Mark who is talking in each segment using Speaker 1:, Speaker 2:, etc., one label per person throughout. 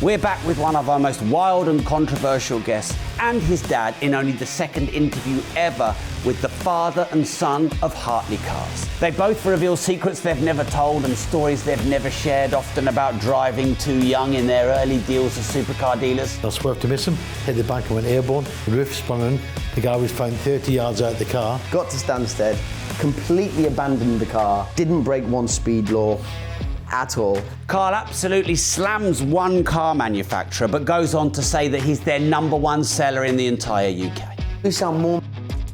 Speaker 1: We're back with one of our most wild and controversial guests and his dad in only the second interview ever with the father and son of Hartley Cars. They both reveal secrets they've never told and stories they've never shared, often about driving too young in their early deals as supercar dealers.
Speaker 2: I swerved to miss him, hit the bank and went airborne. The roof spun in. The guy was found 30 yards out of the car.
Speaker 3: Got to Stansted, completely abandoned the car, didn't break one speed law at all.
Speaker 1: Carl absolutely slams one car manufacturer, but goes on to say that he's their #1 seller in the entire UK.
Speaker 3: We sell more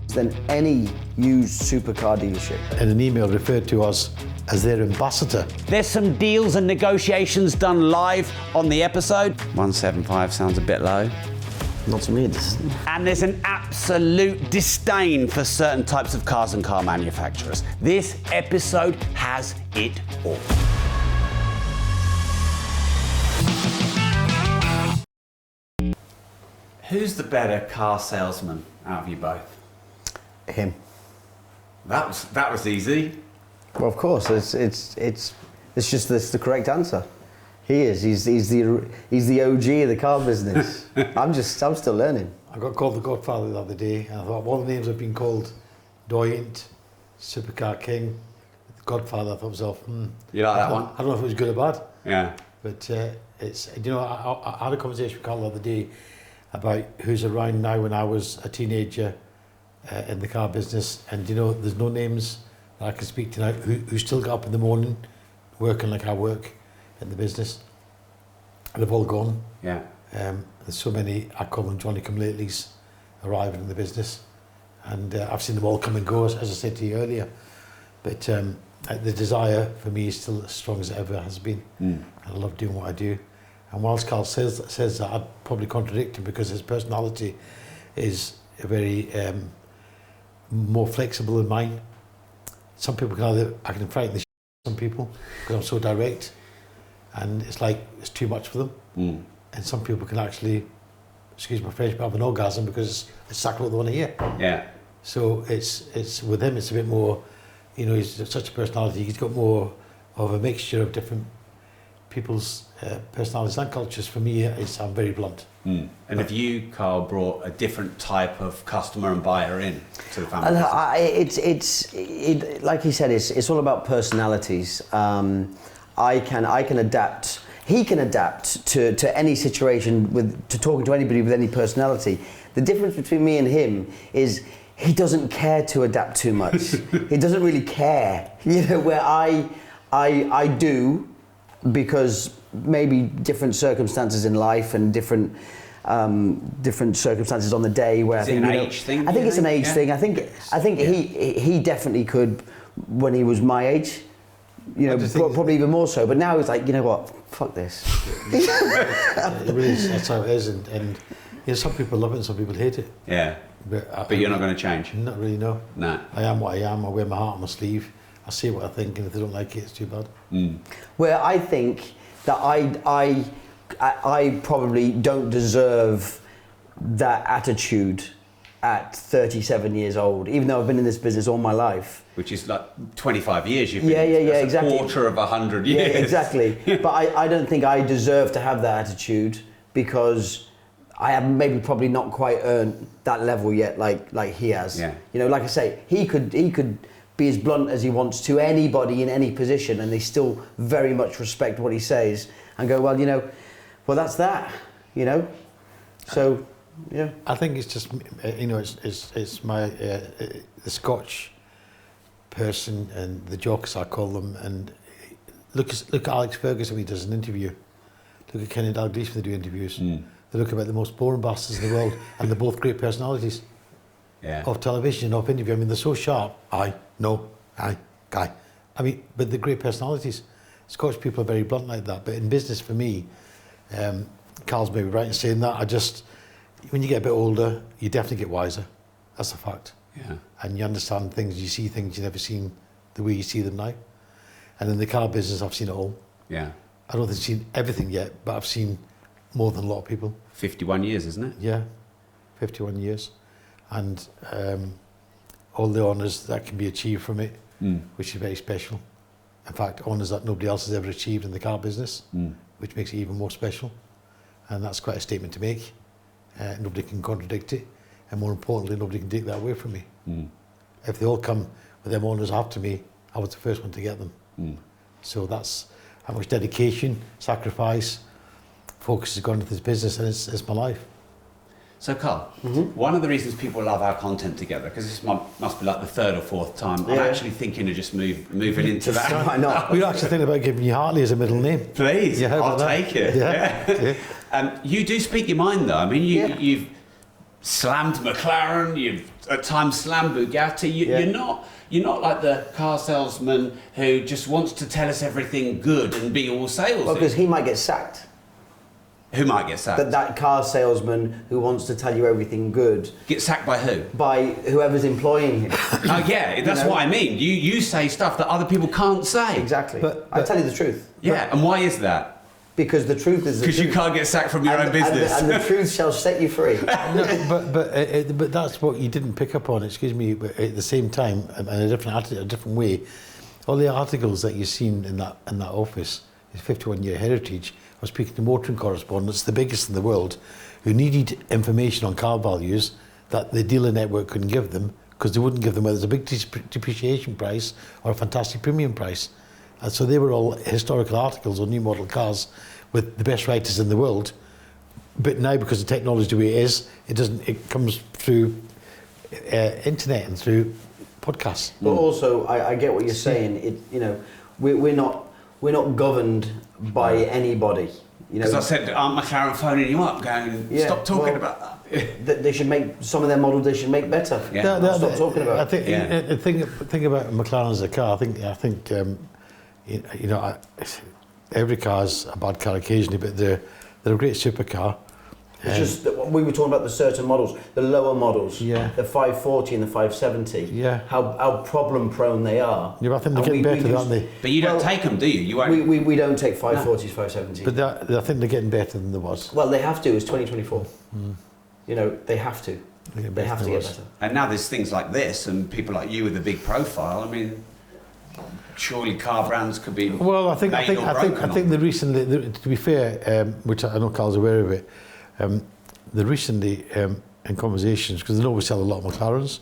Speaker 3: than any used supercar dealership.
Speaker 2: In an email referred to us as their ambassador.
Speaker 1: There's some deals and negotiations done live on the episode. 175 sounds a bit low.
Speaker 3: Not to me, it doesn't.
Speaker 1: And there's an absolute disdain for certain types of cars and car manufacturers. This episode has it all. Who's the better car salesman out of you both?
Speaker 3: Him.
Speaker 1: That was easy.
Speaker 3: Well, of course, it's just the correct answer. He is. He's the OG of the car business. I'm still learning.
Speaker 2: I got called the Godfather the other day, and I thought, all the names I've been called, Doyant, Supercar King, Godfather, I thought to myself,
Speaker 1: You like that one?
Speaker 2: I don't know if it was good or bad.
Speaker 1: Yeah.
Speaker 2: But it's, you know, I had a conversation with Carl the other day about who's around now when I was a teenager in the car business, and you know, there's no names that I can speak to now who still got up in the morning working like I work in the business, and they've all gone.
Speaker 1: Yeah.
Speaker 2: There's so many, I call them Johnny-come-latelys, arriving in the business, and I've seen them all come and go, as I said to you earlier. But the desire for me is still as strong as it ever has been. I love doing what I do. And whilst Carl says that, I'd probably contradict him because his personality is very more flexible than mine. Some people I can frighten the shit out of some people because I'm so direct, and it's like it's too much for them. And some people can actually, excuse my French, but have an orgasm because it's exactly what they want to hear.
Speaker 1: Yeah.
Speaker 2: So it's with him, it's a bit more, you know, he's such a personality. He's got more of a mixture of different people's personalities and cultures. For me, I'm very blunt.
Speaker 1: And have you, Carl, brought a different type of customer and buyer in to the family?
Speaker 3: Like he said, it's all about personalities. I can adapt. He can adapt to any situation, to talking to anybody with any personality. The difference between me and him is he doesn't care to adapt too much. He doesn't really care. You know, where I do, because maybe different circumstances in life and different circumstances on the day where
Speaker 1: I think an age thing.
Speaker 3: I think it's an age thing. I think he definitely could when he was my age. You know, probably even more so. But now he's like, you know what? Fuck this.
Speaker 2: It really is. That's how it is. And you know, some people love it and some people hate it.
Speaker 1: Yeah. But you're not going to change?
Speaker 2: Not really, no.
Speaker 1: No.
Speaker 2: I am what I am. I wear my heart on my sleeve. I say what I think, and if they don't like it, it's too bad.
Speaker 3: Where I think that I probably don't deserve that attitude at 37 years old, even though I've been in this business all my life.
Speaker 1: Which is like 25 years you've been
Speaker 3: Yeah,
Speaker 1: That's
Speaker 3: exactly.
Speaker 1: a quarter of 100 years.
Speaker 3: Yeah, exactly. But I don't think I deserve to have that attitude because I have maybe probably not quite earned that level yet like he has.
Speaker 1: Yeah.
Speaker 3: You know, like I say, he could be as blunt as he wants to anybody in any position and they still very much respect what he says and go, well, you know, well, that's that, you know? So, yeah.
Speaker 2: I think it's just, you know, it's my, the Scotch person and the jocks, I call them, and look at Alex Ferguson when he does an interview. Look at Kenny Dalglish when they do interviews. They look about the most boring bastards in the world, and they're both great personalities of television, of interview. I mean, they're so sharp. Aye, no, aye, guy. I mean, but they're great personalities. Scottish people are very blunt like that, but in business for me, Carl's maybe right in saying that, when you get a bit older, you definitely get wiser. That's a fact.
Speaker 1: Yeah.
Speaker 2: And you understand things, you see things you've never seen the way you see them now. And in the car business, I've seen it all.
Speaker 1: Yeah.
Speaker 2: I don't think I've seen everything yet, but I've seen more than a lot of people.
Speaker 1: 51 years, isn't it?
Speaker 2: Yeah, 51 years. And all the honours that can be achieved from it, which is very special. In fact, honours that nobody else has ever achieved in the car business, which makes it even more special. and that's quite a statement to make. Nobody can contradict it, and more importantly, nobody can take that away from me. If they all come with them owners after me, I was the first one to get them. So that's how much dedication, sacrifice, focus has gone into this business, and it's my life.
Speaker 1: So Carl, one of the reasons people love our content together, because this must be like the third or fourth time, I'm actually thinking of just moving into that.
Speaker 3: Why not?
Speaker 2: We were actually thinking about giving you Hartley as a middle name.
Speaker 1: Please,
Speaker 2: Yeah,
Speaker 1: I'll take it.
Speaker 2: Yeah.
Speaker 1: You do speak your mind though. I mean, you've slammed McLaren, you've at times slammed Bugatti. You're not like the car salesman who just wants to tell us everything good and be all salesy.
Speaker 3: Well, because he might get sacked.
Speaker 1: Who might get sacked?
Speaker 3: That car salesman who wants to tell you everything good.
Speaker 1: Get sacked by who?
Speaker 3: By whoever's employing him.
Speaker 1: Oh yeah, that's what I mean. You say stuff that other people can't say.
Speaker 3: Exactly.
Speaker 2: But
Speaker 3: I tell you the truth.
Speaker 1: Yeah, and why is that?
Speaker 3: Because the truth is the
Speaker 1: Because
Speaker 3: truth.
Speaker 1: you can't get sacked from your own business.
Speaker 3: And the truth shall set you free.
Speaker 2: No, but that's what you didn't pick up on. Excuse me. But at the same time, in a different way, all the articles that you've seen in that office is 51-year heritage. I was speaking to motoring correspondents, the biggest in the world, who needed information on car values that the dealer network couldn't give them because they wouldn't give them whether it's a big depreciation price or a fantastic premium price. And so they were all historical articles on new model cars with the best writers in the world. But now, because the technology the way it is, it comes through internet and through podcasts.
Speaker 3: But also, I get what you're saying. We're not governed by anybody.
Speaker 1: Because I said, aren't McLaren phoning you up, going, stop talking about that.
Speaker 3: They should make some of their models. They should make better.
Speaker 1: Yeah.
Speaker 3: Stop talking about.
Speaker 2: I think the thing about McLaren as a car. I think every car's a bad car occasionally, but they're a great supercar.
Speaker 3: It's just that we were talking about the certain models, the lower models,
Speaker 2: Yeah.
Speaker 3: the 540 and the 570.
Speaker 2: Yeah.
Speaker 3: How problem prone they are.
Speaker 2: Yeah, I think they're getting better, aren't they?
Speaker 1: But you don't take them, do you? You won't.
Speaker 3: We don't take 540s, 570s.
Speaker 2: But I think they're getting better than there was.
Speaker 3: Well, they have to. It's 2024. They have to. They have to get better.
Speaker 1: And now there's things like this, and people like you with a big profile. I mean, surely car brands could be.
Speaker 2: Well, I think
Speaker 1: the
Speaker 2: the recently, to be fair, which I know Carl's aware of it, the recently in conversations, because they know we sell a lot of McLarens,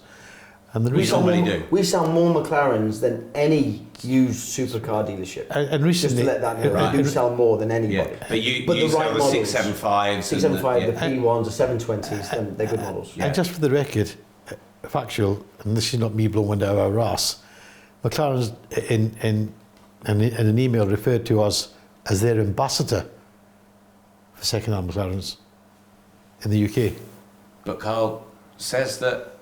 Speaker 2: and the
Speaker 1: We normally do.
Speaker 3: We sell more McLarens than any used supercar dealership.
Speaker 2: And recently,
Speaker 3: just to let that know, they do sell more than anybody.
Speaker 1: Yeah, but you
Speaker 3: the
Speaker 1: sell
Speaker 3: right
Speaker 1: the
Speaker 3: models,
Speaker 1: 675s.
Speaker 3: 675, the P1s, the 720s, then they're good models.
Speaker 1: Yeah.
Speaker 2: And just for the record, factual, and this is not me blowing wind out of our ass, McLaren's in an email referred to us as their ambassador for second-hand McLarens in the UK.
Speaker 1: But Carl says that.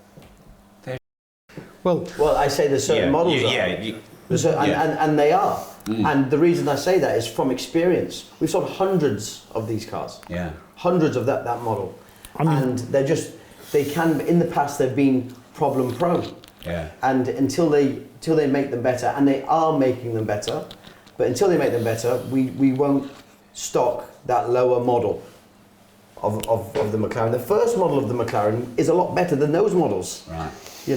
Speaker 2: Well,
Speaker 3: I say there's certain models and they are. And the reason I say that is from experience. We've sold hundreds of these cars.
Speaker 1: Yeah.
Speaker 3: Hundreds of that model. And they can, in the past, they've been problem prone.
Speaker 1: Yeah.
Speaker 3: And until they make them better, and they are making them better, but until they make them better, we won't stock that lower model of the McLaren. The first model of the McLaren is a lot better than those models.
Speaker 1: Right.
Speaker 3: The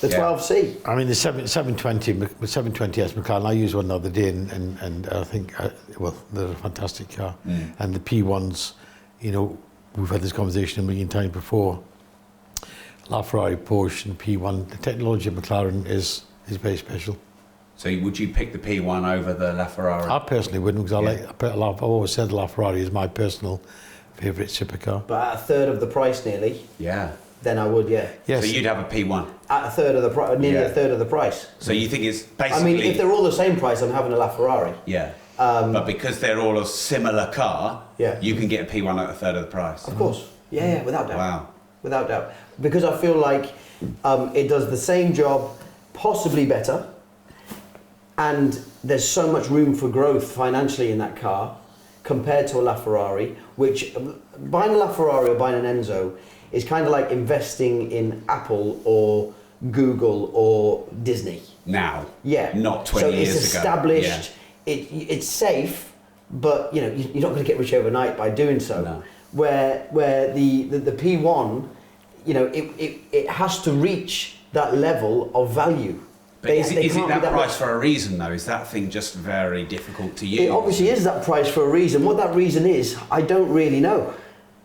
Speaker 3: 12C.
Speaker 2: I mean, the 720S McLaren, I used one the other day, and I think, they're a fantastic car. And the P1s, we've had this conversation a million times before. LaFerrari, Porsche, and P1. The technology of McLaren is very special.
Speaker 1: So would you pick the P1 over the LaFerrari?
Speaker 2: I personally wouldn't, because I've always said LaFerrari is my personal favourite supercar.
Speaker 3: But at a third of the price, nearly.
Speaker 1: Yeah.
Speaker 3: Then I would, yeah.
Speaker 2: Yes.
Speaker 1: So you'd have a P1?
Speaker 3: At a third of the price, nearly a third of the price.
Speaker 1: So you think it's basically...
Speaker 3: I mean, if they're all the same price, I'm having a LaFerrari.
Speaker 1: Yeah. But because they're all a similar car, you can get a P1 at a third of the price.
Speaker 3: Of course. Yeah, without doubt.
Speaker 1: Wow.
Speaker 3: Without doubt. Because I feel like it does the same job, possibly better, and there's so much room for growth financially in that car compared to a LaFerrari, which buying a LaFerrari or buying an Enzo is kind of like investing in Apple or Google or Disney.
Speaker 1: Now.
Speaker 3: Yeah.
Speaker 1: Not 20 years ago.
Speaker 3: So it's established, it's safe, but you're not going to get rich overnight by doing so.
Speaker 1: No.
Speaker 3: Where the P1, it has to reach that level of value.
Speaker 1: But is it that price for a reason, though? Is that thing just very difficult to use?
Speaker 3: It obviously is that price for a reason. What that reason is, I don't really know.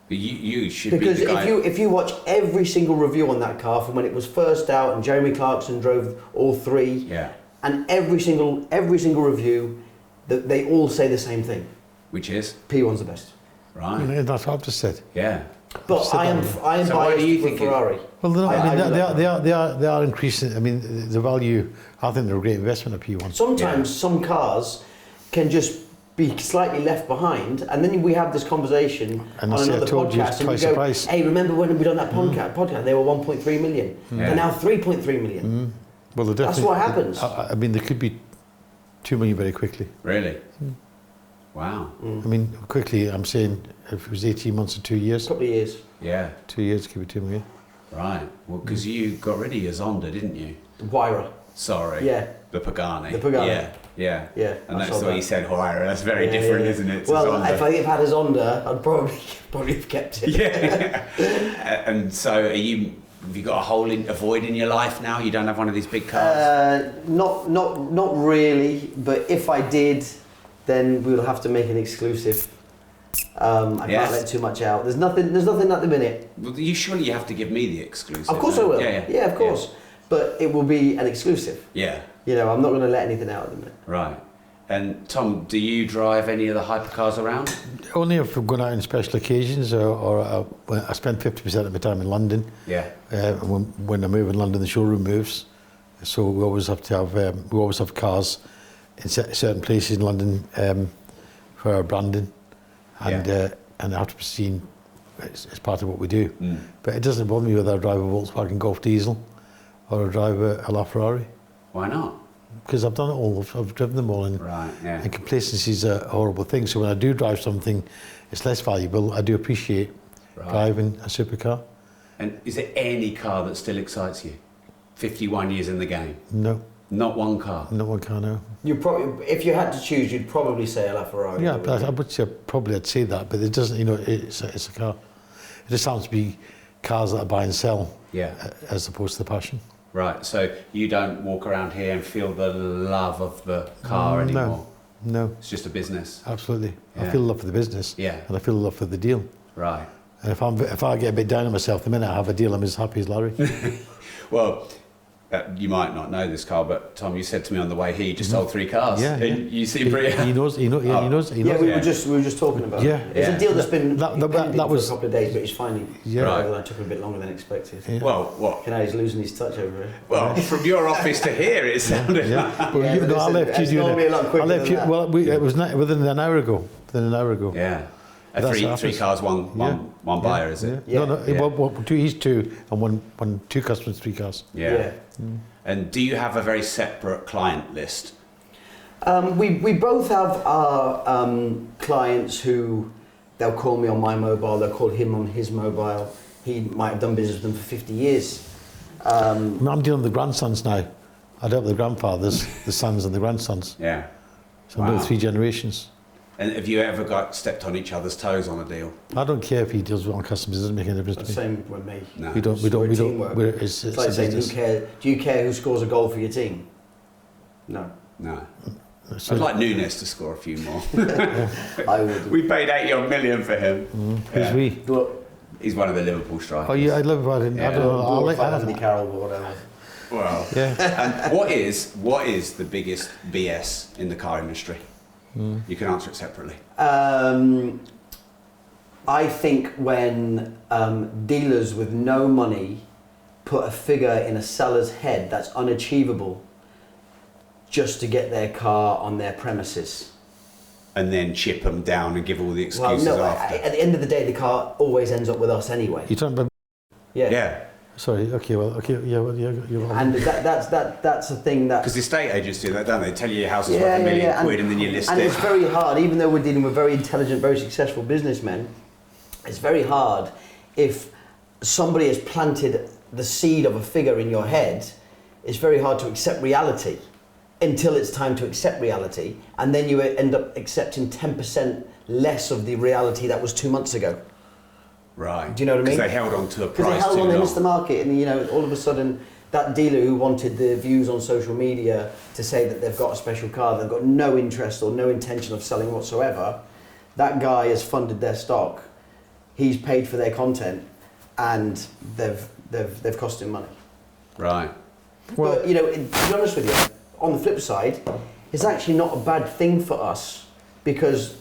Speaker 1: But you should
Speaker 3: because
Speaker 1: be the guy.
Speaker 3: if you watch every single review on that car from when it was first out, and Jeremy Clarkson drove all three,
Speaker 1: yeah,
Speaker 3: and every single review, they all say the same thing.
Speaker 1: Which is?
Speaker 3: P1's the best.
Speaker 1: Right.
Speaker 2: Yeah, that's what I've just said.
Speaker 1: Yeah.
Speaker 3: But I am
Speaker 1: So
Speaker 3: biased for Ferrari.
Speaker 2: Well, they are increasing. I mean, the value. I think they're a great investment at P1.
Speaker 3: Sometimes some cars can just be slightly left behind, and then we have this conversation on another podcast, and you go, "Hey, remember when we done that podcast? They were 1.3 million. They're now 3.3 million.
Speaker 2: Well,
Speaker 3: that's what happens.
Speaker 2: I mean, there could be 2 million very quickly.
Speaker 1: Really? Wow.
Speaker 2: I mean, quickly. I'm saying if it was 18 months or 2 years.
Speaker 3: A couple of years.
Speaker 1: Yeah.
Speaker 2: 2 years could be 2 million.
Speaker 1: Right. Well, because you got rid of your Zonda, didn't you?
Speaker 3: The Huayra.
Speaker 1: Sorry.
Speaker 3: Yeah.
Speaker 1: The Pagani.
Speaker 3: The Pagani.
Speaker 1: Yeah. Yeah.
Speaker 3: Yeah.
Speaker 1: And that's why you said Huayra. That's very different, isn't it?
Speaker 3: Well,
Speaker 1: Zonda.
Speaker 3: if I had a Zonda, I'd probably have kept it.
Speaker 1: Yeah. And so, have you got a hole in a void in your life now? You don't have one of these big cars?
Speaker 3: Not really. But if I did, then we'll have to make an exclusive. I can't let too much out. There's nothing at the minute.
Speaker 1: Well, surely you have to give me the exclusive.
Speaker 3: Of course I will.
Speaker 1: Yeah,
Speaker 3: of course. Yeah. But it will be an exclusive.
Speaker 1: Yeah.
Speaker 3: You know, I'm not going to let anything out at the minute.
Speaker 1: Right. And Tom, do you drive any of the hypercars around?
Speaker 2: Only if we're going out on special occasions, or I spend 50% of my time in London.
Speaker 1: Yeah.
Speaker 2: When I move in London, the showroom moves, so we always have to have cars in certain places in London for our branding, and I have to be seen as part of what we do. But it doesn't bother me whether I drive a Volkswagen Golf diesel or I drive a LaFerrari.
Speaker 1: Why not?
Speaker 2: Because I've done it all. I've driven them all, and complacency is a horrible thing. So when I do drive something, it's less valuable. I do appreciate driving a supercar.
Speaker 1: And is there any car that still excites you? 51 years in the game.
Speaker 2: No.
Speaker 1: Not one car.
Speaker 2: Not one car. No.
Speaker 3: You probably, if you had to choose, you'd probably say a LaFerrari.
Speaker 2: Yeah, but I would say I'd say that, but it doesn't. You know, it's a car. It just sounds to be cars that I buy and sell.
Speaker 1: Yeah.
Speaker 2: As opposed to the passion.
Speaker 1: Right. So you don't walk around here and feel the love of the car anymore.
Speaker 2: No.
Speaker 1: It's just a business.
Speaker 2: Absolutely.
Speaker 1: Yeah.
Speaker 2: I feel love for the business.
Speaker 1: Yeah.
Speaker 2: And I feel love for the deal.
Speaker 1: Right.
Speaker 2: And if I get a bit down on myself, the minute I have a deal, I'm as happy as Larry.
Speaker 1: Well, you might not know this, Carl, but Tom, you said to me on the way here, you just sold 3 cars.
Speaker 2: Yeah.
Speaker 1: And you seem pretty.
Speaker 2: He knows. Yeah, he knows.
Speaker 3: Yeah, we were just talking about it. It's a deal that's been
Speaker 2: that
Speaker 3: was for a couple of days, but he's finally.
Speaker 2: Yeah.
Speaker 3: Right. It took him a bit longer than expected.
Speaker 2: Yeah.
Speaker 1: Well, what?
Speaker 3: Now he's losing his touch over it.
Speaker 1: Well, from your office to here, it sounded.
Speaker 2: Yeah. But I left you doing it. I left you. Well, it was within an hour ago.
Speaker 1: Yeah. Three cars, one buyer, is it?
Speaker 2: Yeah. No. Well, he's 2, and 2 customers, 3 cars.
Speaker 1: Yeah. And do you have a very separate client list?
Speaker 3: We both have our clients who they'll call me on my mobile, they'll call him on his mobile. He might have done business with them for 50 years.
Speaker 2: I'm dealing with the grandsons now. I dealt with the grandfathers, the sons and the grandsons.
Speaker 1: Yeah.
Speaker 2: So I'm 3 generations.
Speaker 1: And have you ever stepped on each other's toes on a deal?
Speaker 2: I don't care if he deals with our customers. It doesn't make any difference to me.
Speaker 3: Same with me.
Speaker 1: No.
Speaker 2: We don't.
Speaker 3: It's like saying, do you care who scores a goal for your team? No.
Speaker 1: So, I'd like Nunes to score a few more.
Speaker 3: I would.
Speaker 1: We paid 80 million for him.
Speaker 2: Who's we?
Speaker 1: He's one of the Liverpool strikers.
Speaker 2: Oh yeah, I love about him. I don't know.
Speaker 3: Anthony Carroll or whatever.
Speaker 1: Well, and what is the biggest BS in the car industry? You can answer it separately.
Speaker 3: I think when dealers with no money put a figure in a seller's head that's unachievable just to get their car on their premises.
Speaker 1: And then chip them down and give all the excuses after.
Speaker 3: At the end of the day, the car always ends up with us anyway.
Speaker 2: You're talking about...
Speaker 1: Yeah.
Speaker 2: Sorry, you're
Speaker 3: and that's a thing that...
Speaker 1: Because the estate agents do that, don't they? Tell you your house is worth £1 million quid and then you list it.
Speaker 3: And it's very hard, even though we're dealing with very intelligent, very successful businessmen, it's very hard if somebody has planted the seed of a figure in your head, it's very hard to accept reality until it's time to accept reality, and then you end up accepting 10% less of the reality that was 2 months ago.
Speaker 1: Right.
Speaker 3: Do you know what I mean?
Speaker 1: Because they held on to a price.
Speaker 3: Because they held on, they missed the market, and all of a sudden That dealer who wanted the views on social media to say that they've got a special car, they've got no interest or no intention of selling whatsoever, that guy has funded their stock, he's paid for their content, and they've cost him money.
Speaker 1: Right.
Speaker 3: Well, but, you know, to be honest with you, on the flip side, it's actually not a bad thing for us, because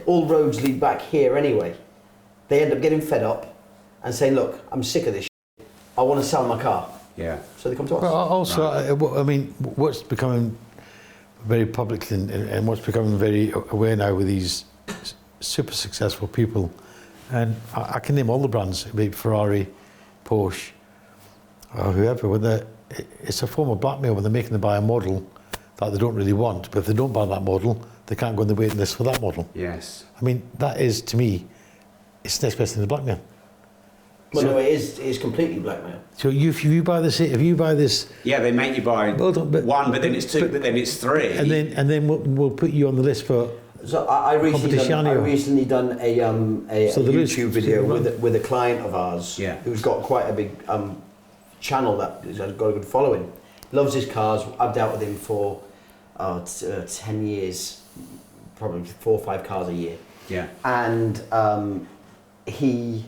Speaker 3: all roads lead back here anyway. They end up getting fed up and saying, look, I'm sick of this shit. I want to sell my car.
Speaker 1: Yeah.
Speaker 3: So they come to us.
Speaker 2: Well, also,
Speaker 1: Right.
Speaker 2: I mean, what's becoming very public and what's becoming very aware now with these super successful people, and I can name all the brands, be it Ferrari, Porsche, or whoever, it's a form of blackmail when they're making them buy a model that they don't really want, but if they don't buy that model, they can't go on the waiting list for that model.
Speaker 1: Yes.
Speaker 2: I mean, that is, to me, it's the next best thing to blackmail.
Speaker 3: Well, no, it is completely blackmail.
Speaker 2: So if you buy this,
Speaker 1: Yeah, they make you buy one, but then it's two, but then it's three.
Speaker 2: and then we'll put you on the list for.
Speaker 3: So I recently done a YouTube video with a client of ours who's got quite a big channel that has got a good following. Loves his cars. I've dealt with him for 10 years, probably 4 or 5 cars a year.
Speaker 1: Yeah.
Speaker 3: And he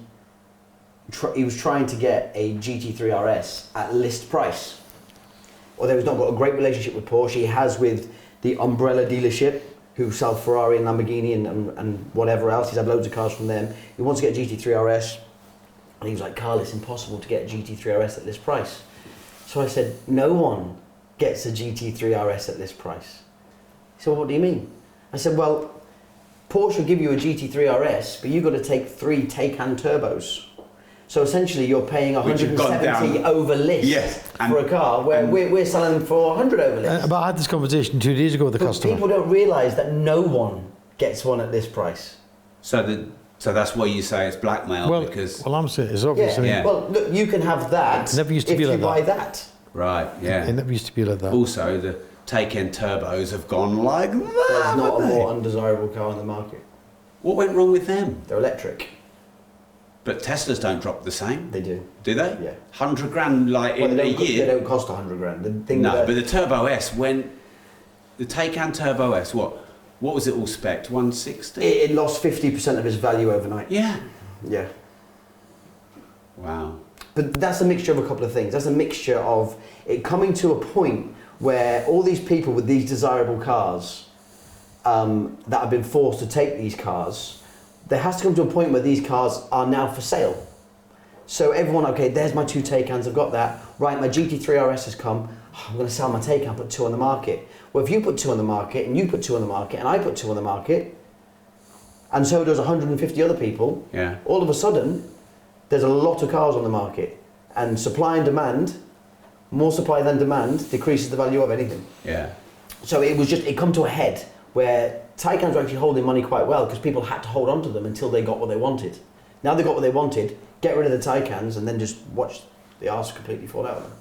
Speaker 3: was trying to get a GT3 RS at list price. Although he's not got a great relationship with Porsche, he has with the umbrella dealership who sell Ferrari and Lamborghini and whatever else. He's had loads of cars from them. He wants to get a GT3 RS, and he was like, Carl, it's impossible to get a GT3 RS at this price. So I said, no one gets a GT3 RS at this price. He said, well, what do you mean? I said, well, Porsche will give you a GT3 RS, but you've got to take 3 Taycan turbos. So essentially you're paying 170 over list for a car, where we're selling them for 100 over list.
Speaker 2: But I had this conversation 2 days ago with the customer.
Speaker 3: People don't realise that no one gets one at this price.
Speaker 1: So that's why you say it's blackmail, because...
Speaker 2: Well, I'm saying it's obvious.
Speaker 3: Yeah.
Speaker 2: I mean,
Speaker 3: Yeah. Well, look, you can have that
Speaker 2: never used to
Speaker 3: if
Speaker 2: be
Speaker 3: you
Speaker 2: like
Speaker 3: buy
Speaker 2: that.
Speaker 3: that.
Speaker 1: Right, yeah.
Speaker 2: It never used to be like that.
Speaker 1: Also, the Taycan turbos have gone like that.
Speaker 3: There's not a more undesirable car on the market.
Speaker 1: What went wrong with them?
Speaker 3: They're electric.
Speaker 1: But Teslas don't drop the same.
Speaker 3: They do.
Speaker 1: Do they?
Speaker 3: Yeah.
Speaker 1: 100 grand in a year?
Speaker 3: They don't cost 100 grand.
Speaker 1: No, but the Turbo S, the Taycan Turbo S, what was it all spec'd? 160?
Speaker 3: It lost 50% of its value overnight.
Speaker 1: Yeah.
Speaker 3: Yeah.
Speaker 1: Wow.
Speaker 3: But that's a mixture of a couple of things. That's a mixture of it coming to a point where all these people with these desirable cars that have been forced to take these cars, there has to come to a point where these cars are now for sale. So everyone, okay, there's my 2 Taycans, I've got that. Right, my GT3 RS has come. I'm going to sell my Taycan, put 2 on the market. Well, if you put 2 on the market, and you put 2 on the market, and I put 2 on the market, and so does 150 other people, all of a sudden, there's a lot of cars on the market. And supply and demand, more supply than demand, decreases the value of anything.
Speaker 1: Yeah.
Speaker 3: So it come to a head where Taycans were actually holding money quite well because people had to hold on to them until they got what they wanted. Now they got what they wanted, get rid of the Taycans and then just watch the arse completely fall out of them.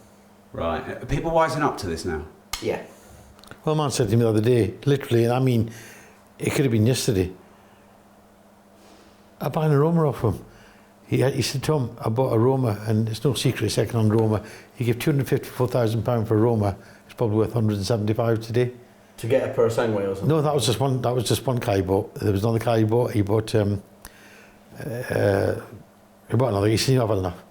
Speaker 1: Right. Are people wising up to this now?
Speaker 3: Yeah.
Speaker 2: Well, a man said to me the other day, literally, and I mean, it could have been yesterday, I bought an Roma off him. He said, Tom, I bought a Roma, and it's no secret, second-hand Roma. He gave £254,000 for a Roma. It's probably worth 175 today.
Speaker 3: To get a Purosangue or something?
Speaker 2: No, that was just one car he bought. There was another car he bought. He bought another. He said, I've had enough.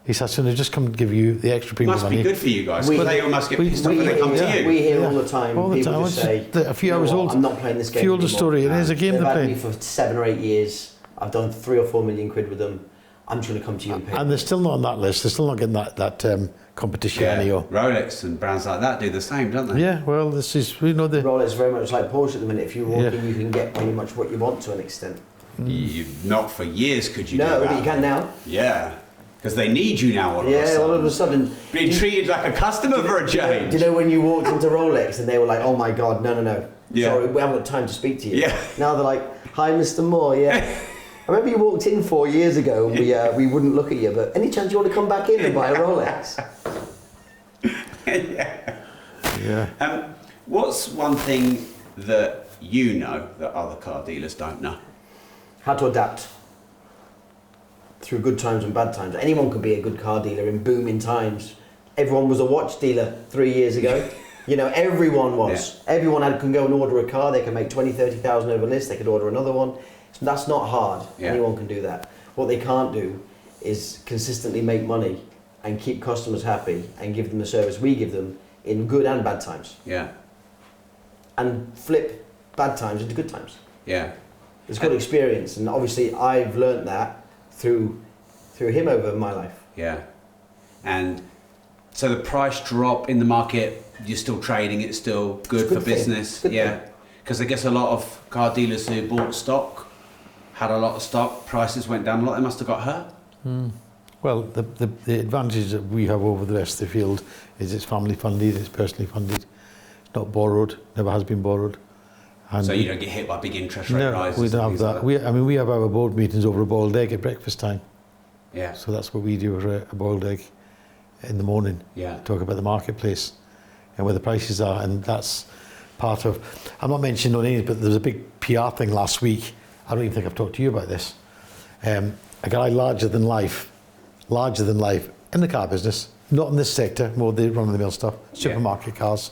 Speaker 2: He said, so they just come and give you the extra premium
Speaker 1: Must
Speaker 2: money.
Speaker 1: be good for you guys. They must get pissed off when they come to you.
Speaker 3: We hear all the time
Speaker 2: All the
Speaker 3: people
Speaker 2: time.
Speaker 3: just say,
Speaker 2: A few hours old.
Speaker 3: I'm not playing this game
Speaker 2: Fueled the
Speaker 3: anymore.
Speaker 2: story. It is a game
Speaker 3: They've
Speaker 2: they're
Speaker 3: had me
Speaker 2: playing.
Speaker 3: for 7 or 8 years. I've done 3 or 4 million quid with them. I'm just going to come to you and pay.
Speaker 2: And they're still not on that list. They're still not getting that competition anymore.
Speaker 1: Rolex and brands like that do the same, don't they?
Speaker 2: Yeah, well, this is, we know the...
Speaker 3: Rolex is very much like Porsche at the minute. If you walk in, you can get pretty much what you want to an extent.
Speaker 1: Not for years could you do that?
Speaker 3: No, but you can now.
Speaker 1: Yeah, because they need you now all of a sudden.
Speaker 3: Yeah, all of a sudden.
Speaker 1: Being treated like a customer for a change.
Speaker 3: Do you know when you walked into Rolex and they were like, oh my God, no.
Speaker 1: Yeah.
Speaker 3: Sorry, we haven't got time to speak to you.
Speaker 1: Yeah.
Speaker 3: Now they're like, hi Mr. Moore, yeah. I remember you walked in 4 years ago and we wouldn't look at you, but any chance you want to come back in and buy a Rolex?
Speaker 1: Yeah. What's one thing that you know that other car dealers don't know?
Speaker 3: How to adapt through good times and bad times. Anyone could be a good car dealer in booming times. everyone was a watch dealer 3 years ago. You know, everyone was.
Speaker 1: Yeah.
Speaker 3: Everyone can go and order a car. They can make 20, 30,000 over list. They could order another one. So that's not hard.
Speaker 1: Yeah.
Speaker 3: Anyone can do that. What they can't do is consistently make money and keep customers happy and give them the service we give them in good and bad times.
Speaker 1: Yeah.
Speaker 3: And flip bad times into good times.
Speaker 1: Yeah.
Speaker 3: It's good experience, and obviously I've learnt that through him over my life.
Speaker 1: Yeah. And so the price drop in the market, you're still trading, it's still good
Speaker 3: It's a
Speaker 1: for
Speaker 3: good thing.
Speaker 1: business.
Speaker 3: Good
Speaker 1: Yeah.
Speaker 3: thing.
Speaker 1: Because I guess a lot of car dealers who bought stock, had a lot of stock, prices went down a lot, they must have got hurt.
Speaker 2: Well, the advantage that we have over the rest of the field is it's family funded, it's personally funded, it's not borrowed, never has been borrowed. And
Speaker 1: So you don't get hit by big interest rate
Speaker 2: no,
Speaker 1: rises.
Speaker 2: we
Speaker 1: and
Speaker 2: don't have
Speaker 1: things
Speaker 2: that.
Speaker 1: like
Speaker 2: We have our board meetings over a boiled egg at breakfast time.
Speaker 1: Yeah.
Speaker 2: So that's what we do over a boiled egg in the morning.
Speaker 1: Yeah.
Speaker 2: Talk about the marketplace and where the prices are, and that's part of. I'm not mentioning no names, but there was a big PR thing last week. I don't even think I've talked to you about this. A guy larger than life in the car business, not in this sector, more the run-of-the-mill stuff, supermarket cars,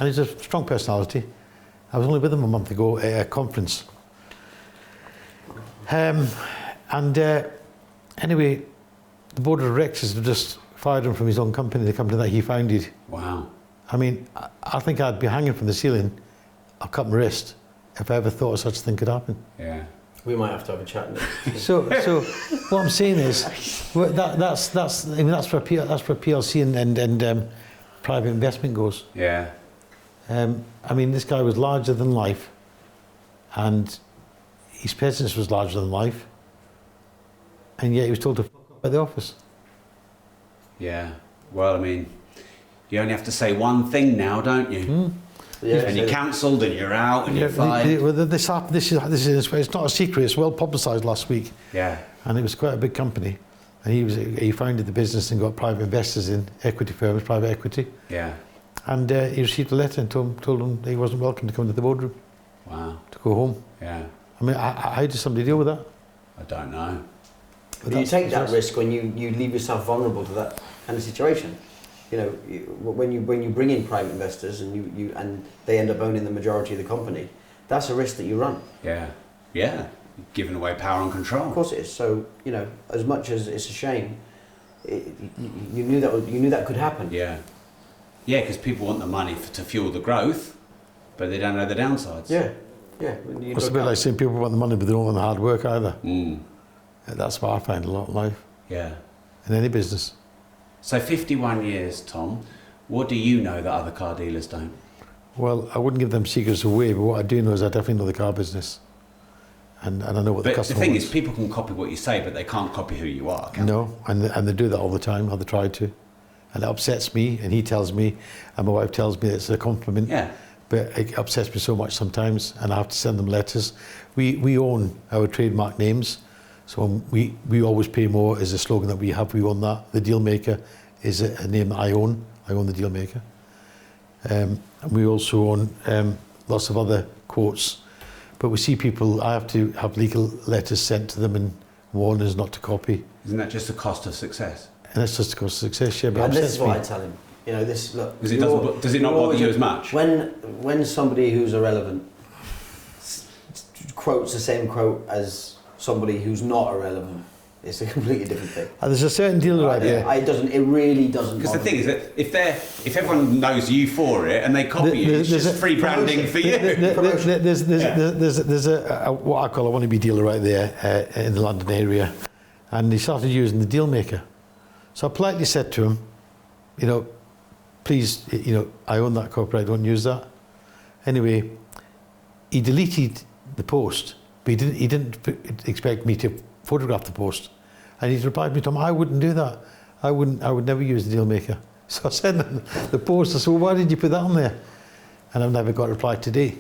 Speaker 2: and he's a strong personality. I was only with him a month ago at a conference. Anyway, the board of directors have just fired him from his own company, the company that he founded.
Speaker 1: Wow.
Speaker 2: I mean, I think I'd be hanging from the ceiling, I'll cut my wrist, if I ever thought such a thing could happen.
Speaker 1: Yeah.
Speaker 3: We might have to have a chat now.
Speaker 2: So what I'm saying is, that's for PLC and private investment goes.
Speaker 1: Yeah.
Speaker 2: I mean, this guy was larger than life, and his business was larger than life, and yet he was told to fuck up at the office.
Speaker 1: Yeah. Well, I mean, you only have to say one thing now, don't you?
Speaker 3: Yeah,
Speaker 1: And you're cancelled and you're out and you're fired.
Speaker 2: This is it's not a secret. It's well publicised last week,
Speaker 1: Yeah.
Speaker 2: and it was quite a big company, and he founded the business and got private investors in, equity firms, private equity,
Speaker 1: Yeah.
Speaker 2: and he received a letter and told him he wasn't welcome to come to the boardroom,
Speaker 1: Wow.
Speaker 2: to go home.
Speaker 1: Yeah.
Speaker 2: I mean, how does somebody deal with that?
Speaker 1: I don't know.
Speaker 3: But you take that risk when you leave yourself vulnerable to that kind of situation. You know, when you bring in private investors and they end up owning the majority of the company, that's a risk that you run.
Speaker 1: Yeah. Yeah. Giving away power and control.
Speaker 3: Of course it is. So, you know, as much as it's a shame, you knew that could happen.
Speaker 1: Yeah. Yeah, because people want the money to fuel the growth, but they don't know the downsides.
Speaker 3: Yeah. Yeah.
Speaker 2: It's a bit like saying people want the money, but they don't want the hard work either.
Speaker 1: Mm.
Speaker 2: That's what I find a lot in life,
Speaker 1: Yeah.
Speaker 2: in any business.
Speaker 1: So 51 years, Tom, what do you know that other car dealers don't?
Speaker 2: Well, I wouldn't give them secrets away, but what I do know is I definitely know the car business. And I know what the
Speaker 1: But the
Speaker 2: customer
Speaker 1: thing
Speaker 2: wants.
Speaker 1: is, people can copy what you say, but they can't copy who you are, can
Speaker 2: No, and they do that all the time, or they try to. And it upsets me, and he tells me, and my wife tells me it's a compliment.
Speaker 1: Yeah.
Speaker 2: But it upsets me so much sometimes, and I have to send them letters. We own our trademark names, so we always pay more is a slogan that we have. We own that. The Deal Maker is a name that I own. I own the Deal Maker. And we also own lots of other quotes. But we see people, I have to have legal letters sent to them and warn us not to copy.
Speaker 1: Isn't that just the cost of success?
Speaker 2: And that's just because of success, yeah, but
Speaker 3: And
Speaker 2: it
Speaker 3: this is
Speaker 2: upsets
Speaker 3: what
Speaker 2: me.
Speaker 3: I tell him. You know, this look.
Speaker 1: Because does it not bother you as much?
Speaker 3: When somebody who's irrelevant quotes the same quote as somebody who's not irrelevant, it's a completely different thing.
Speaker 2: There's a certain dealer out there.
Speaker 3: It really doesn't.
Speaker 1: Because the
Speaker 3: bother
Speaker 1: thing
Speaker 3: me.
Speaker 1: is that if everyone knows you for it and they copy you, it's just free branding for you.
Speaker 2: There's a what I call a wannabe dealer right there in the London area, and he started using the Deal Maker. So I politely said to him, you know, please, you know, I own that copyright, don't use that. Anyway, he deleted the post, but he didn't expect me to photograph the post. And he's replied to me, Tom, I wouldn't do that. I would never use the Deal Maker. So I sent him the post. I said, well, why did you put that on there? And I've never got a reply today.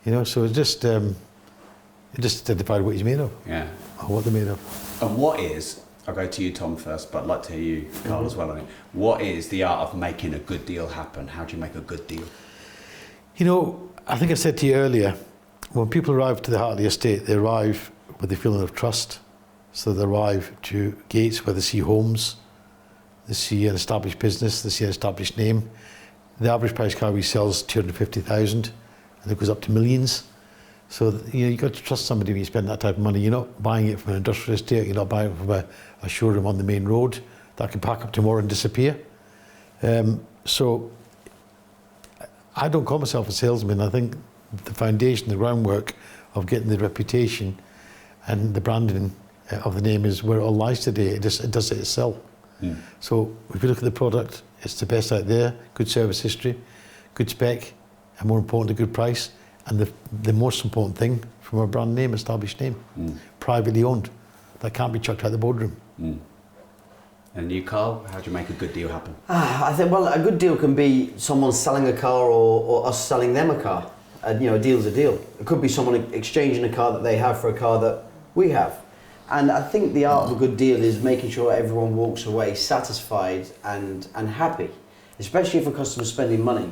Speaker 2: You know, so it just identified what he's made of.
Speaker 1: Yeah.
Speaker 2: Or what they're made of.
Speaker 1: And what is, I'll go to you, Tom, first, but I'd like to hear you, Carl, as well on it. What is the art of making a good deal happen? How do you make a good deal?
Speaker 2: You know, I think I said to you earlier, when people arrive to the Hartley estate, they arrive with a feeling of trust. So they arrive to gates where they see homes, They see an established business, they see an established name. The average price car we sell is 250,000 and it goes up to millions. So you've got to trust somebody when you spend that type of money. You're not buying it from an industrial estate, you're not buying it from a showroom on the main road that can pack up tomorrow and disappear. So I don't call myself a salesman. I think the foundation, the groundwork of getting the reputation and the branding of the name is where it all lies today. It does it itself. So if you look at the product, it's the best out there, good service history, good spec, and more important, a good price. And the most important thing, from a brand name, established name, privately owned, that can't be chucked out the boardroom.
Speaker 1: And you, Carl, how do you make a good deal happen?
Speaker 3: I think, well, a good deal can be someone selling a car or us selling them a car. A deal's a deal. It could be someone exchanging a car that they have for a car that we have. And I think the art of a good deal is making sure everyone walks away satisfied and happy, especially if a customer's spending money.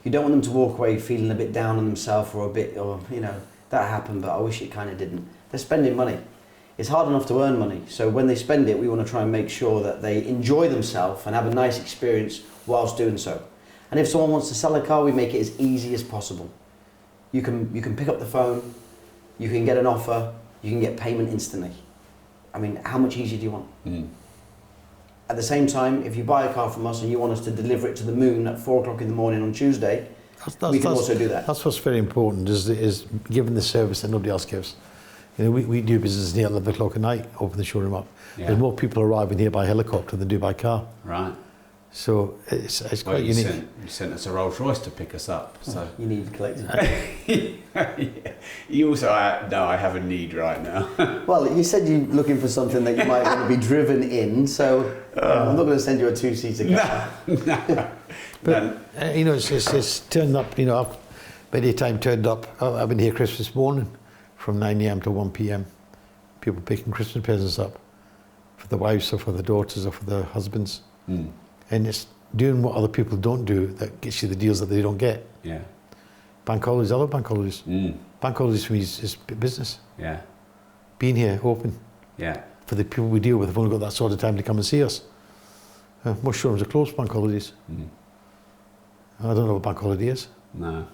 Speaker 3: You don't want them to walk away feeling a bit down on themselves or that happened, but I wish it kind of didn't. They're spending money. It's hard enough to earn money, so when they spend it, we want to try and make sure that they enjoy themselves and have a nice experience whilst doing so. And if someone wants to sell a car, we make it as easy as possible. You can pick up the phone, you can get an offer, you can get payment instantly. I mean, how much easier do you want? At the same time, if you buy a car from us and you want us to deliver it to the moon at 4 o'clock in the morning on Tuesday, we can also do that.
Speaker 2: That's what's very important, is giving the service that nobody else gives. We do business near 11 o'clock at night, open the showroom up.
Speaker 1: Yeah.
Speaker 2: There's more people arriving here by helicopter than do by car.
Speaker 1: Right.
Speaker 2: So it's quite unique.
Speaker 1: You sent us a Rolls Royce to pick us up. So
Speaker 3: You need to collect
Speaker 1: it. Yeah. You also, I have a need right now.
Speaker 3: Well, you said you're looking for something that you might want to be driven in, so I'm not going to send you a two-seater car.
Speaker 1: No.
Speaker 2: But it's turned up. I've many time turned up. I've been here Christmas morning from 9 a.m. to 1 p.m. People picking Christmas presents up for the wives or for the daughters or for the husbands. And it's doing what other people don't do that gets you the deals that they don't get.
Speaker 1: Yeah.
Speaker 2: Bank holidays, I love bank holidays. Bank holidays for me is business.
Speaker 1: Yeah.
Speaker 2: Being here, open.
Speaker 1: Yeah.
Speaker 2: For the people we deal with, have only got that sort of time to come and see us. Most showrooms are closed bank holidays. I don't know what bank holiday is.
Speaker 1: No,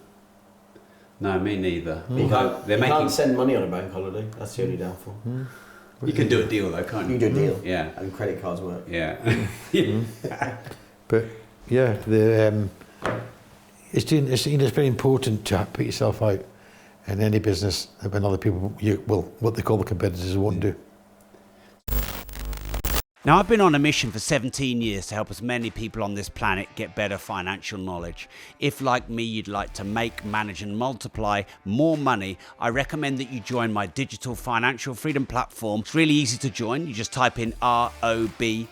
Speaker 1: me neither.
Speaker 3: You
Speaker 1: Although they're making.
Speaker 3: can't send money on a bank holiday. That's the only downfall.
Speaker 1: You can do a deal though, can't you?
Speaker 3: You do a deal.
Speaker 1: Yeah.
Speaker 3: And credit cards work.
Speaker 1: Yeah.
Speaker 2: But yeah, it's very important to put yourself out in any business when other people, what they call the competitors, won't do.
Speaker 1: Now, I've been on a mission for 17 years to help as many people on this planet get better financial knowledge. If, like me, you'd like to make, manage and multiply more money, I recommend that you join my digital financial freedom platform. It's really easy to join. You just type in rob.team.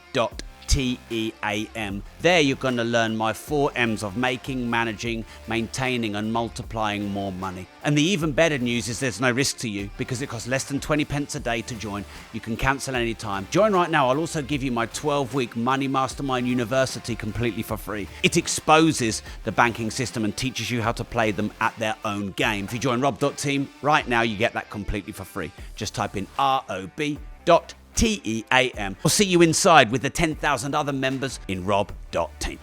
Speaker 1: There you're going to learn my 4 M's of making, managing, maintaining and multiplying more money. And the even better news is there's no risk to you because it costs less than 20 pence a day to join. You can cancel anytime. Join right now. I'll also give you my 12-week Money Mastermind University completely for free. It exposes the banking system and teaches you how to play them at their own game. If you join rob.team right now, you get that completely for free. Just type in rob.team. We'll see you inside with the 10,000 other members in rob.team.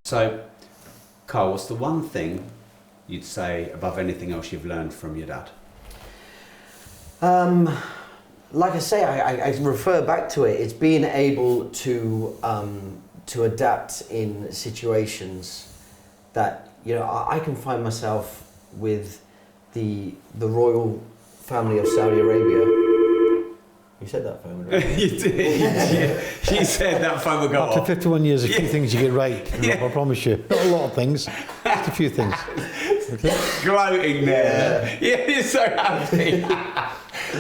Speaker 1: So, Carl, what's the one thing you'd say above anything else you've learned from your dad?
Speaker 3: Like I say, I refer back to it. It's being able to adapt in situations that, I can find myself with the royal family of Saudi Arabia. You said that phone, right?
Speaker 1: You did. Yeah. She said that phone would go
Speaker 2: After
Speaker 1: off.
Speaker 2: 51 years, a few things you get right. I promise you. Not a lot of things, just a few things. Okay?
Speaker 1: Gloating there. Yeah, you're so happy.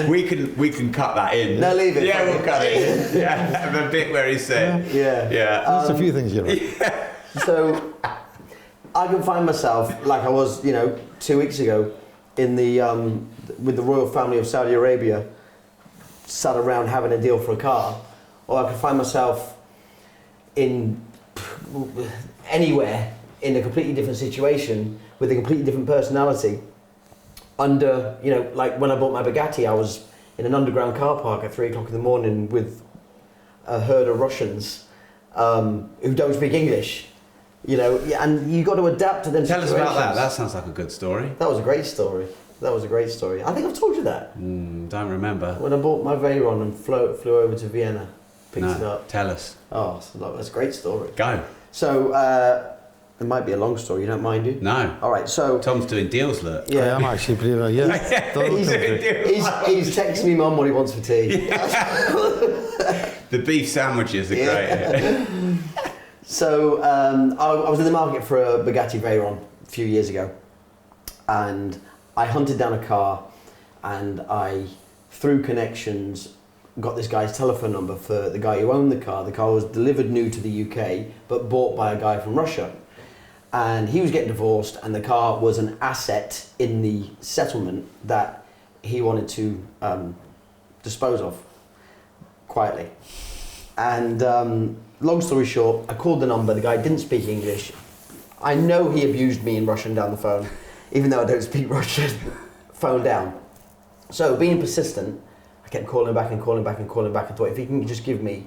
Speaker 1: We can cut that in.
Speaker 3: No, leave it.
Speaker 1: Yeah, we'll cut it in. Yeah, the bit where he said.
Speaker 3: Yeah.
Speaker 1: Yeah.
Speaker 2: Just a few things you're right.
Speaker 3: So I can find myself like I was, 2 weeks ago, in the with the royal family of Saudi Arabia, sat around having a deal for a car, or I could find myself in anywhere in a completely different situation with a completely different personality. Under, like when I bought my Bugatti, I was in an underground car park at 3 o'clock in the morning with a herd of Russians who don't speak English. You know, and you got to adapt to them.
Speaker 1: Tell us
Speaker 3: situations.
Speaker 1: about that. That sounds like a good story.
Speaker 3: That was a great story. I think I've told you that.
Speaker 1: Don't remember.
Speaker 3: When I bought my Veyron and flew over to Vienna, picked it up.
Speaker 1: Tell us.
Speaker 3: Oh, that's a great story.
Speaker 1: Go.
Speaker 3: So, it might be a long story, you don't mind, do you?
Speaker 1: No.
Speaker 3: All right, so...
Speaker 1: Tom's doing deals, look.
Speaker 2: Yeah, I'm actually pretty well, yeah.
Speaker 3: He's texting me mum what he wants for tea.
Speaker 1: The beef sandwiches are great.
Speaker 3: So, I was in the market for a Bugatti Veyron a few years ago, and I hunted down a car, and I, through connections, got this guy's telephone number for the guy who owned the car. The car was delivered new to the UK, but bought by a guy from Russia. And he was getting divorced, and the car was an asset in the settlement that he wanted to dispose of quietly. And long story short, I called the number. The guy didn't speak English. I know he abused me in Russian down the phone, even though I don't speak Russian. Phone down. So being persistent, I kept calling back and calling back and calling back. I thought, if he can just give me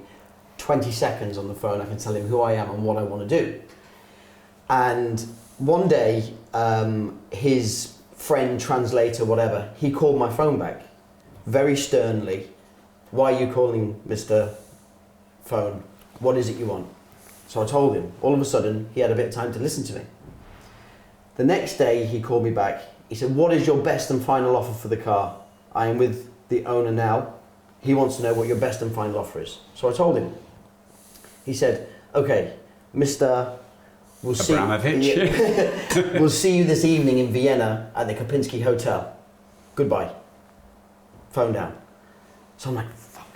Speaker 3: 20 seconds on the phone, I can tell him who I am and what I want to do. And one day, his friend, translator, whatever, he called my phone back, very sternly. Why are you calling, Mr. Phone? What is it you want? So I told him. All of a sudden, he had a bit of time to listen to me. The next day, he called me back. He said, what is your best and final offer for the car? I am with the owner now. He wants to know what your best and final offer is. So I told him. He said, okay, Mr. We'll see you this evening in Vienna at the Kopinski Hotel. Goodbye. Phone down. So I'm like, fuck.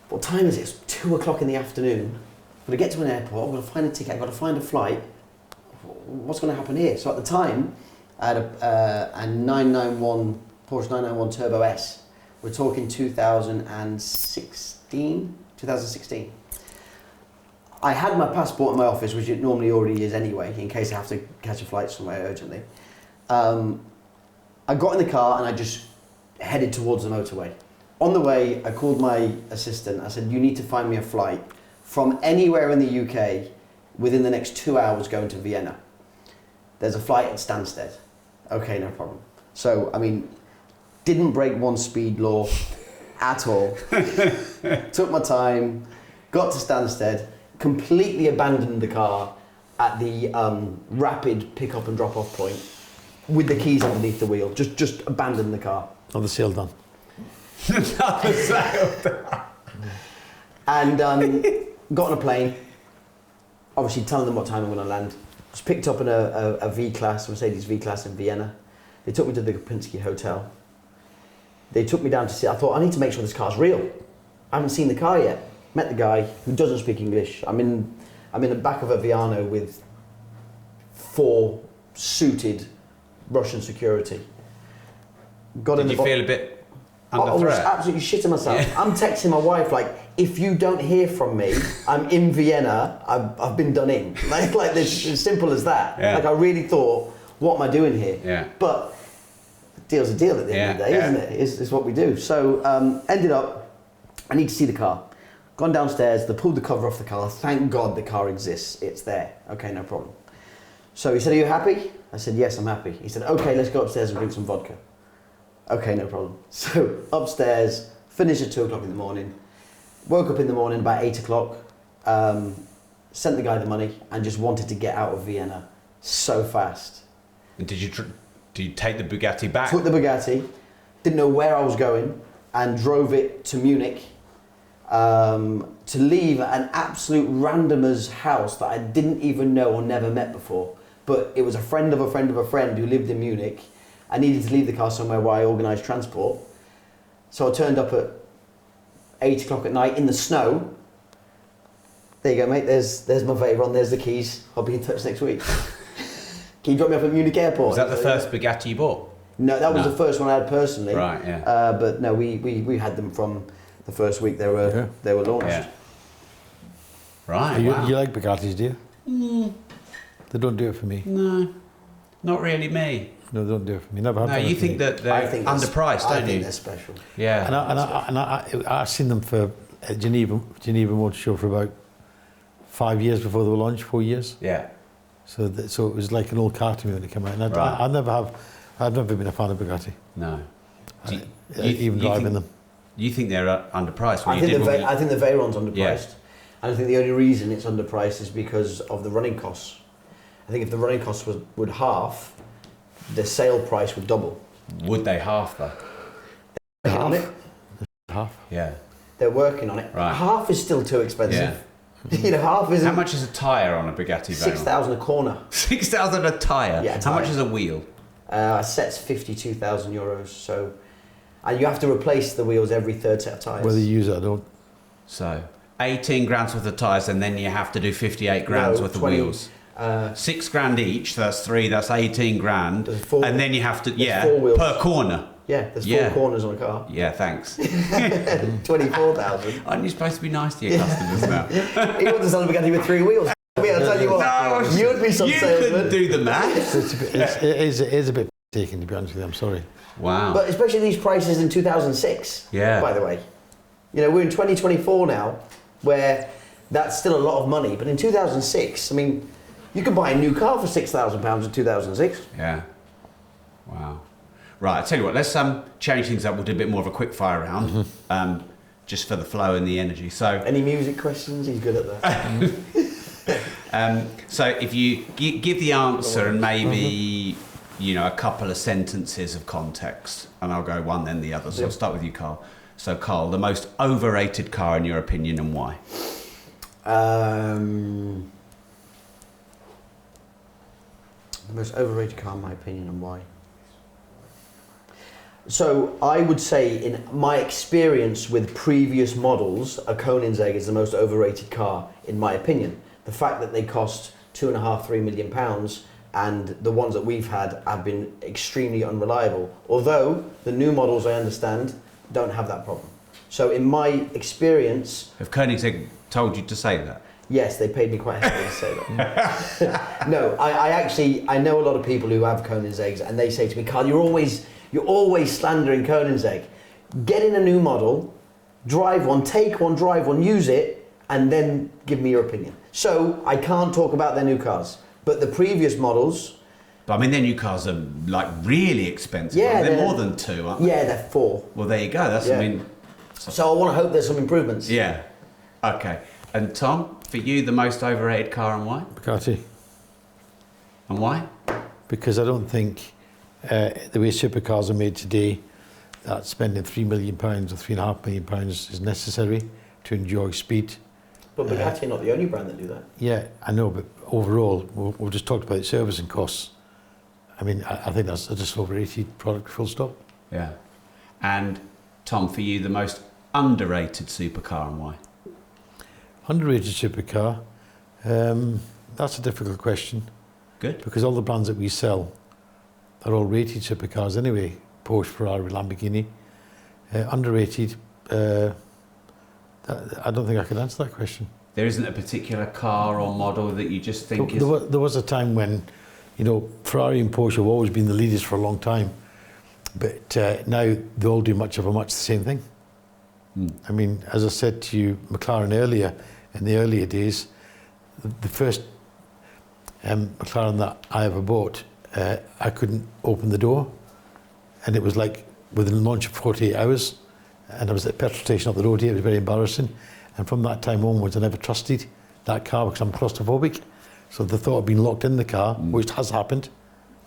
Speaker 3: What time is it? It's 2 o'clock in the afternoon. I'm going to get to an airport. I'm going to find a ticket. I've got to find a flight. What's going to happen here? So at the time, I had a 991 Porsche 991 Turbo S. We're talking 2016. I had my passport in my office, which it normally already is anyway, in case I have to catch a flight somewhere urgently. I got in the car and I just headed towards the motorway. On the way, I called my assistant. I said, you need to find me a flight from anywhere in the UK within the next 2 hours going to Vienna. There's a flight at Stansted. Okay, no problem. So, I mean, didn't break one speed law at all. Took my time, got to Stansted, completely abandoned the car at the rapid pick-up and drop-off point with the keys underneath the wheel. Just abandoned the car.
Speaker 2: Another sale done.
Speaker 1: Another sale done.
Speaker 3: And got on a plane, obviously telling them what time I'm going to land. Was picked up in a V-Class, Mercedes V-Class in Vienna. They took me to the Kopinski Hotel. They took me down to see, I thought, I need to make sure this car's real. I haven't seen the car yet. Met the guy who doesn't speak English. I'm in the back of a Viano with 4 suited Russian security.
Speaker 1: Did you feel a bit under threat?
Speaker 3: I was absolutely shitting myself.
Speaker 1: Yeah.
Speaker 3: I'm texting my wife like, if you don't hear from me, I'm in Vienna. I've been done in. Like this, as simple as that.
Speaker 1: Yeah.
Speaker 3: Like I really thought, what am I doing here?
Speaker 1: Yeah.
Speaker 3: But a deal's a deal at the end of the day, isn't it? It's what we do. So ended up, I need to see the car. Gone downstairs, they pulled the cover off the car. Thank God the car exists. It's there. Okay, no problem. So he said, are you happy? I said, yes, I'm happy. He said, okay, let's go upstairs and drink some vodka. Okay, no problem. So upstairs, finished at 2 o'clock in the morning. Woke up in the morning about 8 o'clock. Sent the guy the money and just wanted to get out of Vienna so fast.
Speaker 1: And did you take the Bugatti back?
Speaker 3: Took the Bugatti, didn't know where I was going, and drove it to Munich. To leave an absolute randomer's house that I didn't even know or never met before. But it was a friend of a friend of a friend who lived in Munich. I needed to leave the car somewhere where I organised transport. So I turned up at 8 o'clock at night in the snow. There you go, mate. There's my Veyron, there's the keys. I'll be in touch next week. Can you drop me off at Munich Airport?
Speaker 1: Was that the first Bugatti you bought?
Speaker 3: No, that was the first one I had personally.
Speaker 1: Right, yeah.
Speaker 3: But no, we had them from the first week they were launched.
Speaker 1: Yeah. Right.
Speaker 2: You like Bugattis, do you? They don't do it for me.
Speaker 1: No, not really me.
Speaker 2: No, they don't do it for me. Never had
Speaker 1: No,
Speaker 2: them
Speaker 1: you
Speaker 2: for
Speaker 1: think
Speaker 2: me.
Speaker 1: that they're underpriced, don't you?
Speaker 3: I think they're special.
Speaker 1: Yeah.
Speaker 2: And I've seen them for Geneva Motor Show for about 5 years before they were launched, 4 years.
Speaker 1: Yeah.
Speaker 2: So it was like an old car to me when it came out. And
Speaker 1: Right.
Speaker 2: I've never been a fan of Bugatti,
Speaker 1: No.
Speaker 2: even driving them.
Speaker 1: You think they're underpriced?
Speaker 3: I think the Veyron's underpriced.
Speaker 1: Yeah.
Speaker 3: And I think the only reason it's underpriced is because of the running costs. I think if the running costs would half, the sale price would double.
Speaker 1: Would they half though?
Speaker 3: They're working on it.
Speaker 2: Half.
Speaker 1: Yeah.
Speaker 3: They're working on it.
Speaker 1: Right.
Speaker 3: Half is still too expensive. You know, half is
Speaker 1: How much is a tyre on a Bugatti Veyron?
Speaker 3: 6,000 a corner.
Speaker 1: 6,000 a tyre?
Speaker 3: Yeah, a
Speaker 1: How much
Speaker 3: tyre.
Speaker 1: is a wheel?
Speaker 3: A set's 52,000 euros. So, and you have to replace the wheels every third set of tyres.
Speaker 2: Whether you use it or don't.
Speaker 1: So 18 grand's worth of tyres, and then you have to do 58 grand's
Speaker 3: No,
Speaker 1: worth
Speaker 3: 20,
Speaker 1: of wheels. 6 grand each, so that's 3, that's 18 grand.
Speaker 3: There's four-
Speaker 1: and then you have to,
Speaker 3: there's four wheels.
Speaker 1: per corner.
Speaker 3: Yeah, there's
Speaker 1: Yeah.
Speaker 3: 4 corners on a car.
Speaker 1: Yeah, thanks.
Speaker 3: 24,000.
Speaker 1: Aren't you supposed to be nice to your customers now?
Speaker 3: He wants to sell a Bugatti with 3 wheels. I mean, I'll tell you what, you'd be some
Speaker 1: you
Speaker 3: salesman.
Speaker 1: couldn't do the maths.
Speaker 2: It is a bit taken, to be honest with you. I'm sorry.
Speaker 1: Wow.
Speaker 3: But especially these prices in 2006,
Speaker 1: Yeah.
Speaker 3: by the way. You know, we're in 2024 now, where that's still a lot of money. But in 2006, I mean, you could buy a new car for £6,000 in 2006.
Speaker 1: Yeah. Wow. Right, I'll tell you what, let's change things up. We'll do a bit more of a quick fire round, just for the flow and the energy. So,
Speaker 3: Any music questions? He's good at that.
Speaker 1: so if you give the answer and maybe, you know, a couple of sentences of context, and I'll go one then the other. So I'll start with you, Carl. So Carl, the most overrated car in your opinion and why?
Speaker 3: The most overrated car in my opinion and why? So I would say, in my experience with previous models, a Koenigsegg is the most overrated car in my opinion. The fact that they cost £2.5–3 million, and the ones that we've had have been extremely unreliable. Although the new models, I understand, don't have that problem. So in my experience,
Speaker 1: Have Koenigsegg told you to say that?
Speaker 3: yes, they paid me quite heavily to say that. No, I know a lot of people who have Koenigsegg's, and they say to me, Carl, you're always slandering Koenigsegg. Get in a new model, drive one, take one, drive one, use it, and then give me your opinion. So I can't talk about their new cars, but the previous models.
Speaker 1: But I mean, their new cars are like really expensive.
Speaker 3: Yeah,
Speaker 1: they're more than 2, aren't they?
Speaker 3: Yeah, they're 4.
Speaker 1: Well, there you go. That's,
Speaker 3: Yeah.
Speaker 1: I mean,
Speaker 3: So I want to hope there's some improvements.
Speaker 1: yeah. Okay. And Tom, for you, the most overrated car and why?
Speaker 2: Bugatti.
Speaker 1: And why?
Speaker 2: Because I don't think the way supercars are made today, that spending £3 million or £3.5 million is necessary to enjoy speed.
Speaker 3: But Bugatti are not the only brand that do that.
Speaker 2: Yeah, I know, but overall, we've just talked about servicing costs. I mean, I think that's a just overrated product, full stop.
Speaker 1: Yeah. And Tom, for you, the most underrated supercar and why?
Speaker 2: Underrated supercar, that's a difficult question
Speaker 1: Good.
Speaker 2: because all the brands that we sell are all rated supercars anyway. Porsche, Ferrari, Lamborghini. Underrated, I don't think I can answer that question.
Speaker 1: There isn't a particular car or model that you just think is...
Speaker 2: There was a time when, you know, Ferrari and Porsche have always been the leaders for a long time, but now they all do much the same thing. I mean, as I said to you, McLaren earlier, in the earlier days, the first McLaren that I ever bought, I couldn't open the door, and it was like within the launch of 48 hours, and I was at a petrol station up the road here. It was very embarrassing, and from that time onwards, I never trusted that car because I'm claustrophobic. So the thought of being locked in the car, which has happened,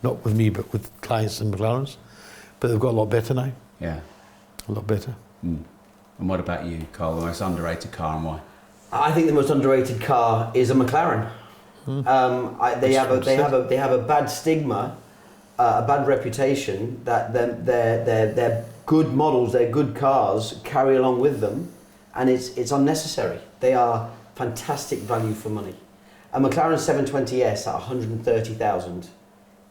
Speaker 2: not with me, but with clients and McLarens, but they've got a lot better now.
Speaker 1: Yeah.
Speaker 2: A lot better.
Speaker 1: And what about you, Carl? The most underrated car and why?
Speaker 3: I think the most underrated car is a McLaren. They have a bad stigma, a bad reputation that their good models, their good cars carry along with them, and it's unnecessary. They are fantastic value for money. A McLaren 720S at 130,000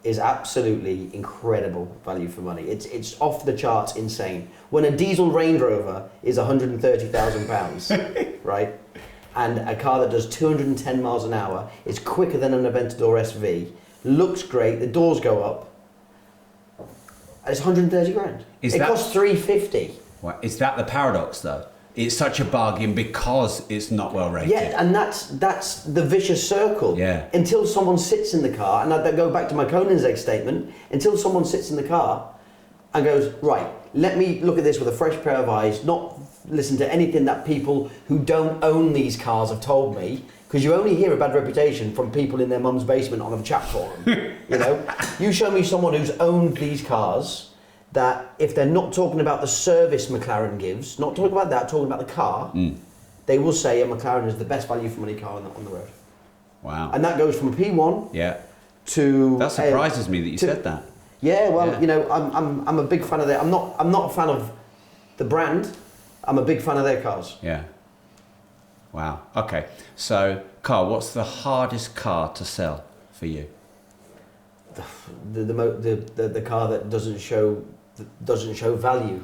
Speaker 3: is absolutely incredible value for money. It's off the charts insane. When a diesel Range Rover is £130,000, right? And a car that does 210 miles an hour, is quicker than an Aventador SV, looks great, the doors go up, and it's 130 grand. It costs 350.
Speaker 1: Is that the paradox, though? it's such a bargain because it's not well rated.
Speaker 3: Yeah, and that's the vicious circle.
Speaker 1: Yeah.
Speaker 3: Until someone sits in the car, and I go back to my Koenigsegg statement, until someone sits in the car and goes, right, let me look at this with a fresh pair of eyes, not listen to anything that people who don't own these cars have told me, because you only hear a bad reputation from people in their mum's basement on a chat forum. You know, you show me someone who's owned these cars, that if they're not talking about the service McLaren gives, not talking about that, talking about the car, they will say a McLaren is the best value for money car on the road.
Speaker 1: Wow.
Speaker 3: And that goes from a P1 to...
Speaker 1: That surprises me that you said that.
Speaker 3: Yeah, well, you know, I'm a big fan of their... I'm not a fan of the brand. I'm a big fan of their cars.
Speaker 1: Yeah. Wow. Okay. So, Carl, what's the hardest car to sell for you?
Speaker 3: The car that doesn't show value.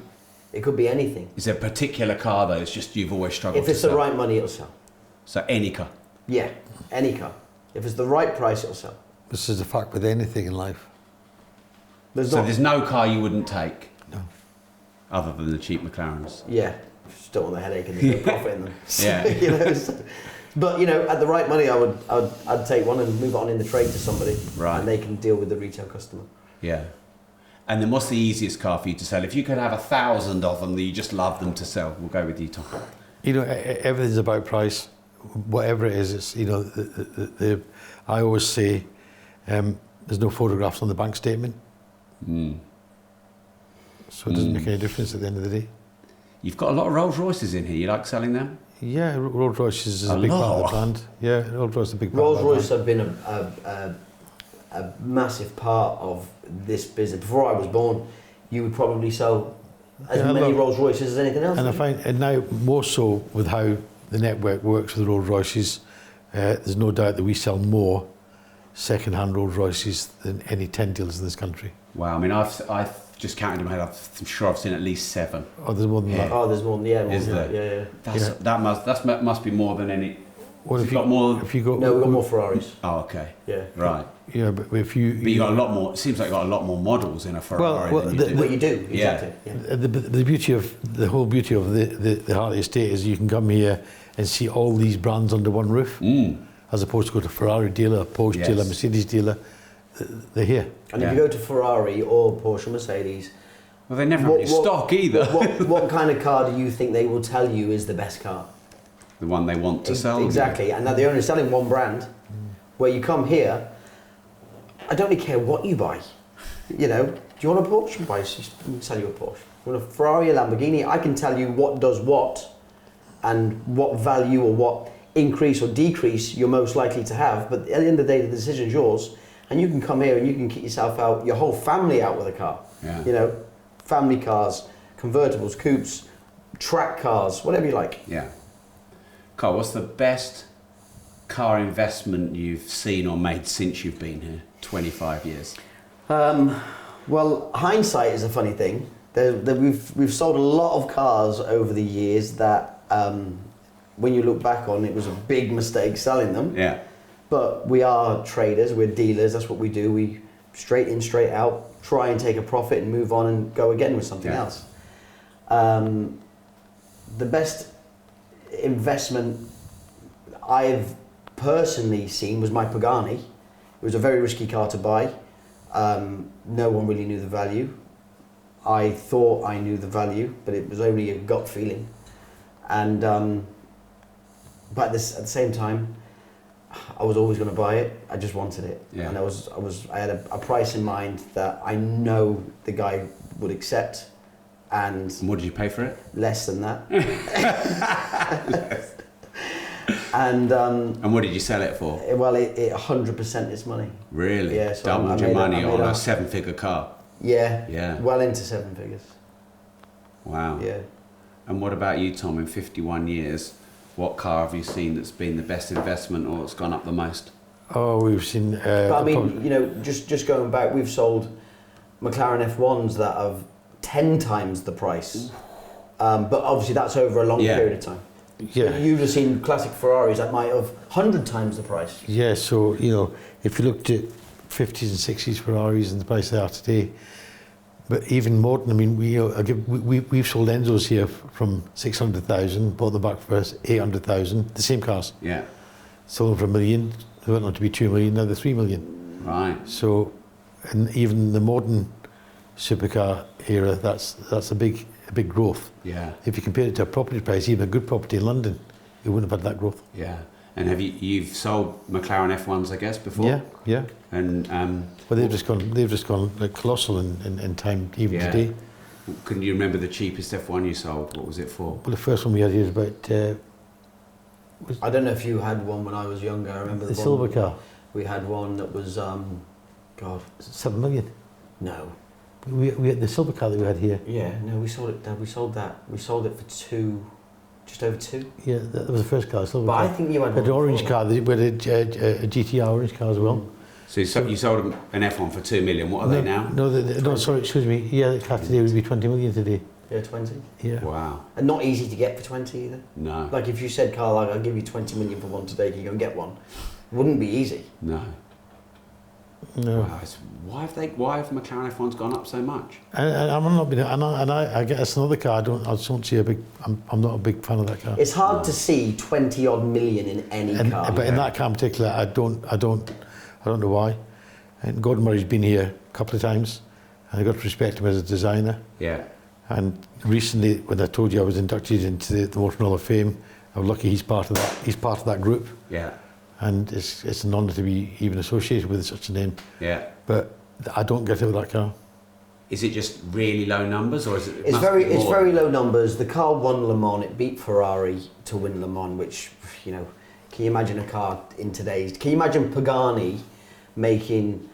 Speaker 3: It could be anything.
Speaker 1: Is there a particular car though? It's just you've always struggled.
Speaker 3: If it's the right money, it'll sell.
Speaker 1: So any car.
Speaker 3: Yeah, any car. If it's the right price, it'll sell.
Speaker 2: This is a fact with anything in life.
Speaker 1: There's no car you wouldn't take.
Speaker 2: No.
Speaker 1: Other than the cheap McLarens.
Speaker 3: Yeah, just don't want the headache and there's no profit in them.
Speaker 1: Yeah.
Speaker 3: You know, but you know, at the right money, I'd take one and move it on in the trade to somebody,
Speaker 1: right?
Speaker 3: And they can deal with the retail customer.
Speaker 1: Yeah. And then what's the easiest car for you to sell? If you could have 1,000 of them that you just love them to sell, we'll go with you, Tom.
Speaker 2: You know, everything's about price. Whatever it is, it's, you know, I always say there's no photographs on the bank statement. So it doesn't make any difference at the end of the day.
Speaker 1: You've got a lot of Rolls Royces in here. You like selling them?
Speaker 2: Yeah, Rolls Royce is a big part of the brand. Yeah, Rolls Royce is a big part of the brand.
Speaker 3: Rolls Royce have been a massive part of this business. Before I was born, you would probably sell as many Rolls Royces as anything else.
Speaker 2: And I find, and now more so with how the network works with Rolls Royces, there's no doubt that we sell more second-hand Rolls Royces than any 10 dealers in this country.
Speaker 1: Wow, I mean, I've just counted in my head. I'm sure I've seen at least 7.
Speaker 2: Oh, there's more than that.
Speaker 3: Oh, there's more than, yeah.
Speaker 1: Is there?
Speaker 3: Yeah.
Speaker 1: That must be more than any.
Speaker 2: Well,
Speaker 1: if you got more.
Speaker 2: If you got,
Speaker 3: no, we've got more Ferraris.
Speaker 1: Oh, okay.
Speaker 3: Yeah.
Speaker 1: Right.
Speaker 2: Yeah, but if you.
Speaker 1: But you got a lot more. It seems like you got a lot more models in a Ferrari than you do.
Speaker 3: Well, you do. Exactly.
Speaker 2: Yeah. The beauty of the whole beauty of the Hartley estate is you can come here and see all these brands under one roof, as opposed to go to Ferrari dealer, Porsche dealer, Mercedes dealer. They're here.
Speaker 3: And if you go to Ferrari or Porsche or Mercedes,
Speaker 1: well, they never have any stock either.
Speaker 3: What kind of car do you think they will tell you is the best car?
Speaker 1: The one they want to sell.
Speaker 3: Exactly, and now they're only selling one brand. Where you come here, I don't really care what you buy. You know, do you want a Porsche? I can sell you a Porsche. You want a Ferrari, a Lamborghini? I can tell you what does what, and what value or what increase or decrease you're most likely to have. But at the end of the day, the decision's yours, and you can come here and you can kick yourself out, your whole family out with a car.
Speaker 1: Yeah.
Speaker 3: You know, family cars, convertibles, coupes, track cars, whatever you like.
Speaker 1: Yeah. Carl, what's the best car investment you've seen or made since you've been here? 25 years.
Speaker 3: Well, hindsight is a funny thing. We've sold a lot of cars over the years that, when you look back on, it was a big mistake selling them.
Speaker 1: Yeah.
Speaker 3: But we are traders, we're dealers, that's what we do. We straight in, straight out, try and take a profit and move on and go again with something else. The best investment I've personally seen was my Pagani. It was a very risky car to buy. No one really knew the value. I thought I knew the value, but it was only a gut feeling. And but at the same time, I was always going to buy it. I just wanted it, and I had a price in mind that I know the guy would accept. And
Speaker 1: what did you pay for it?
Speaker 3: Less than that. And
Speaker 1: what did you sell it for?
Speaker 3: Well, it 100% its money.
Speaker 1: Really?
Speaker 3: Yeah. So
Speaker 1: doubled your money on a 7-figure car.
Speaker 3: Yeah.
Speaker 1: Yeah.
Speaker 3: Well into 7 figures.
Speaker 1: Wow.
Speaker 3: Yeah.
Speaker 1: And what about you, Tom? In 51 years, what car have you seen that's been the best investment or it's gone up the most?
Speaker 2: Oh, we've seen.
Speaker 3: But I mean, you know, just going back, we've sold McLaren F1s that have 10 times the price. But obviously, that's over a long period of time.
Speaker 2: Yeah.
Speaker 3: You've just seen classic Ferraris that might have 100 times the price.
Speaker 2: Yeah. So you know, if you looked at 50s and 60s Ferraris and the price they are today, But even more, I mean, we've sold Enzos here from 600,000, bought them back for us 800,000, the same cars.
Speaker 1: Yeah.
Speaker 2: Sold them for $1 million, they went on to be 2 million, now they're 3 million.
Speaker 1: Right.
Speaker 2: So, and even the modern supercar era, that's a big growth.
Speaker 1: Yeah.
Speaker 2: If you compare it to a property price, even a good property in London, it wouldn't have had that growth.
Speaker 1: Yeah. And have you've sold McLaren F1s, I guess, before?
Speaker 2: Yeah, yeah.
Speaker 1: And
Speaker 2: well, they've just gone like colossal in time, even today.
Speaker 1: Can you remember the cheapest F1 you sold? What was it for?
Speaker 2: Well, the first one we had here was about.
Speaker 3: I don't know if you had one when I was younger. I remember
Speaker 2: the silver car.
Speaker 3: We had one that was, God,
Speaker 2: 7 million.
Speaker 3: No.
Speaker 2: We had the silver car that we had here.
Speaker 3: Yeah, no, we sold it. We sold it for just over 2.
Speaker 2: Yeah, that was the first car, silver
Speaker 3: but
Speaker 2: car.
Speaker 3: I think you had
Speaker 2: an orange car. We had a GTR orange car as well.
Speaker 1: So you sold an F1 for 2 million. What are they now?
Speaker 2: No, sorry, excuse me. Yeah, the car today would be 20 million today.
Speaker 3: Yeah, 20.
Speaker 2: Yeah.
Speaker 1: Wow.
Speaker 3: And not easy to get for 20 either.
Speaker 1: No.
Speaker 3: Like if you said, Carl, I'll give you 20 million for one today, can you go and get one? Wouldn't be easy.
Speaker 1: No.
Speaker 2: No.
Speaker 1: Wow, why have McLaren F1s gone up so much?
Speaker 2: I guess another car. I don't see a big. I'm not a big fan of that car.
Speaker 3: It's hard to see 20 odd million in any car.
Speaker 2: But in that car in particular, I don't know why. And Gordon Murray's been here a couple of times, and I got to respect him as a designer.
Speaker 1: Yeah.
Speaker 2: And recently, when I told you I was inducted into the Motor Hall of Fame, I'm lucky he's part of that. He's part of that group.
Speaker 1: Yeah.
Speaker 2: And it's an honour to be even associated with such a name.
Speaker 1: Yeah.
Speaker 2: But I don't get it with that car.
Speaker 1: Is it just really low numbers, or is it?
Speaker 3: It's very low numbers. The car won Le Mans. It beat Ferrari to win Le Mans, which, you know, can you imagine a car in today's? Can you imagine Pagani making,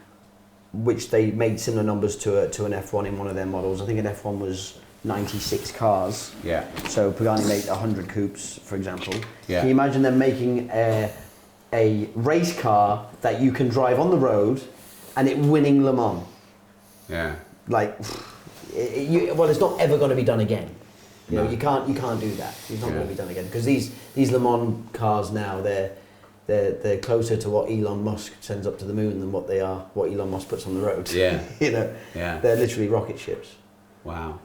Speaker 3: which they made similar numbers to an F1 in one of their models? I think an F1 was 96 cars.
Speaker 1: Yeah.
Speaker 3: So Pagani made 100 coupes, for example.
Speaker 1: Yeah.
Speaker 3: Can you imagine them making a race car that you can drive on the road and it winning Le Mans?
Speaker 1: Yeah.
Speaker 3: Like, it's not ever going to be done again. You know, you can't do that. It's not going to be done again because these Le Mans cars now, they're closer to what Elon Musk sends up to the moon than what Elon Musk puts on the road.
Speaker 1: Yeah.
Speaker 3: You know.
Speaker 1: Yeah.
Speaker 3: They're literally rocket ships.
Speaker 1: Wow.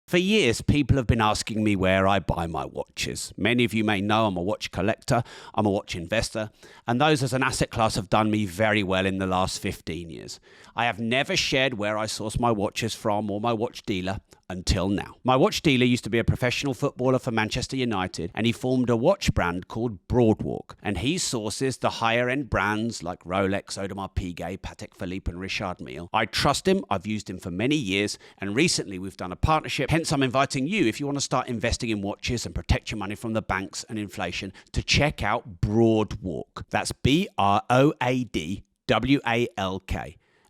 Speaker 1: For years, people have been asking me where I buy my watches. Many of you may know I'm a watch collector, I'm a watch investor, and those as an asset class have done me very well in the last 15 years. I have never shared where I source my watches from or my watch dealer until now. My watch dealer used to be a professional footballer for Manchester United, and he formed a watch brand called Broadwalk, and he sources the higher end brands like Rolex, Audemars Piguet, Patek Philippe and Richard Mille. I trust him, I've used him for many years, and recently we've done a partnership. Hence I'm inviting you, if you want to start investing in watches and protect your money from the banks and inflation, to check out Broadwalk. That's BROADWALK.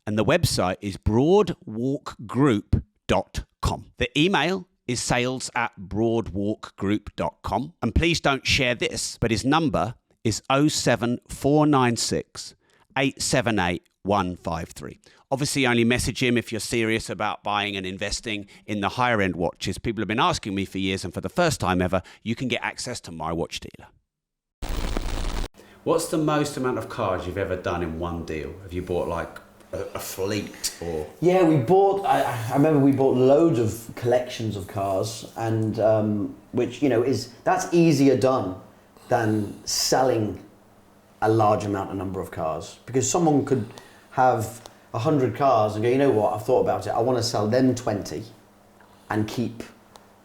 Speaker 1: And the website is broadwalkgroup.com. The email is sales@broadwalkgroup.com. And please don't share this, but his number is 07496 878 153. Obviously, only message him if you're serious about buying and investing in the higher end watches. People have been asking me for years, and for the first time ever, you can get access to my watch dealer. What's the most amount of cars you've ever done in one deal? Have you bought like a fleet or?
Speaker 3: Yeah, we bought. I remember we bought loads of collections of cars, and which, you know, that's easier done than selling a large number of cars, because someone could have 100 cars and go, you know what, I've thought about it. I want to sell them 20 and keep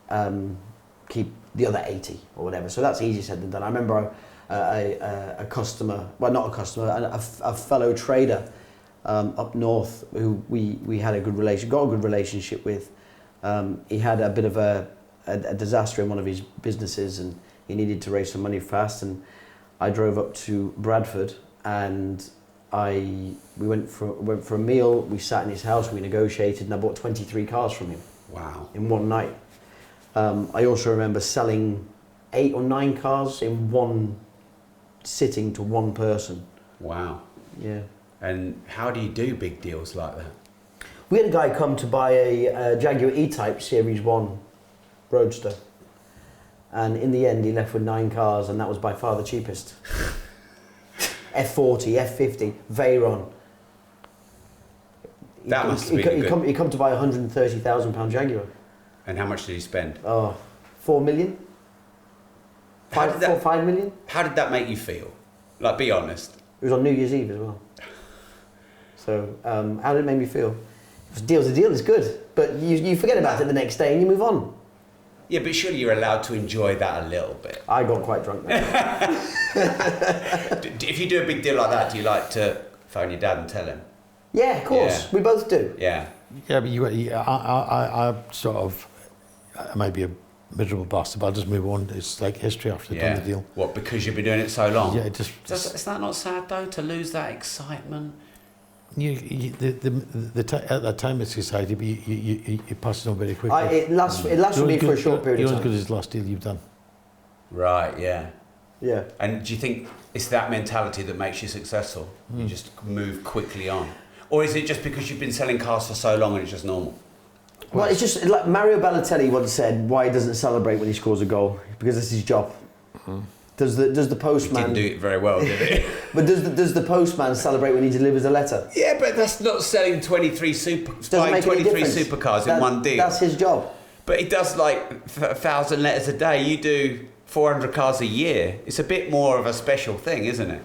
Speaker 3: the other 80 or whatever. So that's easier said than done. I remember a customer, well, not a customer, a fellow trader up north who we had got a good relationship with. He had a bit of a disaster in one of his businesses, and he needed to raise some money fast. And I drove up to Bradford, and we went for a meal. We sat in his house, we negotiated, and I bought 23 cars from him.
Speaker 1: Wow!
Speaker 3: In one night. I also remember selling 8 or 9 cars in one sitting to one person.
Speaker 1: Wow!
Speaker 3: Yeah.
Speaker 1: And how do you do big deals like that?
Speaker 3: We had a guy come to buy a Jaguar E-Type Series 1 Roadster. And in the end, he left with 9 cars, and that was by far the cheapest. F40, F50, Veyron.
Speaker 1: That must have been good.
Speaker 3: He come to buy a £130,000 Jaguar.
Speaker 1: And how much did he spend?
Speaker 3: Oh, 4 million? 5 million?
Speaker 1: How did that make you feel? Like, be honest.
Speaker 3: It was on New Year's Eve as well. So, how did it make me feel? A deal's a deal, it's good. But you forget about it the next day and you move on.
Speaker 1: Yeah, but surely you're allowed to enjoy that a little bit.
Speaker 3: I got quite drunk then.
Speaker 1: If you do a big deal like that, do you like to phone your dad and tell him?
Speaker 3: Yeah, of course.
Speaker 1: Yeah.
Speaker 3: We both do.
Speaker 1: Yeah.
Speaker 2: Yeah, but I sort of, I might be a miserable bastard, but I'll just move on. It's like history after I've done the deal.
Speaker 1: What, because you've been doing it so long?
Speaker 2: Yeah,
Speaker 1: Is that not sad though, to lose that excitement?
Speaker 2: At that time in society, but you pass it on very quickly.
Speaker 3: It lasts for me for a short period of time.
Speaker 2: You're as good as the last deal you've done.
Speaker 1: Right, yeah.
Speaker 3: Yeah.
Speaker 1: And do you think it's that mentality that makes you successful? You just move quickly on? Or is it just because you've been selling cars for so long and it's just normal?
Speaker 3: Well, it's just like Mario Balotelli once said, why he doesn't celebrate when he scores a goal? Because it's his job. Does the postman...
Speaker 1: He didn't do it very well, did he?
Speaker 3: But does the postman celebrate when he delivers a letter?
Speaker 1: Yeah, but that's not selling 23 supercars in one deal.
Speaker 3: That's his job.
Speaker 1: But he does like 1,000 letters a day. You do 400 cars a year. It's a bit more of a special thing, isn't it?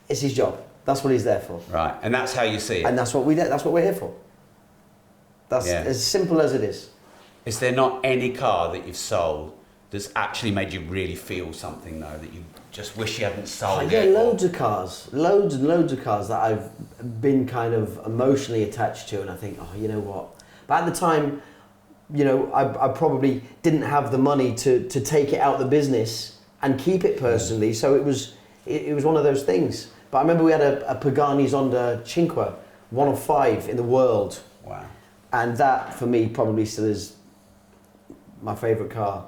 Speaker 3: It's his job. That's what he's there for.
Speaker 1: Right, and that's how you see it.
Speaker 3: And that's what we're here for. That's as simple as it is.
Speaker 1: Is there not any car that you've sold that's actually made you really feel something though, that you just wish you hadn't sold?
Speaker 3: Yeah, loads of cars. Loads and loads of cars that I've been kind of emotionally attached to, and I think, oh, you know what? But at the time, you know, I probably didn't have the money to take it out of the business and keep it personally, so it was one of those things. But I remember we had a Pagani Zonda Cinque, one of 5 in the world.
Speaker 1: Wow.
Speaker 3: And that, for me, probably still is my favourite car.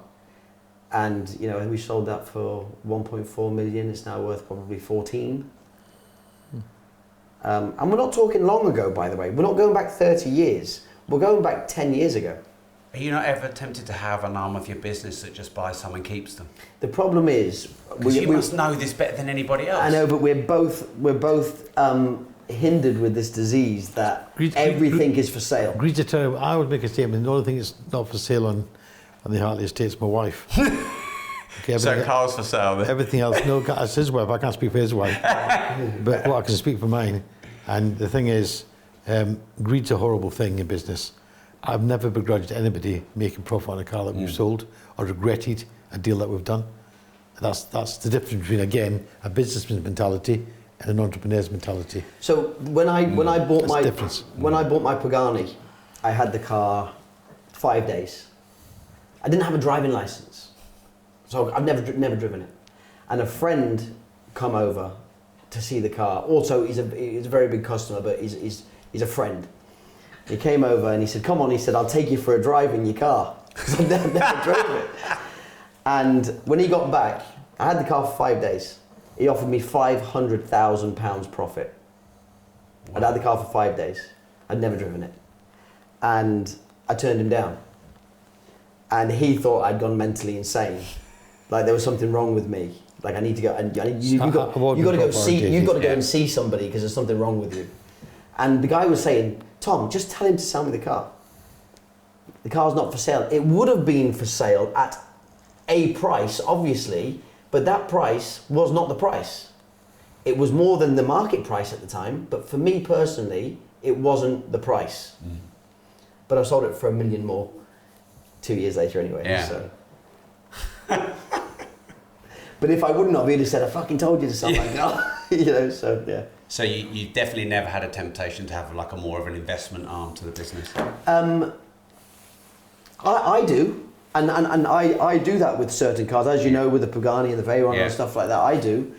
Speaker 3: And, you know, we sold that for 1.4 million. It's now worth probably 14. And we're not talking long ago, by the way. We're not going back 30 years. We're going back 10 years ago.
Speaker 1: Are you not ever tempted to have an arm of your business that just buys some and keeps them?
Speaker 3: The problem is...
Speaker 1: You must know this better than anybody else.
Speaker 3: I know, but we're both hindered with this disease that everything is for sale.
Speaker 2: Agreed to tell you, I would make a statement. The only thing that's not for sale on the Hartley estate is my wife. Okay,
Speaker 1: so cars for sale then?
Speaker 2: Everything else, no, it's his wife. I can't speak for his wife. But I can speak for mine. And the thing is, greed's a horrible thing in business. I've never begrudged anybody making profit on a car that we've sold or regretted a deal that we've done. That's the difference between, again, a businessman's mentality and an entrepreneur's mentality.
Speaker 3: So when I bought my Pagani, I had the car 5 days. I didn't have a driving license, so I've never driven it. And a friend come over to see the car. Also, he's a very big customer, but he's a friend. He came over and he said, "Come on," he said, "I'll take you for a drive in your car," because I've never drove it. And when he got back, I had the car for 5 days. He offered me £500,000 profit. Wow. I'd had the car for 5 days. I'd never driven it. And I turned him down. And he thought I'd gone mentally insane. Like there was something wrong with me. Like I need to go, and you've got to go and see somebody because there's something wrong with you. And the guy was saying, "Tom, just tell him to sell me the car. The car's not for sale." It would have been for sale at a price, obviously, but that price was not the price. It was more than the market price at the time, but for me personally, it wasn't the price. But I sold it for $1 million more 2 years later anyway.
Speaker 1: Yeah.
Speaker 3: So. But if I wouldn't have, he'd have said, "I fucking told you to sell my car." You know, so yeah.
Speaker 1: So you definitely never had a temptation to have like a more of an investment arm to the business?
Speaker 3: I do. And I do that with certain cars, as you know, with the Pagani and the Veyron and stuff like that. I do,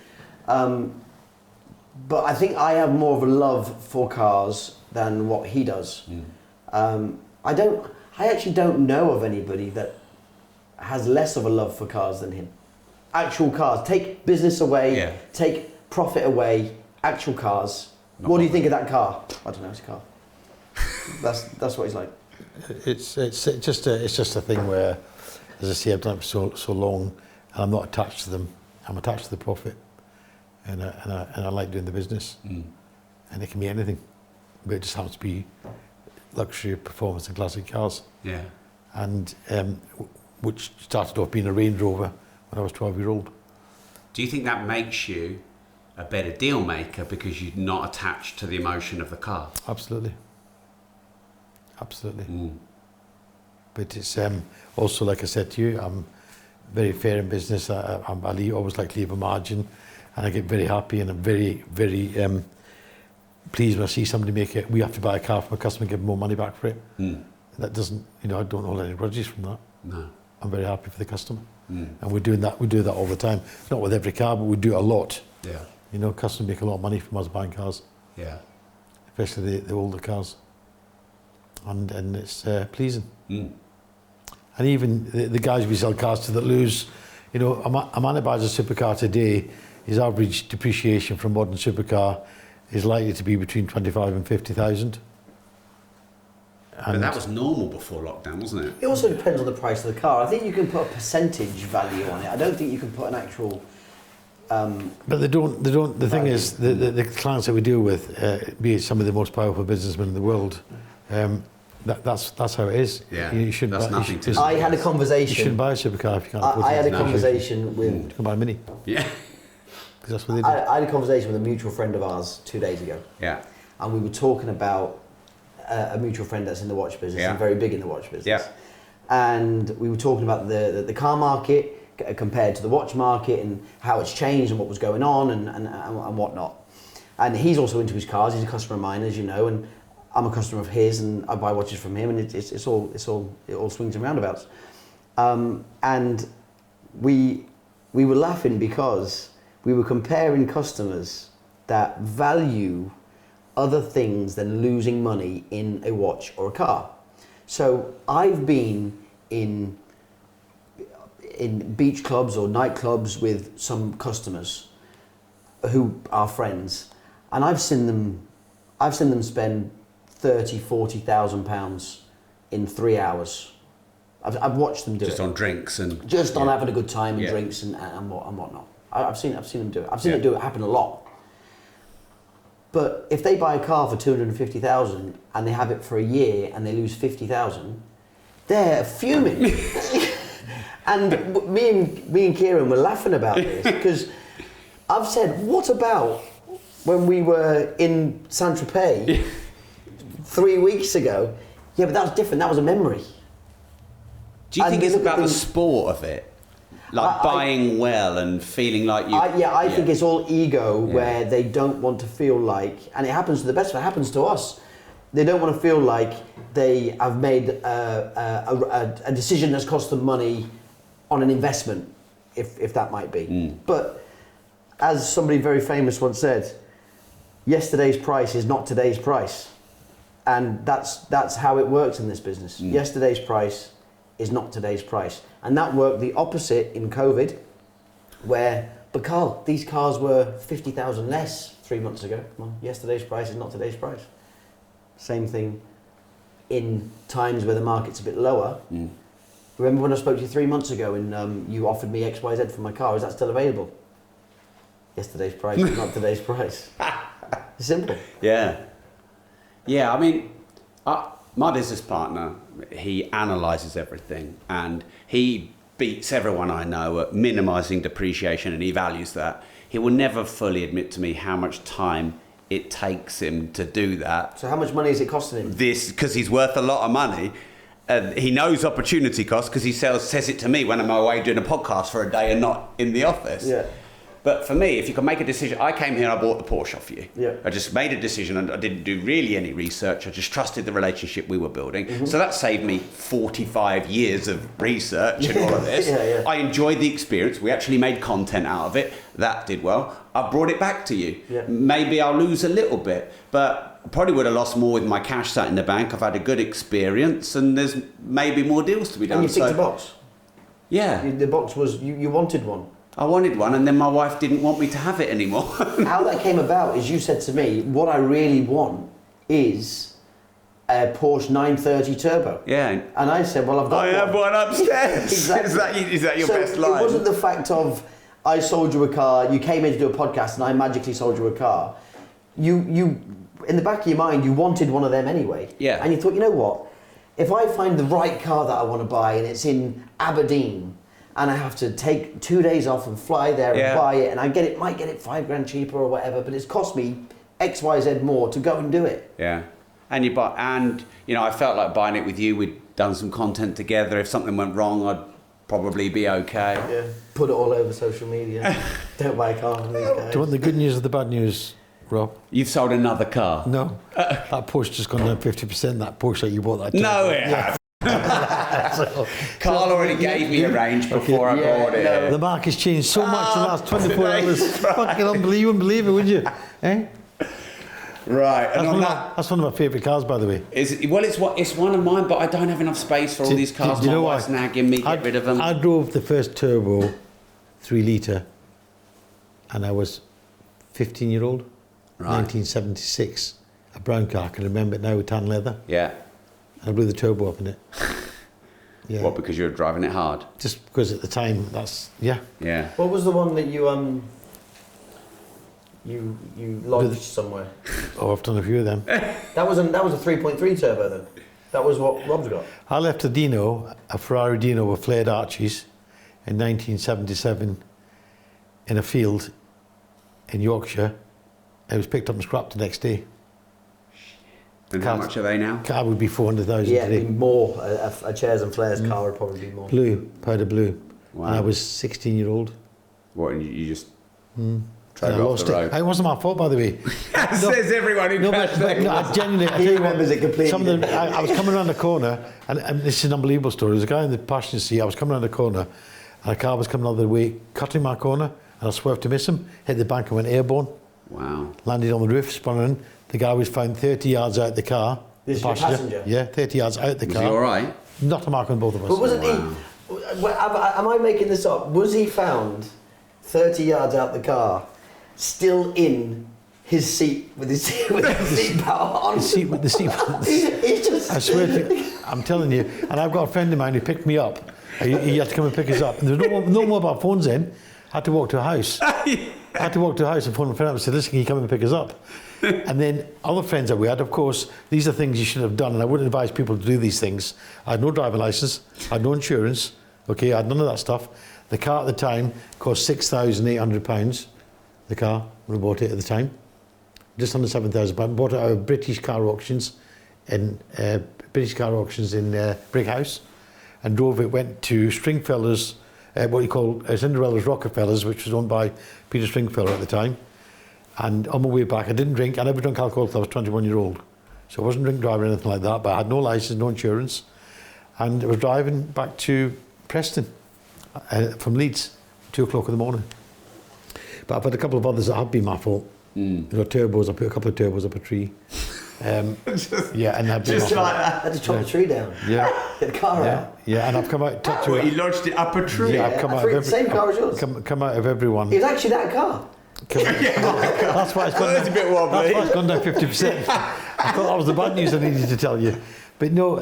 Speaker 3: but I think I have more of a love for cars than what he does. I actually don't know of anybody that has less of a love for cars than him. Actual cars, take business away, take profit away. Actual cars. What do you think of that car? I don't know. It's a car. That's what he's like.
Speaker 2: It's just a thing where, as I say, I've done it for so long, and I'm not attached to them. I'm attached to the profit, and I like doing the business, and it can be anything. but it just happens to be luxury, performance and classic cars.
Speaker 1: Yeah.
Speaker 2: And which started off being a Range Rover when I was 12-year-old.
Speaker 1: Do you think that makes you a better deal maker because you're not attached to the emotion of the car?
Speaker 2: Absolutely. Absolutely.
Speaker 1: Mm.
Speaker 2: But it's also, like I said to you, I'm very fair in business. I always like to leave a margin, and I get very happy, and I'm very, very pleased when I see somebody make it. We have to buy a car from a customer and give them more money back for it.
Speaker 1: Mm.
Speaker 2: That doesn't, I don't hold any grudges from that.
Speaker 1: No.
Speaker 2: I'm very happy for the customer.
Speaker 1: Mm.
Speaker 2: And we're doing that. We do that all the time. Not with every car, but we do it a lot.
Speaker 1: Yeah.
Speaker 2: Customers make a lot of money from us buying cars.
Speaker 1: Yeah.
Speaker 2: Especially the older cars. And it's pleasing.
Speaker 1: Mm.
Speaker 2: And even the guys we sell cars to that lose, a man that buys a supercar today, his average depreciation for a modern supercar is likely to be between 25 and 50,000.
Speaker 1: But that was normal before lockdown, wasn't it?
Speaker 3: It also depends on the price of the car. I think you can put a percentage value on it. I don't think you can put an actual...
Speaker 2: But they don't. The thing is, the clients that we deal with, be it some of the most powerful businessmen in the world, that's how it is.
Speaker 1: Yeah,
Speaker 2: you shouldn't.
Speaker 1: that's nothing to.
Speaker 3: I had a
Speaker 2: You
Speaker 3: conversation.
Speaker 2: shouldn't buy a supercar if you can't afford it.
Speaker 3: I had a
Speaker 1: No.
Speaker 3: conversation with.
Speaker 2: You can buy a Mini,
Speaker 1: Yeah.
Speaker 2: because that's what they do.
Speaker 3: I had a conversation with a mutual friend of ours 2 days ago,
Speaker 1: Yeah.
Speaker 3: and we were talking about a mutual friend that's in the watch business
Speaker 1: Yeah.
Speaker 3: and very big in the watch business.
Speaker 1: Yeah.
Speaker 3: And we were talking about the car market compared to the watch market and how it's changed and what was going on and whatnot. And he's also into his cars. He's a customer of mine, as you know, and I'm a customer of his, and I buy watches from him, and it all swings and roundabouts. And we were laughing because we were comparing customers that value other things than losing money in a watch or a car. So I've been in beach clubs or nightclubs with some customers who are friends, and I've seen them spend 30,000-40,000 pounds in 3 hours. I've watched them do
Speaker 1: Just
Speaker 3: it.
Speaker 1: on drinks and.
Speaker 3: Just on having a good time and
Speaker 1: Yeah.
Speaker 3: drinks and whatnot. I've seen them do it. I've seen it happen a lot. But if they buy a car for 250,000 and they have it for a year and they lose 50,000, they're fuming. And me and Kieran were laughing about this because I've said, what about when we were in Saint-Tropez 3 weeks ago? Yeah, but that was different. That was a memory.
Speaker 1: Do you
Speaker 3: And
Speaker 1: think
Speaker 3: they
Speaker 1: it's
Speaker 3: look at
Speaker 1: about the
Speaker 3: things-
Speaker 1: sport of it? Like buying well and feeling like you.
Speaker 3: I think it's all ego where they don't want to feel like, and it happens to the best of it, happens to us. They don't want to feel like they have made a decision that's cost them money on an investment, if that might be.
Speaker 1: Mm.
Speaker 3: But as somebody very famous once said, yesterday's price is not today's price. And that's how it works in this business.
Speaker 1: Mm.
Speaker 3: Yesterday's price is not today's price. And that worked the opposite in COVID, where, but Carl, these cars were 50,000 less 3 months ago. Well, yesterday's price is not today's price. Same thing in times where the market's a bit lower.
Speaker 1: Mm.
Speaker 3: Remember when I spoke to you 3 months ago and you offered me XYZ for my car, is that still available? Yesterday's price is not today's price. It's simple.
Speaker 1: Yeah. Yeah, I mean, my business partner, he analyses everything and he beats everyone I know at minimising depreciation, and he values that. He will never fully admit to me how much time it takes him to do that.
Speaker 3: So how much money is it costing him?
Speaker 1: Because he's worth a lot of money. He knows opportunity cost because he says it to me when I'm away doing a podcast for a day and not in the office.
Speaker 3: Yeah.
Speaker 1: But for me, if you can make a decision, I came here and I bought the Porsche off you.
Speaker 3: Yeah.
Speaker 1: I just made a decision and I didn't do really any research. I just trusted the relationship we were building.
Speaker 3: Mm-hmm.
Speaker 1: So that saved me 45 years of research and all of this.
Speaker 3: Yeah.
Speaker 1: I enjoyed the experience. We actually made content out of it. That did well. I brought it back to you.
Speaker 3: Yeah.
Speaker 1: Maybe I'll lose a little bit, but I probably would have lost more with my cash sat in the bank. I've had a good experience and there's maybe more deals to be done.
Speaker 3: And you ticked the box.
Speaker 1: Yeah.
Speaker 3: The box was, you wanted one.
Speaker 1: I wanted one and then my wife didn't want me to have it anymore.
Speaker 3: How that came about is you said to me, what I really want is a Porsche 930 Turbo.
Speaker 1: Yeah.
Speaker 3: And I said, well, I've got
Speaker 1: I have one upstairs.
Speaker 3: Exactly.
Speaker 1: Is that your
Speaker 3: So
Speaker 1: best line?
Speaker 3: It wasn't the fact of, I sold you a car, you came in to do a podcast and I magically sold you a car. You in the back of your mind, you wanted one of them anyway.
Speaker 1: Yeah.
Speaker 3: And you thought, you know what? If I find the right car that I want to buy and it's in Aberdeen, and I have to take 2 days off and fly there and buy it, and I might get it $5,000 cheaper or whatever, but it's cost me X, Y, Z more to go and do it.
Speaker 1: Yeah. And I felt like buying it with you. We'd done some content together. If something went wrong, I'd probably be okay.
Speaker 3: Yeah. Put it all over social media. Don't buy a car from these guys.
Speaker 2: Do you want the good news or the bad news, Rob?
Speaker 1: You've sold another car.
Speaker 2: No. That Porsche just gone down 50%. That Porsche that you bought that time.
Speaker 1: No, it hasn't. Carl already gave me a range before I bought it.
Speaker 2: No. The market's changed so much in the last 24 hours. Fucking unbelievable, would you? Eh?
Speaker 1: Right.
Speaker 2: That's one of my favourite cars, by the way.
Speaker 1: It's one of mine, but I don't have enough space for all these cars.
Speaker 2: Do you know
Speaker 1: My wife's
Speaker 2: what?
Speaker 1: nagging me, get rid of them.
Speaker 2: I drove the first turbo 3 litre and I was 15-year-old,
Speaker 1: Right.
Speaker 2: 1976. A brown car, I can remember it now with tan leather.
Speaker 1: Yeah.
Speaker 2: I blew the turbo up in it. Yeah.
Speaker 1: What, because you were driving it hard?
Speaker 2: Just because at the time,
Speaker 1: Yeah.
Speaker 3: What was the one that you lodged somewhere?
Speaker 2: oh, I've done a few of them.
Speaker 3: That was a 3.3 turbo then. That was what Rob's got.
Speaker 2: I left a Dino, a Ferrari Dino with flared arches in 1977 in a field in Yorkshire. It was picked up and scrapped the next day.
Speaker 1: And how much are they now?
Speaker 2: Car would be 400,000
Speaker 3: Yeah,
Speaker 2: today.
Speaker 3: it'd be more. A Chairs and Flares car would probably be more.
Speaker 2: Blue, powder blue.
Speaker 1: Wow.
Speaker 2: And I was 16-year-old.
Speaker 1: What, and you just
Speaker 2: And
Speaker 1: drove
Speaker 2: I
Speaker 1: it off
Speaker 2: lost
Speaker 1: the
Speaker 2: it.
Speaker 1: road?
Speaker 2: It wasn't my fault, by the way.
Speaker 1: Says everyone who crashed their
Speaker 2: No,
Speaker 1: car.
Speaker 2: I genuinely, I
Speaker 3: He
Speaker 2: tell you
Speaker 3: remembers
Speaker 2: what,
Speaker 3: it completely.
Speaker 2: some of the, I was coming around the corner, and this is an unbelievable story. There was a guy in the passenger seat. I was coming around the corner, and a car was coming the other way, cutting my corner, and I swerved to miss him, hit the bank and went airborne,
Speaker 1: Wow.
Speaker 2: landed on the roof, spun in. The guy was found 30 yards out the car.
Speaker 3: This is your passenger?
Speaker 2: Yeah, 30 yards out the
Speaker 1: Was
Speaker 2: car.
Speaker 1: he all right?
Speaker 2: Not a mark on both of us.
Speaker 3: But wasn't he? Am I making this up? Was he found 30 yards out the car, still in his seat with his seatbelt on?
Speaker 2: The seat with the seatbelt.
Speaker 3: He's just.
Speaker 2: I swear to you, I'm telling you, and I've got a friend of mine who picked me up. He had to come and pick us up. And there was no mobile phones in. I had to walk to a house. I had to walk to a house and phone a friend up and say, listen, can you come and pick us up? And then other friends that we had, of course, these are things you should have done, and I wouldn't advise people to do these things. I had no driving licence, I had no insurance, okay, I had none of that stuff. The car at the time cost £6,800, the car, when I bought it at the time. Just under £7,000. Bought it out of British car auctions in Brighouse, and drove it, went to Stringfellows, what you call Cinderella's Rockefellers, which was owned by Peter Stringfellow at the time. And on my way back, I didn't drink. I never drank alcohol until I was 21-year-old. So I wasn't drink driving or anything like that, but I had no licence, no insurance. And I was driving back to Preston from Leeds, 2 o'clock in the morning. But I've had a couple of others that have been my fault. You know, turbos, I put a couple of turbos up a tree. Yeah, and I've been
Speaker 1: Just like
Speaker 3: I
Speaker 1: that.
Speaker 3: had to chop the tree down.
Speaker 2: Yeah.
Speaker 3: Get the car out.
Speaker 2: Yeah, and I've come out...
Speaker 1: What, you lodged it up a tree?
Speaker 2: Yeah, I've come out of every...
Speaker 3: Same car as yours.
Speaker 2: Come out of everyone.
Speaker 3: It was actually that car.
Speaker 2: That's why it's gone down,
Speaker 1: a bit wobbly.
Speaker 2: that's why it's gone down 50%. I thought that was the bad news I needed to tell you. But no,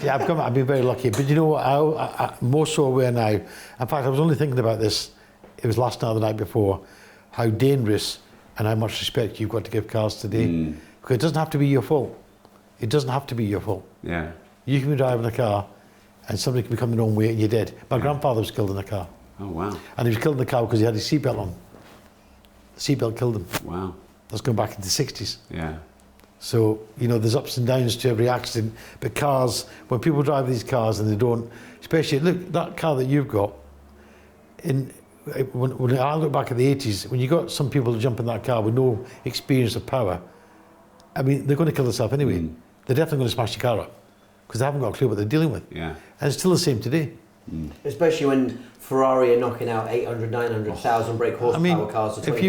Speaker 2: yeah, I've been very lucky. But you know what, I'm more so aware now. In fact, I was only thinking about this, it was last night or the night before, how dangerous and how much respect you've got to give cars today. Because it doesn't have to be your fault. It doesn't have to be your fault.
Speaker 1: Yeah.
Speaker 2: You can be driving a car and somebody can be coming the wrong way and you're dead. My grandfather was killed in a car.
Speaker 1: Oh, wow.
Speaker 2: And he was killed in the car because he had his seatbelt on. The seatbelt killed him.
Speaker 1: Wow.
Speaker 2: That's going back into the 60s.
Speaker 1: Yeah.
Speaker 2: So, you know, there's ups and downs to every accident. But cars, when people drive these cars and they don't, especially, look, that car that you've got, when I look back at the 80s, when you got some people to jump in that car with no experience of power, I mean, they're going to kill themselves anyway. They're definitely going to smash the car up because they haven't got a clue what they're dealing with.
Speaker 1: Yeah.
Speaker 2: And it's still the same today.
Speaker 3: Especially when Ferrari are knocking out 800, 900,000 brake horsepower
Speaker 2: I mean,
Speaker 3: cars to
Speaker 2: if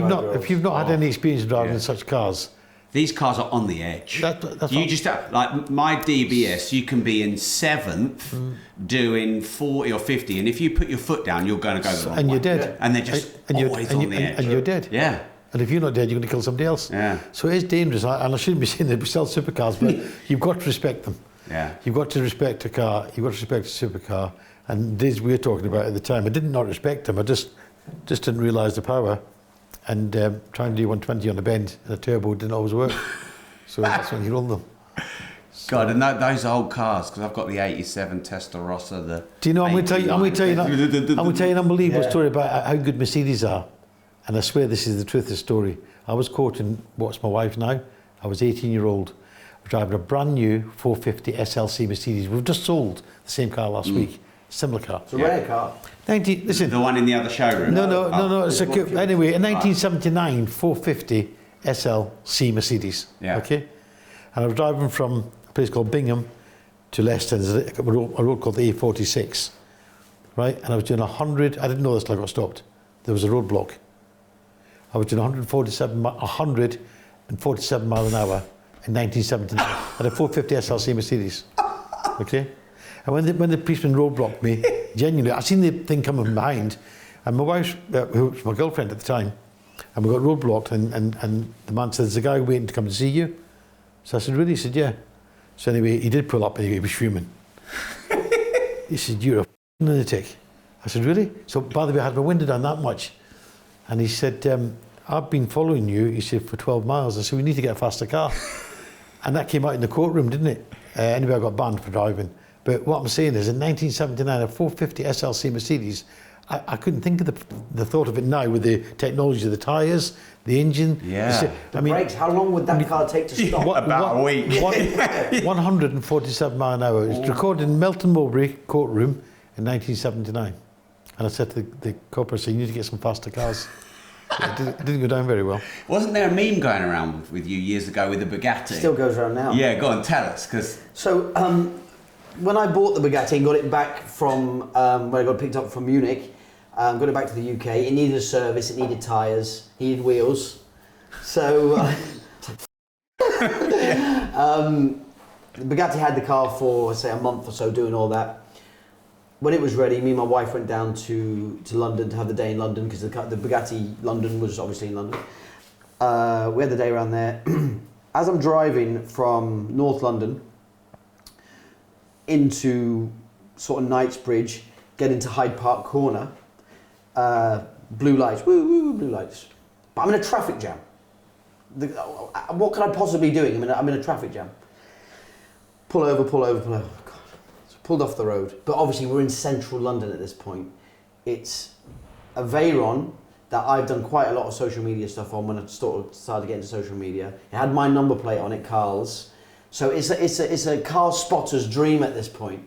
Speaker 2: you've not had any experience of driving
Speaker 1: Yeah.
Speaker 2: in such cars,
Speaker 1: These cars are on the edge.
Speaker 2: That's
Speaker 1: you
Speaker 2: what-
Speaker 1: just have, like my DBS, you can be in 7th doing 40 or 50, and if you put your foot down, you're going to go the wrong
Speaker 2: and
Speaker 1: way.
Speaker 2: you're dead.
Speaker 1: And they're just always on the edge.
Speaker 2: And you're dead.
Speaker 1: Yeah.
Speaker 2: And if you're not dead, you're going to kill somebody else.
Speaker 1: Yeah.
Speaker 2: So it is dangerous. And I shouldn't be saying that we sell supercars, but you've got to respect them.
Speaker 1: Yeah.
Speaker 2: You've got to respect a car. You've got to respect a supercar. And these we were talking about at the time, I did not respect them. I just didn't realise the power. And trying to do 120 on a bend in a turbo didn't always work. So that's when you run them.
Speaker 1: God, and those old cars, because I've got the '87 Testarossa.
Speaker 2: Do you know? I'm going to tell you an unbelievable story about how good Mercedes are, and I swear this is the truth of the story. I was courting what's my wife now. I was 18-year-old, driving a brand new 450 SLC Mercedes. We've just sold the same car last week, similar car.
Speaker 3: It's a rare car.
Speaker 2: Listen.
Speaker 1: The one in the other showroom?
Speaker 2: No. It's anyway, a 1979 450 SLC Mercedes.
Speaker 1: Yeah.
Speaker 2: Okay, and I was driving from a place called Bingham to Leicester. There's a road called the A46, right? And I was doing 100. I didn't know this till I got stopped. There was a roadblock. I was doing 147 mile an hour in 1979 at a 450 SLC Mercedes. Okay, and when the policeman roadblocked me, genuinely, I seen the thing coming from behind, and my wife, who was my girlfriend at the time, and we got roadblocked, and the man said, "There's a guy waiting to come to see you." So I said, "Really?" He said, "Yeah." So anyway, he did pull up, and he was fuming. He said, "You're a lunatic." I said, "Really?" So by the way, I had my window down that much, and he said, "I've been following you," he said, "for 12 miles. I said, "We need to get a faster car." And that came out in the courtroom, didn't it? Anyway, I got banned for driving. But what I'm saying is, in 1979, a 450 SLC Mercedes, I couldn't think of the thought of it now with the technology of the tyres, the engine.
Speaker 1: Yeah.
Speaker 3: The brakes, how long would that car take to stop?
Speaker 1: About a week.
Speaker 2: 147 mile an hour. It's recorded in Melton Mowbray courtroom in 1979. And I said to the cop, I said, "You need to get some faster cars." It didn't go down very well.
Speaker 1: Wasn't there a meme going around with you years ago with the Bugatti?
Speaker 3: Still goes around now.
Speaker 1: Yeah, go on, tell us, because...
Speaker 3: So, when I bought the Bugatti and got it back from, when I got picked up from Munich, got it back to the UK, it needed a service, it needed tyres, it needed wheels. So, the Bugatti had the car for, say, a month or so doing all that. When it was ready, me and my wife went down to London to have the day in London, because the Bugatti London was obviously in London. We had the day around there. As I'm driving from North London into sort of Knightsbridge, get into Hyde Park Corner, blue lights, blue lights. But I'm in a traffic jam. What could I possibly be doing? I'm in a traffic jam. Pull over. Pulled off the road, but obviously we're in central London at this point. It's a Veyron that I've done quite a lot of social media stuff on when I started to get into social media. It had my number plate on it, Carl's. So it's a car spotter's dream at this point.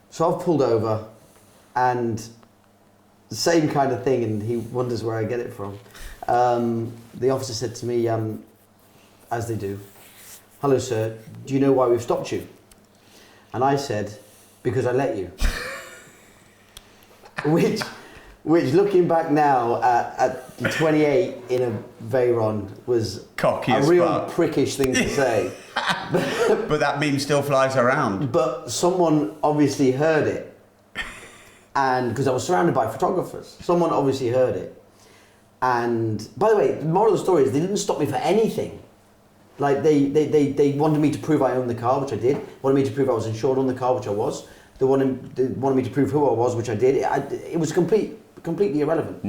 Speaker 3: So I've pulled over, and the same kind of thing, and he wonders where I get it from. The officer said to me, as they do, "Hello sir, do you know why we've stopped you?" And I said, "Because I let you." which looking back now at 28 in a Veyron was
Speaker 1: cocky
Speaker 3: a real prickish thing to say.
Speaker 1: But that meme still flies around.
Speaker 3: But someone obviously heard it. And because I was surrounded by photographers, someone obviously heard it. And by the way, the moral of the story is they didn't stop me for anything. Like they wanted me to prove I owned the car, which I did. Wanted me to prove I was insured on the car, which I was. They wanted me to prove who I was, which I did. It was completely irrelevant.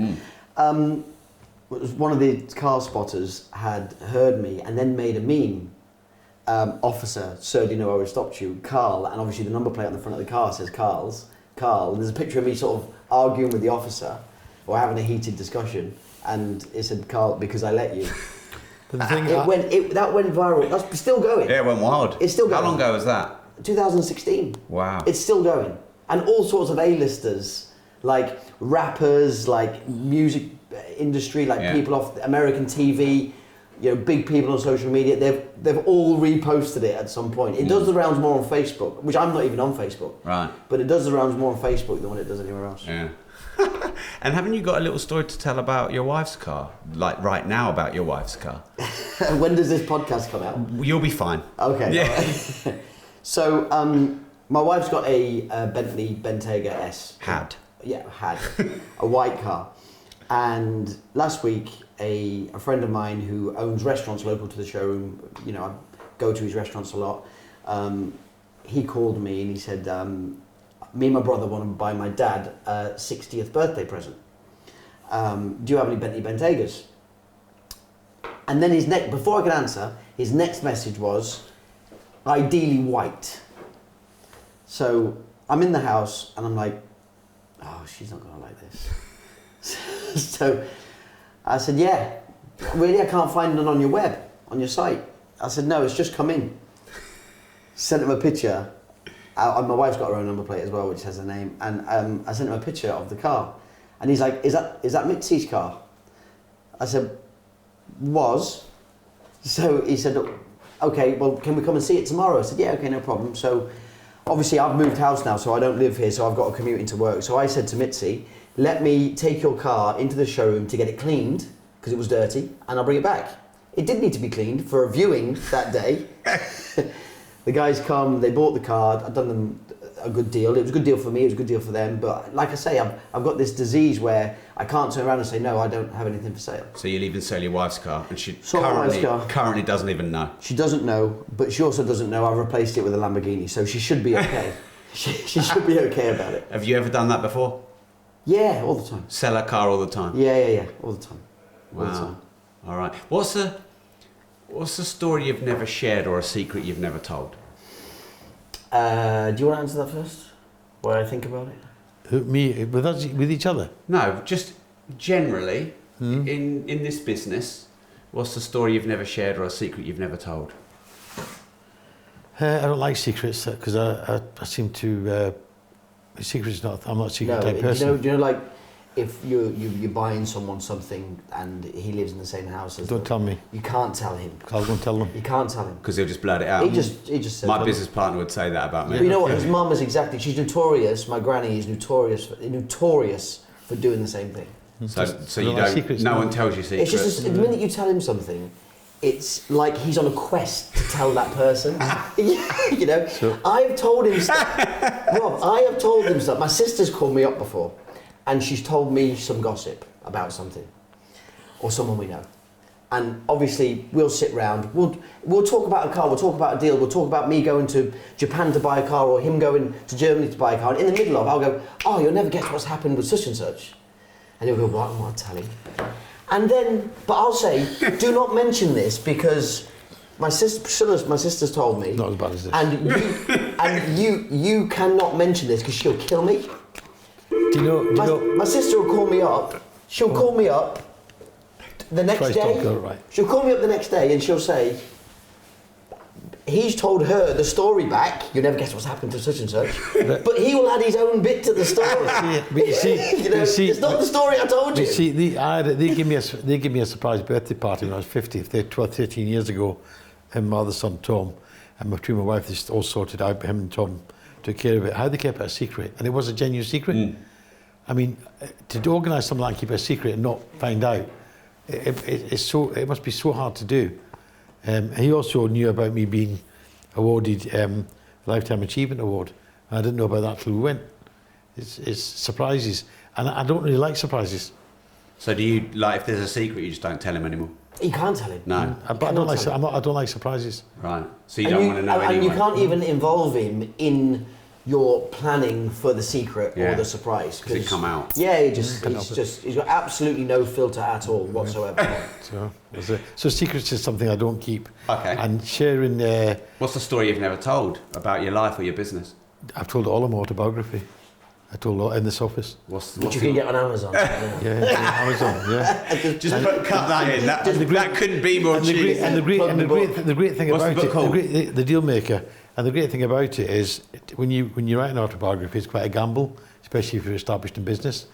Speaker 3: One of the car spotters had heard me and then made a meme. "Officer, sir, do you know why we stopped you? Carl," and obviously the number plate on the front of the car says Carl. And there's a picture of me sort of arguing with the officer or having a heated discussion, and it said, "Carl, because I let you."
Speaker 2: But the thing
Speaker 3: that went viral. That's still going.
Speaker 1: Yeah, it went wild.
Speaker 3: It's still going.
Speaker 1: How long ago was that?
Speaker 3: 2016.
Speaker 1: Wow.
Speaker 3: It's still going. And all sorts of A-listers, like rappers, like music industry, like people off American TV, big people on social media, they've all reposted it at some point. It does the rounds more on Facebook, which I'm not even on Facebook.
Speaker 1: Right.
Speaker 3: But it does the rounds more on Facebook than what it does anywhere else.
Speaker 1: Yeah. And haven't you got a little story to tell about your wife's car? Like right now about your wife's car?
Speaker 3: When does this podcast come out?
Speaker 1: You'll be fine.
Speaker 3: Okay.
Speaker 1: Yeah.
Speaker 3: So, my wife's got a Bentley Bentayga S.
Speaker 1: Had.
Speaker 3: Yeah, had. A white car. And last week, a friend of mine who owns restaurants local to the showroom, I go to his restaurants a lot, he called me and he said, me and my brother want to buy my dad a 60th birthday present. Do you have any Bentley Bentaygas? And then before I could answer, His next message was, ideally white. So I'm in the house and I'm like, oh, she's not gonna like this. So I said, yeah, really, I can't find none on your web, on your site. I said, no, it's just come in. Sent him a picture. My wife's got her own number plate as well, which has her name. And I sent him a picture of the car. And he's like, is that Mitzi's car? I said, was. So he said, okay, well, can we come and see it tomorrow? I said, yeah, okay, no problem. So obviously I've moved house now, so I don't live here, so I've got to commute into work. So I said to Mitzi, let me take your car into the showroom to get it cleaned, because it was dirty, and I'll bring it back. It did need to be cleaned for a viewing that day. The guys come, they bought the car, I've done them a good deal. It was a good deal for me, it was a good deal for them, but like I say, I've got this disease where I can't turn around and say, no, I don't have anything for sale.
Speaker 1: So you'll even sell your wife's car, and she
Speaker 3: car.
Speaker 1: currently doesn't even know.
Speaker 3: She doesn't know, but she also doesn't know I've replaced it with a Lamborghini, so she should be okay. she should be okay about it.
Speaker 1: Have you ever done that before?
Speaker 3: Yeah, all the time.
Speaker 1: Sell a car all the time?
Speaker 3: Yeah, all the time.
Speaker 1: Wow.
Speaker 3: All the time.
Speaker 1: All right. What's the story you've never shared or a secret you've never told?
Speaker 3: Do you want to answer that first? While I think about it?
Speaker 2: Me, with each other?
Speaker 1: No, just generally, in this business, what's the story you've never shared or a secret you've never told?
Speaker 2: I don't like secrets because I seem to... secrets not... I'm not a secret type person.
Speaker 3: Do you know, like, if you're buying someone something and he lives in the same house as
Speaker 2: Don't tell me.
Speaker 3: You can't tell him.
Speaker 2: I won't tell them.
Speaker 3: You can't tell him.
Speaker 1: Because he'll just blurt it out.
Speaker 3: He just says
Speaker 1: My business partner would say that about me.
Speaker 3: But you know what? His mum is exactly... She's notorious. My granny is notorious for doing the same thing.
Speaker 1: So you don't...
Speaker 2: Secrets,
Speaker 1: no one tells you secrets.
Speaker 3: It's just the minute you tell him something, it's like he's on a quest to tell that person. You know?
Speaker 2: So,
Speaker 3: I've told him stuff. Rob, I have told him stuff. My sister's called me up before and she's told me some gossip about something or someone we know. And obviously we'll sit round, we'll talk about a car, we'll talk about a deal, we'll talk about me going to Japan to buy a car or him going to Germany to buy a car. And in the middle of, I'll go, oh, you'll never guess what's happened with such and such. And he'll go, what? I'll tell him. And then, but I'll say, do not mention this because my sister's told me.
Speaker 2: Not as bad as this.
Speaker 3: And you cannot mention this because she'll kill me.
Speaker 2: Do you know?
Speaker 3: My sister will call me up. She'll call me up the next day.
Speaker 2: Right.
Speaker 3: She'll call me up the next day and she'll say, he's told her the story back. You never guess what's happened to such and such. But he will add his own bit to the story. It's not the story I told you.
Speaker 2: You see, they gave me a surprise birthday party when I was 50, 12, 13 years ago. And my other son, Tom, and between my wife, they all sorted out. Him and Tom took care of it. How they kept it a secret, and it was a genuine secret. I mean, to organise something like that and keep it a secret and not find out, it must be so hard to do. He also knew about me being awarded Lifetime Achievement Award. I didn't know about that till we went. It's surprises, and I don't really like surprises.
Speaker 1: So do you, like, if there's a secret, you just don't tell him anymore?
Speaker 3: You can't tell him.
Speaker 1: No.
Speaker 2: But I don't like surprises.
Speaker 1: Right. So you don't want to know anyway.
Speaker 3: And you can't even involve him in your planning for the secret or the surprise.
Speaker 1: Because it come out.
Speaker 3: Yeah, he's got absolutely no filter at all whatsoever.
Speaker 2: So secrets is something I don't keep.
Speaker 1: Okay.
Speaker 2: And sharing...
Speaker 1: What's the story you've never told about your life or your business?
Speaker 2: I've told all of my autobiography. I told all in this office.
Speaker 3: Which you can get on Amazon.
Speaker 2: Yeah, Amazon, yeah.
Speaker 1: Just cut that in. That couldn't be more cheap.
Speaker 2: And the great thing about it, the deal maker, and the great thing about it is when you write an autobiography, it's quite a gamble, especially if you're established in business,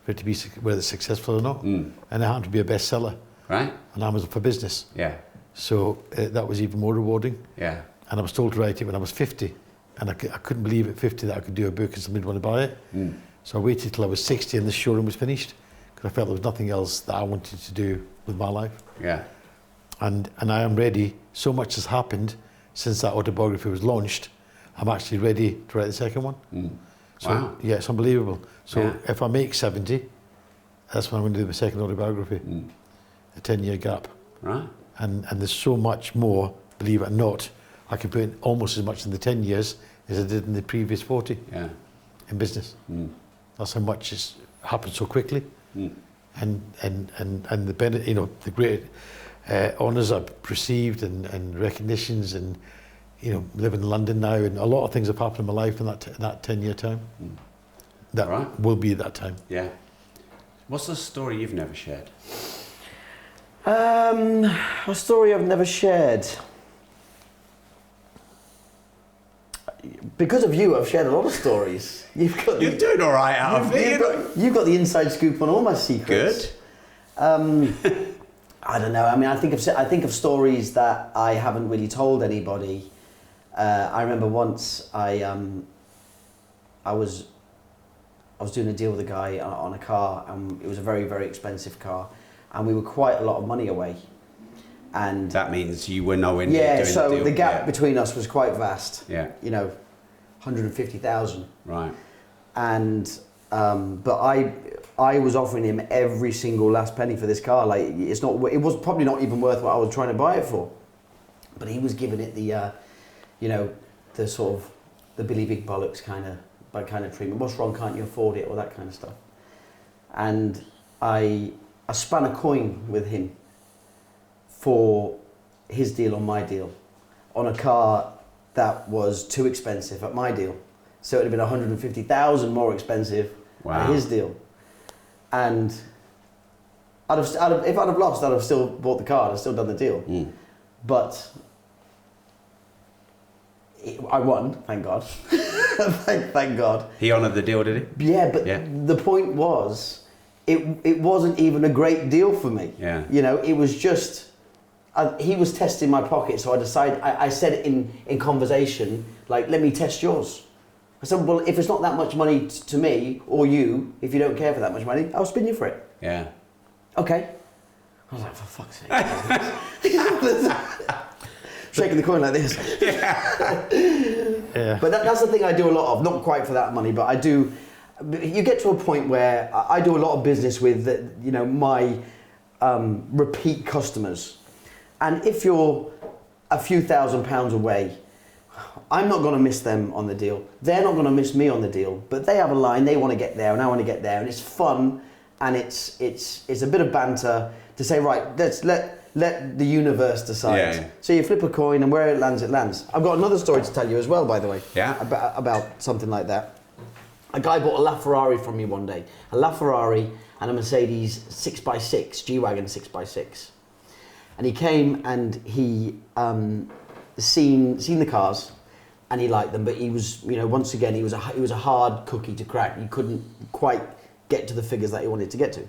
Speaker 2: for it to be whether it's successful or not. And it happened to be a bestseller,
Speaker 1: right,
Speaker 2: on Amazon for business.
Speaker 1: Yeah.
Speaker 2: So that was even more rewarding.
Speaker 1: Yeah.
Speaker 2: And I was told to write it when I was 50. And I couldn't believe at 50 that I could do a book and somebody would want to buy it. So I waited till I was 60 and the showroom was finished because I felt there was nothing else that I wanted to do with my life.
Speaker 1: Yeah.
Speaker 2: And I am ready. So much has happened since that autobiography was launched. I'm actually ready to write the second one. So,
Speaker 1: wow.
Speaker 2: Yeah, it's unbelievable. So if I make 70, that's when I'm going to do my second autobiography. A 10-year gap.
Speaker 1: Right.
Speaker 2: And there's so much more, believe it or not. I could put in almost as much in the 10 years as I did in the previous 40 in business. That's how much has happened so quickly. And the benefit, the great honours I've received and recognitions, and live in London now, and a lot of things have happened in my life in that 10-year time. That
Speaker 1: Right.
Speaker 2: will be at that time.
Speaker 1: Yeah. What's the story you've never shared?
Speaker 3: A story I've never shared. Because of you, I've shared a lot of stories. You're
Speaker 1: doing all right, Alfie.
Speaker 3: You've got the inside scoop on all my secrets.
Speaker 1: Good.
Speaker 3: I don't know. I mean, I think of stories that I haven't really told anybody. I remember once I was doing a deal with a guy on a car, and it was a very, very expensive car, and we were quite a lot of money away. And
Speaker 1: that means you were nowhere near doing
Speaker 3: so
Speaker 1: the deal.
Speaker 3: the gap between us was quite vast.
Speaker 1: Yeah.
Speaker 3: 150,000.
Speaker 1: Right.
Speaker 3: And but I was offering him every single last penny for this car. Like, it was probably not even worth what I was trying to buy it for. But he was giving it the the sort of the Billy Big Bollocks kind of treatment. What's wrong? Can't you afford it? All that kind of stuff. And I spun a coin with him for his deal on my deal, on a car that was too expensive at my deal. So it would have been 150,000 more expensive at his deal. And if I'd have lost, I'd have still bought the car, I'd have still done the deal. But I won, thank God. thank God.
Speaker 1: He honoured the deal, did he?
Speaker 3: Yeah, but the point was, it wasn't even a great deal for me.
Speaker 1: Yeah.
Speaker 3: It was just, he was testing my pocket, so I decided, I said in conversation, like, let me test yours. I said, well, if it's not that much money to me, or you, if you don't care for that much money, I'll spin you for it.
Speaker 1: Yeah.
Speaker 3: Okay. I was like, for fuck's sake. Shaking the coin like this.
Speaker 2: Yeah.
Speaker 3: But that's the thing I do a lot of, not quite for that money, but I do. You get to a point where I do a lot of business with, my repeat customers. And if you're a few £1,000s away, I'm not going to miss them on the deal. They're not going to miss me on the deal. But they have a line, they want to get there, and I want to get there, and it's fun, and it's a bit of banter to say, right, let's let the universe decide.
Speaker 1: Yeah.
Speaker 3: So you flip a coin, and where it lands, it lands. I've got another story to tell you as well, by the way.
Speaker 1: Yeah.
Speaker 3: About something like that. A guy bought a LaFerrari from me one day. A LaFerrari and a Mercedes 6x6, G-Wagon 6x6. And he came and he seen the cars, and he liked them, but he was, once again, he was a hard cookie to crack. He couldn't quite get to the figures that he wanted to get to.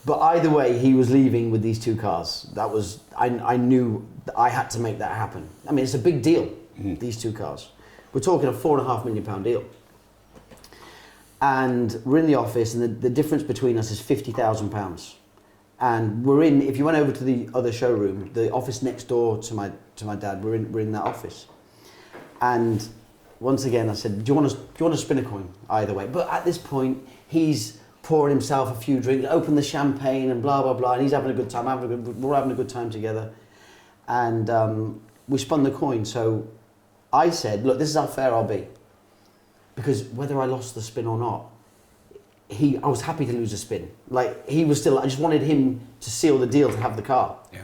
Speaker 3: But either way, he was leaving with these two cars. That was, I knew that I had to make that happen. I mean, it's a big deal, these two cars. We're talking a £4.5 million deal. And we're in the office, and the difference between us is £50,000. And we're in, if you went over to the other showroom, the office next door to my dad, we're in that office. And once again, I said, do you want to spin a coin? Either way. But at this point, he's pouring himself a few drinks, open the champagne and blah, blah, blah. And he's having a good time. We're having a good time together. And we spun the coin. So I said, look, this is how fair I'll be. Because whether I lost the spin or not, I was happy to lose a spin. Like, he was still, I just wanted him to seal the deal to have the car. Yeah.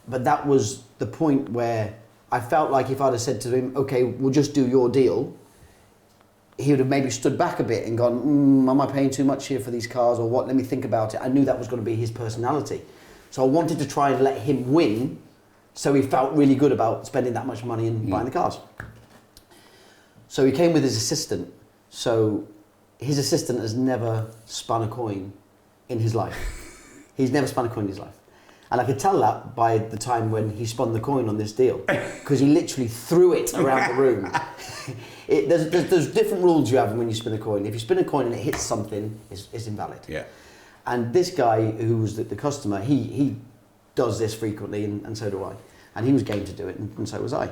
Speaker 3: But that was the point where I felt like if I'd have said to him, okay, we'll just do your deal, he would have maybe stood back a bit and gone, am I paying too much here for these cars or what? Let me think about it. I knew that was going to be his personality. So I wanted to try and let him win, so he felt really good about spending that much money and buying the cars. So he came with his assistant. So his assistant has never spun a coin in his life. He's never spun a coin in his life. And I could tell that by the time when he spun the coin on this deal, because he literally threw it around the room. There's different rules you have when you spin a coin. If you spin a coin and it hits something, it's invalid. Yeah. And this guy who was the customer, he does this frequently, and so do I. And he was game to do it, and so was I.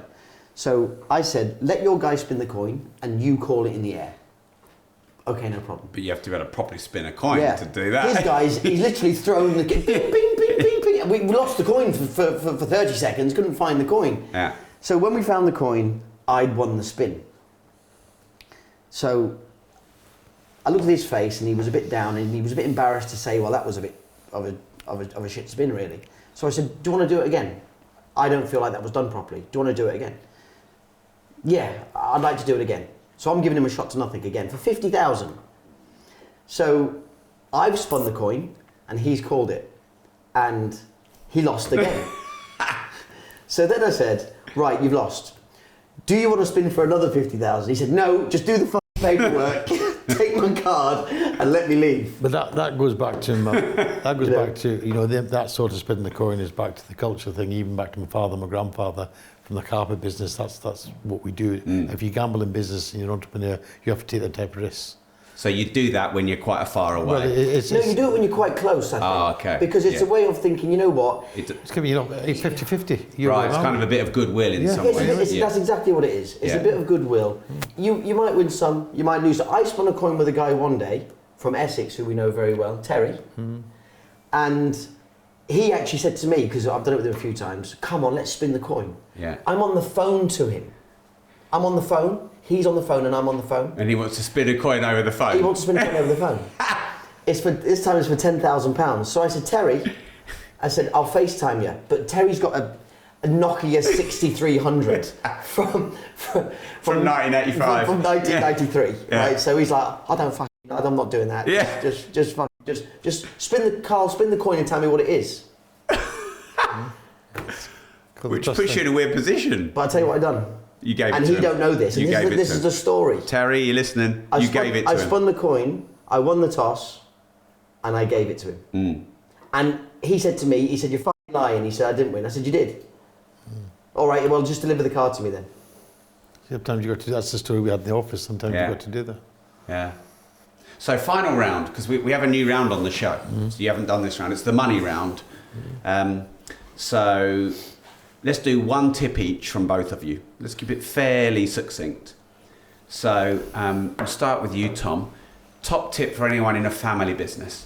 Speaker 3: So I said, let your guy spin the coin, and you call it in the air. Okay, no problem.
Speaker 1: But you have to be able to properly spin a coin to do that.
Speaker 3: His guys, he's literally thrown the bing, bing, bing, bing, bing. We lost the coin for 30 seconds, couldn't find the coin. Yeah. So when we found the coin, I'd won the spin. So I looked at his face, and he was a bit down, and he was a bit embarrassed to say, well, that was a bit of a shit spin, really. So I said, do you want to do it again? I don't feel like that was done properly. Do you want to do it again? Yeah, I'd like to do it again. So I'm giving him a shot to nothing again for 50,000. So I've spun the coin and he's called it. And he lost again. So then I said, right, you've lost. Do you want to spin for another 50,000? He said, no, just do the fucking paperwork, take my card and let me leave.
Speaker 2: But that goes back to back to, you know, that sort of spinning the coin is back to the culture thing, even back to my father, my grandfather, from the carpet business. That's what we do. If you gamble in business and you're an entrepreneur, you have to take that type of risks.
Speaker 1: So you do that when you're quite far away?
Speaker 2: Well,
Speaker 3: no, you do it when you're quite close, I think.
Speaker 1: Oh, okay.
Speaker 3: Because it's a way of thinking, you know what?
Speaker 2: It's giving you 50-50.
Speaker 1: Right, it's kind of a bit of goodwill in some ways.
Speaker 3: That's exactly what it is. It's a bit of goodwill. You might win some, you might lose some. I spun a coin with a guy one day from Essex, who we know very well, Terry. And he actually said to me, because I've done it with him a few times, come on, let's spin the coin.
Speaker 1: Yeah.
Speaker 3: I'm on the phone to him. I'm on the phone, he's on the phone, and I'm on the phone.
Speaker 1: And he wants to spin a coin over the phone?
Speaker 3: He wants to spin a coin over the phone. This time it's for £10,000. So I said, Terry, I'll FaceTime you. But Terry's got a Nokia 6300 from
Speaker 1: 1985.
Speaker 3: From 1993,
Speaker 1: Yeah.
Speaker 3: right? So he's like, I'm not doing that.
Speaker 1: Yeah.
Speaker 3: Just spin the coin and tell me what it is.
Speaker 1: Which puts you in a weird position.
Speaker 3: But I'll tell you what I've done.
Speaker 1: You gave it to him.
Speaker 3: And he don't know this.
Speaker 1: You gave it to him.
Speaker 3: This is the story.
Speaker 1: Terry, you're listening. You gave it to him.
Speaker 3: I spun the coin, I won the toss, and I gave it to him. And he said to me, you're fucking lying. He said, I didn't win. I said, you did. All right, well, just deliver the card to me then.
Speaker 2: Sometimes you got to. That's the story we had in the office. Sometimes you got to do that.
Speaker 1: Yeah. So final round, because we have a new round on the show. So you haven't done this round. It's the money round. So let's do one tip each from both of you. Let's keep it fairly succinct. So we'll start with you, Tom. Top tip for anyone in a family business.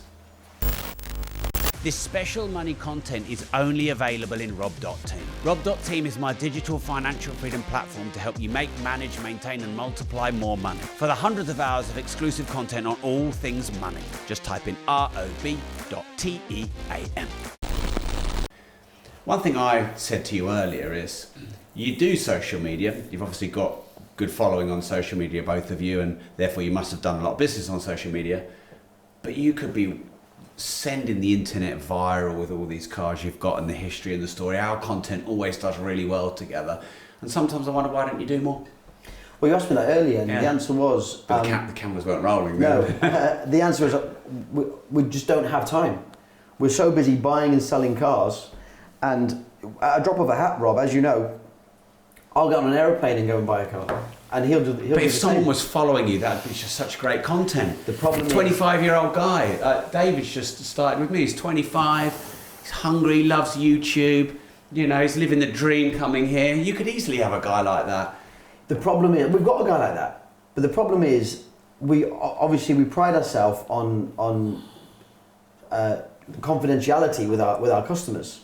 Speaker 1: This special money content is only available in Rob.team. Rob.team is my digital financial freedom platform to help you make, manage, maintain and multiply more money. For the hundreds of hours of exclusive content on all things money, just type in rob.team. One thing I said to you earlier is you do social media. You've obviously got good following on social media, both of you, and therefore you must have done a lot of business on social media. But you could be sending the internet viral with all these cars you've got and the history and the story. Our content always does really well together. And sometimes I wonder, why don't you do more?
Speaker 3: Well, you asked me that earlier, and the answer was...
Speaker 1: But the cameras weren't rolling.
Speaker 3: No, the answer was we just don't have time. We're so busy buying and selling cars, and at a drop of a hat, Rob, as you know, I'll get on an aeroplane and go and buy a car. And he'll do
Speaker 1: But if someone was following you, that'd be just such great content.
Speaker 3: The problem
Speaker 1: 25-year-old guy, David's just started with me. He's 25, he's hungry, loves YouTube. You know, he's living the dream coming here. You could easily have a guy like that.
Speaker 3: The problem is, we've got a guy like that. But the problem is, we pride ourselves on confidentiality with our customers.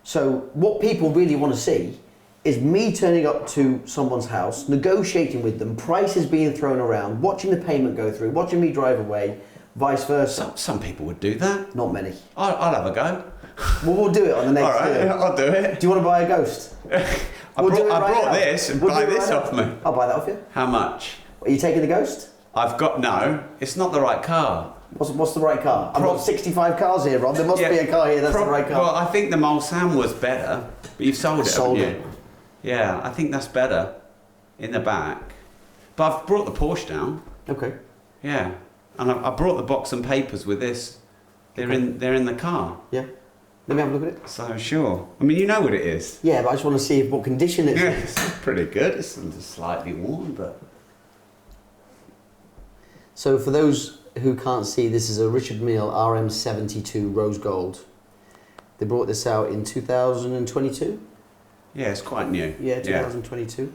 Speaker 3: So what people really want to see is me turning up to someone's house, negotiating with them, prices being thrown around, watching the payment go through, watching me drive away, vice versa.
Speaker 1: Some people would do that.
Speaker 3: Not many.
Speaker 1: I'll have a go.
Speaker 3: Well, we'll do it on the next
Speaker 1: All right,
Speaker 3: year.
Speaker 1: I'll do it.
Speaker 3: Do you want to buy a Ghost?
Speaker 1: I brought this and buy this off me.
Speaker 3: I'll buy that off you.
Speaker 1: How much?
Speaker 3: Are you taking the Ghost?
Speaker 1: No, it's not the right car.
Speaker 3: What's the right car? I've got 65 cars here, Rob. There must be a car here that's the right car.
Speaker 1: Well, I think the Mulsanne was better, but you've sold it, haven't you? Yeah, I think that's better in the back. But I've brought the Porsche down.
Speaker 3: Okay.
Speaker 1: Yeah, and I brought the box and papers with this. They're in the car.
Speaker 3: Yeah. Let me have a look at it.
Speaker 1: So sure. I mean, you know what it is.
Speaker 3: Yeah, but I just want to see what condition it's in.
Speaker 1: It's pretty good. It's slightly worn, but.
Speaker 3: So for those who can't see, this is a Richard Mille RM72 Rose Gold. They brought this out in 2022.
Speaker 1: Yeah, it's quite new.
Speaker 3: Yeah, 2022.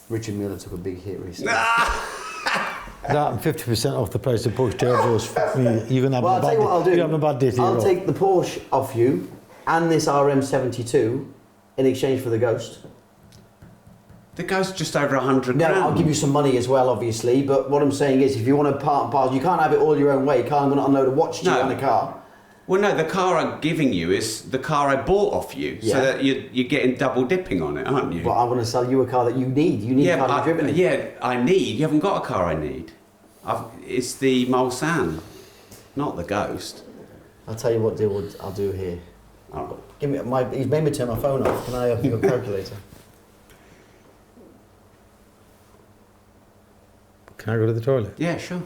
Speaker 3: Richard Mille took a big hit recently.
Speaker 2: That and 50% off the price of Porsche Turbos. You're going to have
Speaker 3: Well, I'll tell you what I'll do.
Speaker 2: You're having a bad day.
Speaker 3: I'll take the Porsche off you and this RM72 in exchange for the Ghost.
Speaker 1: The Ghost just over 100
Speaker 3: Now,
Speaker 1: grand.
Speaker 3: I'll give you some money as well, obviously, but what I'm saying is if you want to part and parcel, you can't have it all your own way. You can't unload a watch to you on a car.
Speaker 1: Well, no, the car I'm giving you is the car I bought off you, so that you're getting double dipping on it, aren't you?
Speaker 3: But I want to sell you a car that you need. You need a car to be driven in.
Speaker 1: Yeah, I need. You haven't got a car I need. It's the Mulsanne, not the Ghost.
Speaker 3: I'll tell you what deal I'll do here.
Speaker 1: Oh.
Speaker 3: Give me he's made me turn my phone off. Can I have your calculator?
Speaker 2: Can I go to the toilet?
Speaker 1: Yeah, sure.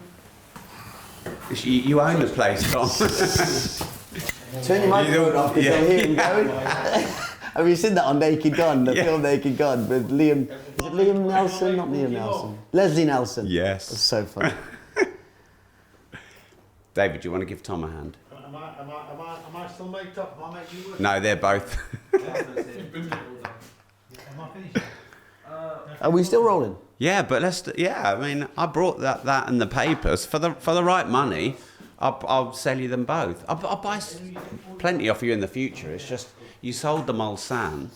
Speaker 1: You own the place, Tom.
Speaker 3: Turn your microphone off because I'll hear him going. Have you seen that on Naked Gun, the film Naked Gun with Liam? Is it Liam Nelson? Not Liam Nelson. Leslie Nelson.
Speaker 1: Yes.
Speaker 3: It's so funny.
Speaker 1: David, do you want to give Tom a hand?
Speaker 2: Am I still made up? Am I making you work?
Speaker 1: No, they're both.
Speaker 2: Am I finished?
Speaker 3: Are we still rolling?
Speaker 1: Yeah, but I mean, I brought that and the papers for the right money. I'll sell you them both. I'll buy plenty off you in the future. It's just you sold the Mulsanne.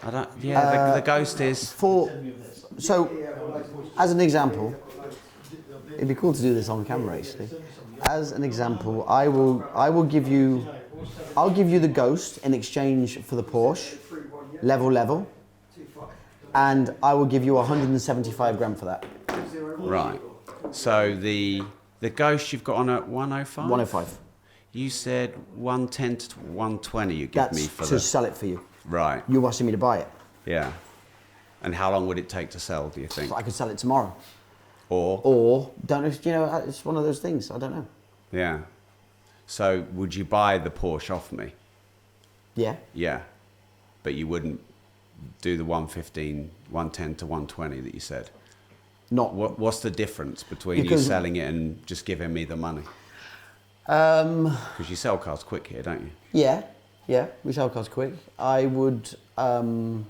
Speaker 1: I don't. Yeah, the Ghost is.
Speaker 3: So, as an example, it'd be cool to do this on camera actually. As an example, I'll give you the Ghost in exchange for the Porsche, level, and I will give you 175 grand for that.
Speaker 1: Right. So the Ghost you've got on at 105.
Speaker 3: 105.
Speaker 1: You said 110 to 120. You give me for
Speaker 3: to sell it for you.
Speaker 1: Right.
Speaker 3: You're asking me to buy it.
Speaker 1: Yeah. And how long would it take to sell? Do you think?
Speaker 3: I could sell it tomorrow.
Speaker 1: Or
Speaker 3: don't know. It's one of those things. I don't know.
Speaker 1: Yeah. So would you buy the Porsche off me?
Speaker 3: Yeah.
Speaker 1: Yeah. But you wouldn't do the 115, 110 to 120 that you said.
Speaker 3: Not.
Speaker 1: What's the difference between you selling it and just giving me the money?
Speaker 3: Because
Speaker 1: you sell cars quick here, don't you?
Speaker 3: Yeah. We sell cars quick. I would. I'd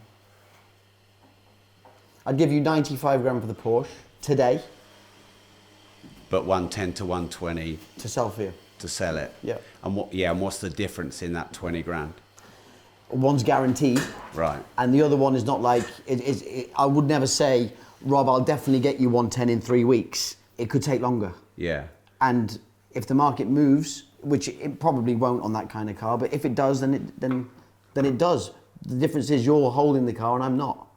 Speaker 3: give you 95 grand for the Porsche today.
Speaker 1: But 110 to 120
Speaker 3: to sell for you.
Speaker 1: To sell it.
Speaker 3: Yeah.
Speaker 1: And what's the difference in that 20 grand?
Speaker 3: One's guaranteed.
Speaker 1: Right.
Speaker 3: And the other one is not like I would never say, Rob, I'll definitely get you 110 in 3 weeks. It could take longer.
Speaker 1: Yeah.
Speaker 3: And if the market moves, which it probably won't on that kind of car, but if it does, then it does. The difference is you're holding the car and I'm not.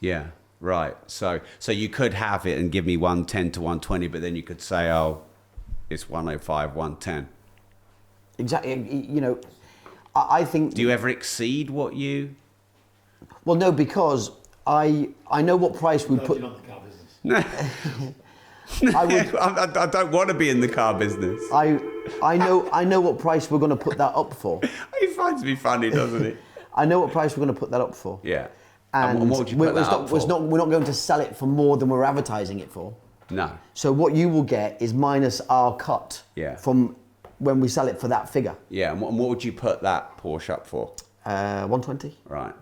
Speaker 1: Yeah. Right. So you could have it and give me 110 to 120, but then you could say, oh, it's 105, 110.
Speaker 3: Exactly. I think.
Speaker 1: Do you ever exceed what you?
Speaker 3: Well, no, because I know what price we put.
Speaker 2: You're not in the car business.
Speaker 1: I don't want to be in the car business.
Speaker 3: I know what price we're going to put that up for.
Speaker 1: He finds me funny, doesn't he?
Speaker 3: I know what price we're going to put that up for.
Speaker 1: Yeah.
Speaker 3: And
Speaker 1: what would you put that up for?
Speaker 3: We're not going to sell it for more than we're advertising it for.
Speaker 1: No.
Speaker 3: So what you will get is minus our cut from when we sell it for that figure.
Speaker 1: Yeah, and what would you put that Porsche up for?
Speaker 3: 120.
Speaker 1: Right.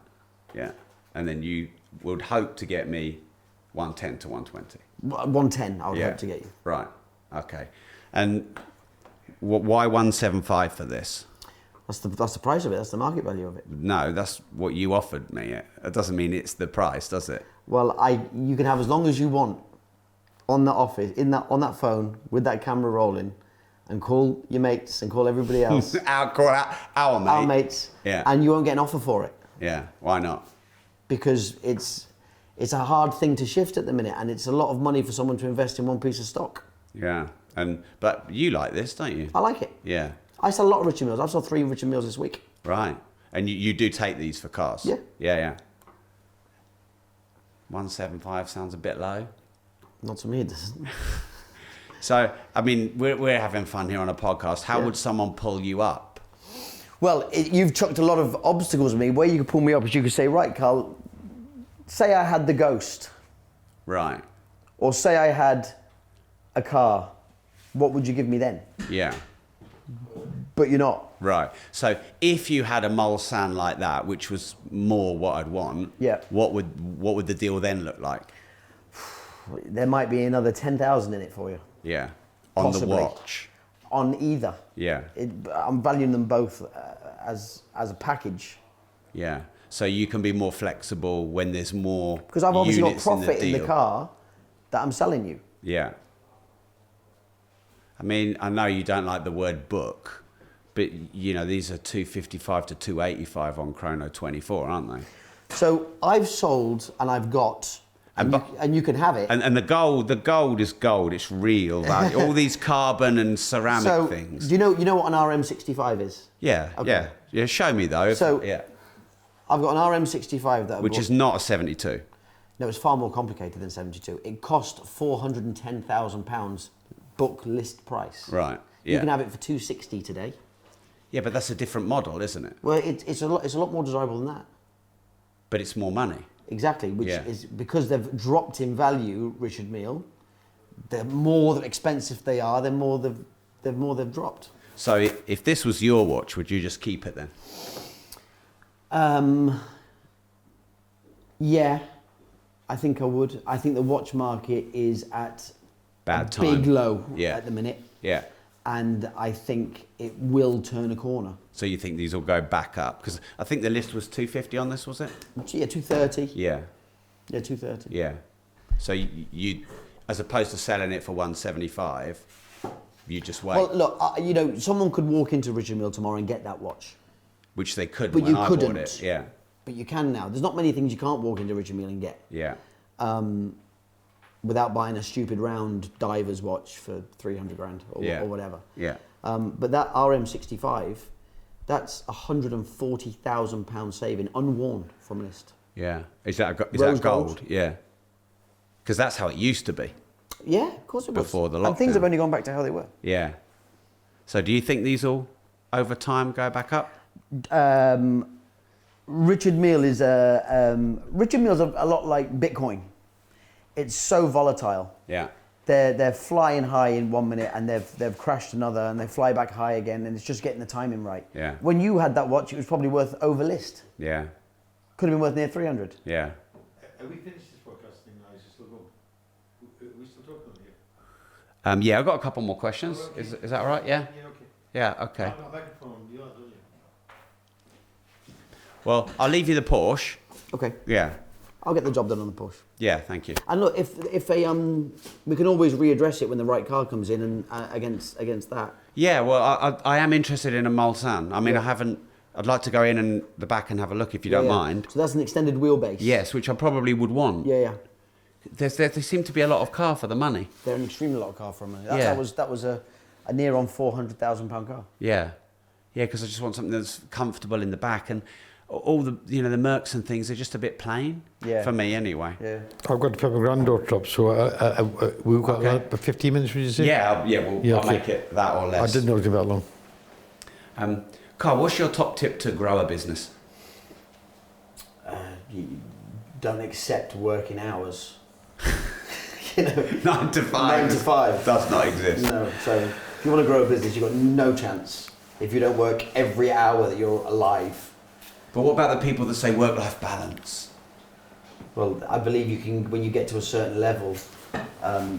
Speaker 1: Yeah. And then you would hope to get me 110 to 120.
Speaker 3: 110, I would hope to get you.
Speaker 1: Right. Okay. And why 175 for this?
Speaker 3: That's the price of it. That's the market value of it.
Speaker 1: No, that's what you offered me. It doesn't mean it's the price, does it?
Speaker 3: Well, you can have as long as you want on that office, on that phone with that camera rolling, and call your mates and call everybody else.
Speaker 1: Our mates.
Speaker 3: Yeah. And you won't get an offer for it.
Speaker 1: Yeah. Why not?
Speaker 3: Because it's a hard thing to shift at the minute, and it's a lot of money for someone to invest in one piece of stock.
Speaker 1: Yeah. But you like this, don't you?
Speaker 3: I like it.
Speaker 1: Yeah.
Speaker 3: I sell a lot of Richard Milles. I've sold 3 Richard Milles this week.
Speaker 1: Right. And you do take these for cars?
Speaker 3: Yeah.
Speaker 1: Yeah. 175 sounds a bit low.
Speaker 3: Not to me, it doesn't.
Speaker 1: So, I mean, we're having fun here on a podcast. How would someone pull you up?
Speaker 3: Well, you've chucked a lot of obstacles at me. Where you could pull me up is you could say, right, Carl, say I had the Ghost.
Speaker 1: Right.
Speaker 3: Or say I had a car. What would you give me then?
Speaker 1: Yeah.
Speaker 3: But you're not.
Speaker 1: Right. So if you had a Mulsanne like that, which was more what I'd want, what would the deal then look like?
Speaker 3: There might be another 10,000 in it for you.
Speaker 1: Yeah. On Possibly. The watch.
Speaker 3: On either.
Speaker 1: Yeah.
Speaker 3: I'm valuing them both as a package.
Speaker 1: Yeah. So you can be more flexible when there's more
Speaker 3: because I've obviously got
Speaker 1: units
Speaker 3: profit
Speaker 1: in
Speaker 3: the car that I'm selling you.
Speaker 1: Yeah. I mean, I know you don't like the word book, But, you know, these are 255 to 285 on Chrono 24, aren't they?
Speaker 3: So I've sold and I've got, and you can have it.
Speaker 1: And the gold is gold. It's real value. All these carbon and ceramic things.
Speaker 3: Do you know what an RM65 is?
Speaker 1: Yeah,
Speaker 3: Okay.
Speaker 1: yeah. Show me though.
Speaker 3: So I've got an RM65 that
Speaker 1: which is not a 72.
Speaker 3: No, it's far more complicated than 72. It cost £410,000 book list price.
Speaker 1: Right. Yeah.
Speaker 3: You can have it for 260 today.
Speaker 1: Yeah, but that's a different model, isn't it?
Speaker 3: Well, it's a lot more desirable than that.
Speaker 1: But it's more money.
Speaker 3: Exactly, which is because they've dropped in value, Richard Mille. The more expensive they are, the more they've dropped.
Speaker 1: So if this was your watch, would you just keep it then?
Speaker 3: Yeah, I think I would. I think the watch market is at
Speaker 1: Bad time.
Speaker 3: big low at the minute.
Speaker 1: Yeah.
Speaker 3: And I think it will turn a corner.
Speaker 1: So you think these will go back up? Because I think the list was 250 on this, was it?
Speaker 3: Yeah, 230.
Speaker 1: Yeah.
Speaker 3: Yeah, 230.
Speaker 1: Yeah. So you as opposed to selling it for 175, you just wait.
Speaker 3: Well, look, someone could walk into Richard Mille tomorrow and get that watch.
Speaker 1: Which they couldn't
Speaker 3: But
Speaker 1: when
Speaker 3: you
Speaker 1: I
Speaker 3: couldn't.
Speaker 1: bought it. Yeah.
Speaker 3: But you can now. There's not many things you can't walk into Richard Mille and get.
Speaker 1: Yeah.
Speaker 3: Without buying a stupid round diver's watch for 300 grand or whatever.
Speaker 1: Yeah.
Speaker 3: But that RM65, that's £140,000 saving, unworn from list.
Speaker 1: Yeah. Is that
Speaker 3: Rose
Speaker 1: gold?
Speaker 3: gold.
Speaker 1: Yeah. Because that's how it used to be.
Speaker 3: Yeah, of course it was.
Speaker 1: Before the
Speaker 3: And things
Speaker 1: lockdown.
Speaker 3: have only gone back to how they were.
Speaker 1: Yeah. So do you think these will, over time, go back up?
Speaker 3: Richard Mille is Richard Mille's a lot like Bitcoin. It's so volatile.
Speaker 1: Yeah.
Speaker 3: They're flying high in 1 minute and they've crashed another and they fly back high again, and it's just getting the timing right.
Speaker 1: Yeah.
Speaker 3: When you had that watch, it was probably worth over list.
Speaker 1: Yeah.
Speaker 3: Could have been worth near 300.
Speaker 1: Yeah.
Speaker 2: Have we finished this podcast thing now? Is it still going? Are we still talking on here?
Speaker 1: Yeah, I've got a couple more questions.
Speaker 2: Oh, okay.
Speaker 1: Is that all right? Yeah?
Speaker 2: Yeah, okay.
Speaker 1: Yeah, okay.
Speaker 2: I'm not microphone, you are, don't you?
Speaker 1: Well, I'll leave you the Porsche.
Speaker 3: Okay.
Speaker 1: Yeah.
Speaker 3: I'll get the job done on the Porsche.
Speaker 1: Yeah, thank you.
Speaker 3: And look, if we can always readdress it when the right car comes in and against that.
Speaker 1: Yeah, well, I am interested in a Mulsanne. I mean, I'd like to go in the back and have a look if you don't mind.
Speaker 3: So that's an extended wheelbase.
Speaker 1: Yes, which I probably would want.
Speaker 3: Yeah.
Speaker 1: There seem to be a lot of car for the money.
Speaker 3: They're an extremely lot of car for a minute.
Speaker 1: Yeah.
Speaker 3: That was a near on £400,000 car.
Speaker 1: Yeah. Yeah, because I just want something that's comfortable in the back, and all the the Mercs and things are just a bit plain.
Speaker 3: Yeah.
Speaker 1: For me anyway.
Speaker 3: Yeah.
Speaker 2: I've got to pick my granddaughter up, so we've got about 15 minutes, would you say?
Speaker 1: Yeah, I'll make it that or less.
Speaker 2: I didn't know it was that long.
Speaker 1: Carl, what's your top tip to grow a business?
Speaker 3: You don't accept working hours.
Speaker 1: 9 to 5.
Speaker 3: 9 to 5.
Speaker 1: Does not exist.
Speaker 3: No. So if you want to grow a business, you've got no chance if you don't work every hour that you're alive.
Speaker 1: But what about the people that say work-life balance?
Speaker 3: Well, I believe you can, when you get to a certain level,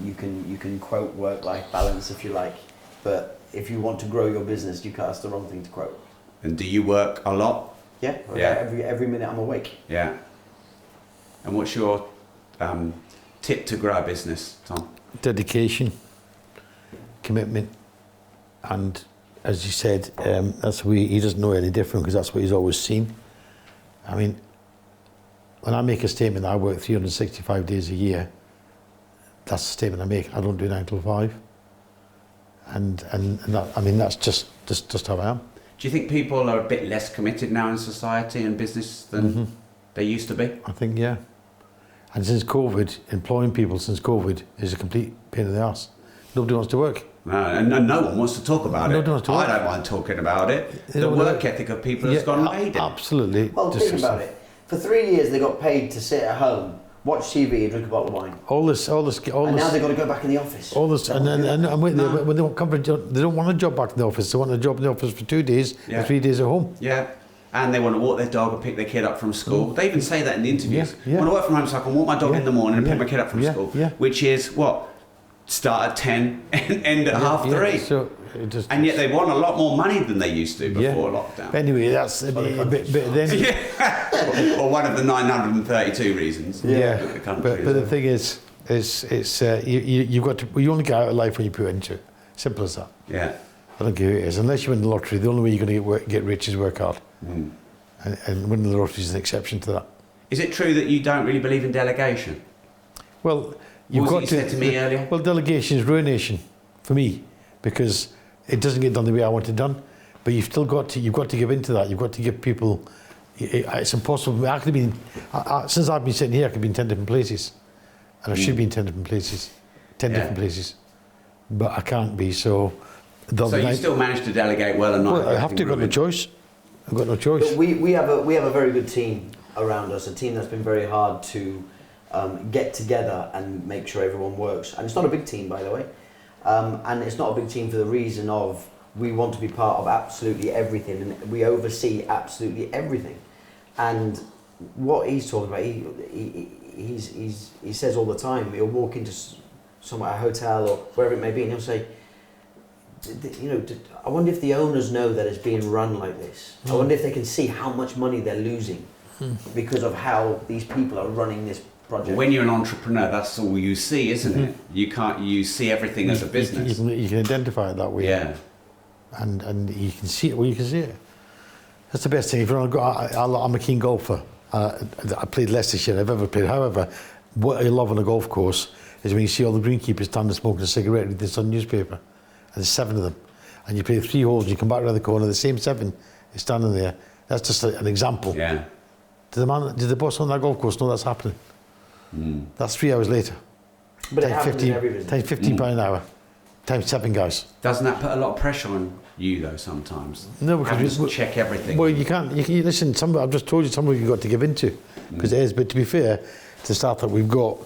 Speaker 3: you can quote work-life balance if you like. But if you want to grow your business, that's the wrong thing to quote.
Speaker 1: And do you work a lot?
Speaker 3: Yeah.
Speaker 1: Yeah.
Speaker 3: Every minute I'm awake.
Speaker 1: Yeah. And what's your tip to grow a business, Tom?
Speaker 2: Dedication, commitment, and as you said, he doesn't know any different because that's what he's always seen. I mean, when I make a statement, I work 365 days a year. That's the statement I make. I don't do 9 till 5. And that, I mean, that's just how I am.
Speaker 1: Do you think people are a bit less committed now in society and business than they used to be?
Speaker 2: I think, yeah. And since COVID, employing people since COVID is a complete pain in the arse. Nobody wants to work.
Speaker 1: No, and no one wants to talk about it.
Speaker 2: Nobody wants to work.
Speaker 1: I don't mind talking about it.
Speaker 2: They
Speaker 1: The
Speaker 2: don't
Speaker 1: work
Speaker 2: wanna-
Speaker 1: ethic of people has gone made it.
Speaker 2: Absolutely.
Speaker 3: Well, think about it. For 3 years, they got paid to sit at home, watch TV, and drink a bottle of wine.
Speaker 2: All this.
Speaker 3: And now they've got to go back in the office.
Speaker 2: All this, and when they don't come for a job, they don't want a job back in the office. They want a job in the office for 2 days,
Speaker 1: Yeah.
Speaker 2: and 3 days at home.
Speaker 1: Yeah. And they want to walk their dog and pick their kid up from school. They even say that in the interviews.
Speaker 2: Yeah.
Speaker 1: I want to work from home so I can walk my dog in the morning and pick my kid up from school.
Speaker 2: Yeah.
Speaker 1: Which is what? Start at 10 and end at half 3.
Speaker 2: So it just,
Speaker 1: And yet they want a lot more money than they used to before lockdown.
Speaker 2: But anyway, that's a bit then.
Speaker 1: Yeah. Or one of the 932 reasons.
Speaker 2: Yeah.
Speaker 1: that the country
Speaker 2: But the thing is you've got to. You only get out of life when you put into it. Simple as that.
Speaker 1: Yeah.
Speaker 2: I don't care who it is. Unless you win the lottery, the only way you're going to get rich is work hard. And winning the lottery is an exception to that.
Speaker 1: Is it true that you don't really believe in delegation?
Speaker 2: Well, you've got
Speaker 1: you said to me earlier?
Speaker 2: Well, delegation is ruination for me, because it doesn't get done the way I want it done. But you've got to give in to that. You've got to give people. It's impossible. I could have been since I've been sitting here, I could be in 10 different places, and I should be in 10 different places, 10 different places, but I can't be. So
Speaker 1: you still manage to delegate well and not.
Speaker 2: Well, I have to. Got no choice. I've got no choice.
Speaker 3: But we have a very good team around us. A team that's been very hard to get together and make sure everyone works. And it's not a big team, by the way. And it's not a big team for the reason of we want to be part of absolutely everything, and we oversee absolutely everything. And what he's talking about, he says all the time, he'll walk into somewhere, a hotel or wherever it may be, and he'll say, you know, I wonder if the owners know that it's being run like this. I wonder if they can see how much money they're losing because of how these people are running this project.
Speaker 1: When you're an entrepreneur, that's all you see, isn't it? You see everything as a business.
Speaker 2: You can identify it that way.
Speaker 1: Yeah.
Speaker 2: And you can see it. Well, you can see it. That's the best thing. If you're on I'm a keen golfer. I played less this year than I've ever played. However, what I love on a golf course is when you see all the greenkeepers standing smoking a cigarette, reading the Sun newspaper, and there's 7 of them, and you play 3 holes, and you come back around the corner, the same 7 is standing there. That's just an example.
Speaker 1: Yeah.
Speaker 2: Did the boss on that golf course know that's happening? That's 3 hours later.
Speaker 3: But it happens in every business.
Speaker 2: Times £15 an hour. Times 7 guys.
Speaker 1: Doesn't that put a lot of pressure on you though sometimes?
Speaker 2: No, because
Speaker 1: we check everything.
Speaker 2: Well, you can't. Listen. I've just told you some of you've got to give into, because it is. But to be fair, to the staff that we've got,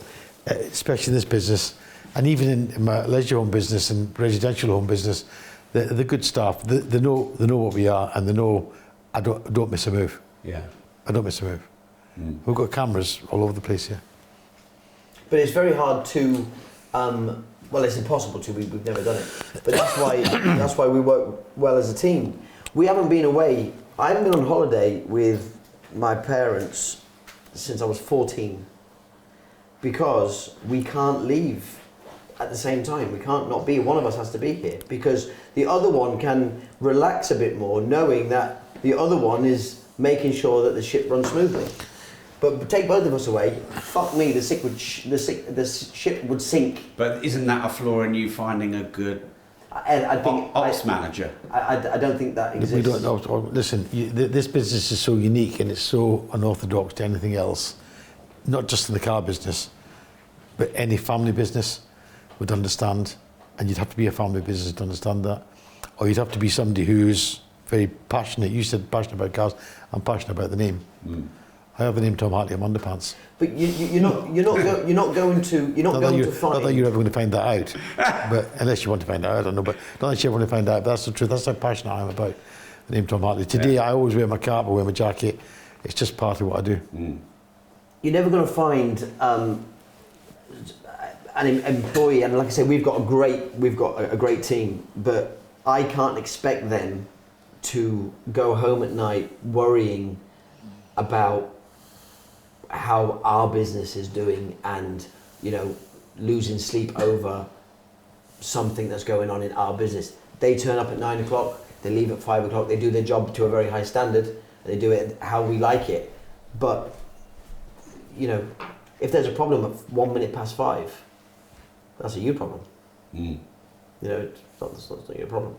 Speaker 2: especially in this business, and even in my leisure home business and residential home business, the good staff. They know what we are, and they know I don't miss a move.
Speaker 1: Yeah.
Speaker 2: I don't miss a move. We've got cameras all over the place here.
Speaker 3: But it's very hard to. Well, it's impossible to. We've never done it. But that's why we work well as a team. We haven't been away. I haven't been on holiday with my parents since I was 14, because we can't leave at the same time. We can't not be. One of us has to be here, because the other one can relax a bit more, knowing that the other one is making sure that the ship runs smoothly. But take both of us away, fuck me, the ship would sink.
Speaker 1: But isn't that a flaw in you finding a good ops manager?
Speaker 3: I don't think that exists.
Speaker 2: We don't know. Listen, this business is so unique and it's so unorthodox to anything else. Not just in the car business, but any family business would understand. And you'd have to be a family business to understand that. Or you'd have to be somebody who's very passionate. You said passionate about cars. I'm passionate about the name. I have the name Tom Hartley on underpants.
Speaker 3: But you're not going to find.
Speaker 2: Not that you're ever going to find that out, but unless you want to find out, I don't know. But not that you ever want to find out. But that's the truth. That's how passionate I am about the name Tom Hartley. Today, I always wear my cap, I wear my jacket. It's just part of what I do.
Speaker 3: You're never going to find an employee, and like I said, we've got a great team, but I can't expect them to go home at night worrying about how our business is doing and, you know, losing sleep over something that's going on in our business. They turn up at 9 o'clock, they leave at 5 o'clock, they do their job to a very high standard, and they do it how we like it. But, you know, if there's a problem at 1 minute past 5, that's a you problem. You know, that's not your problem.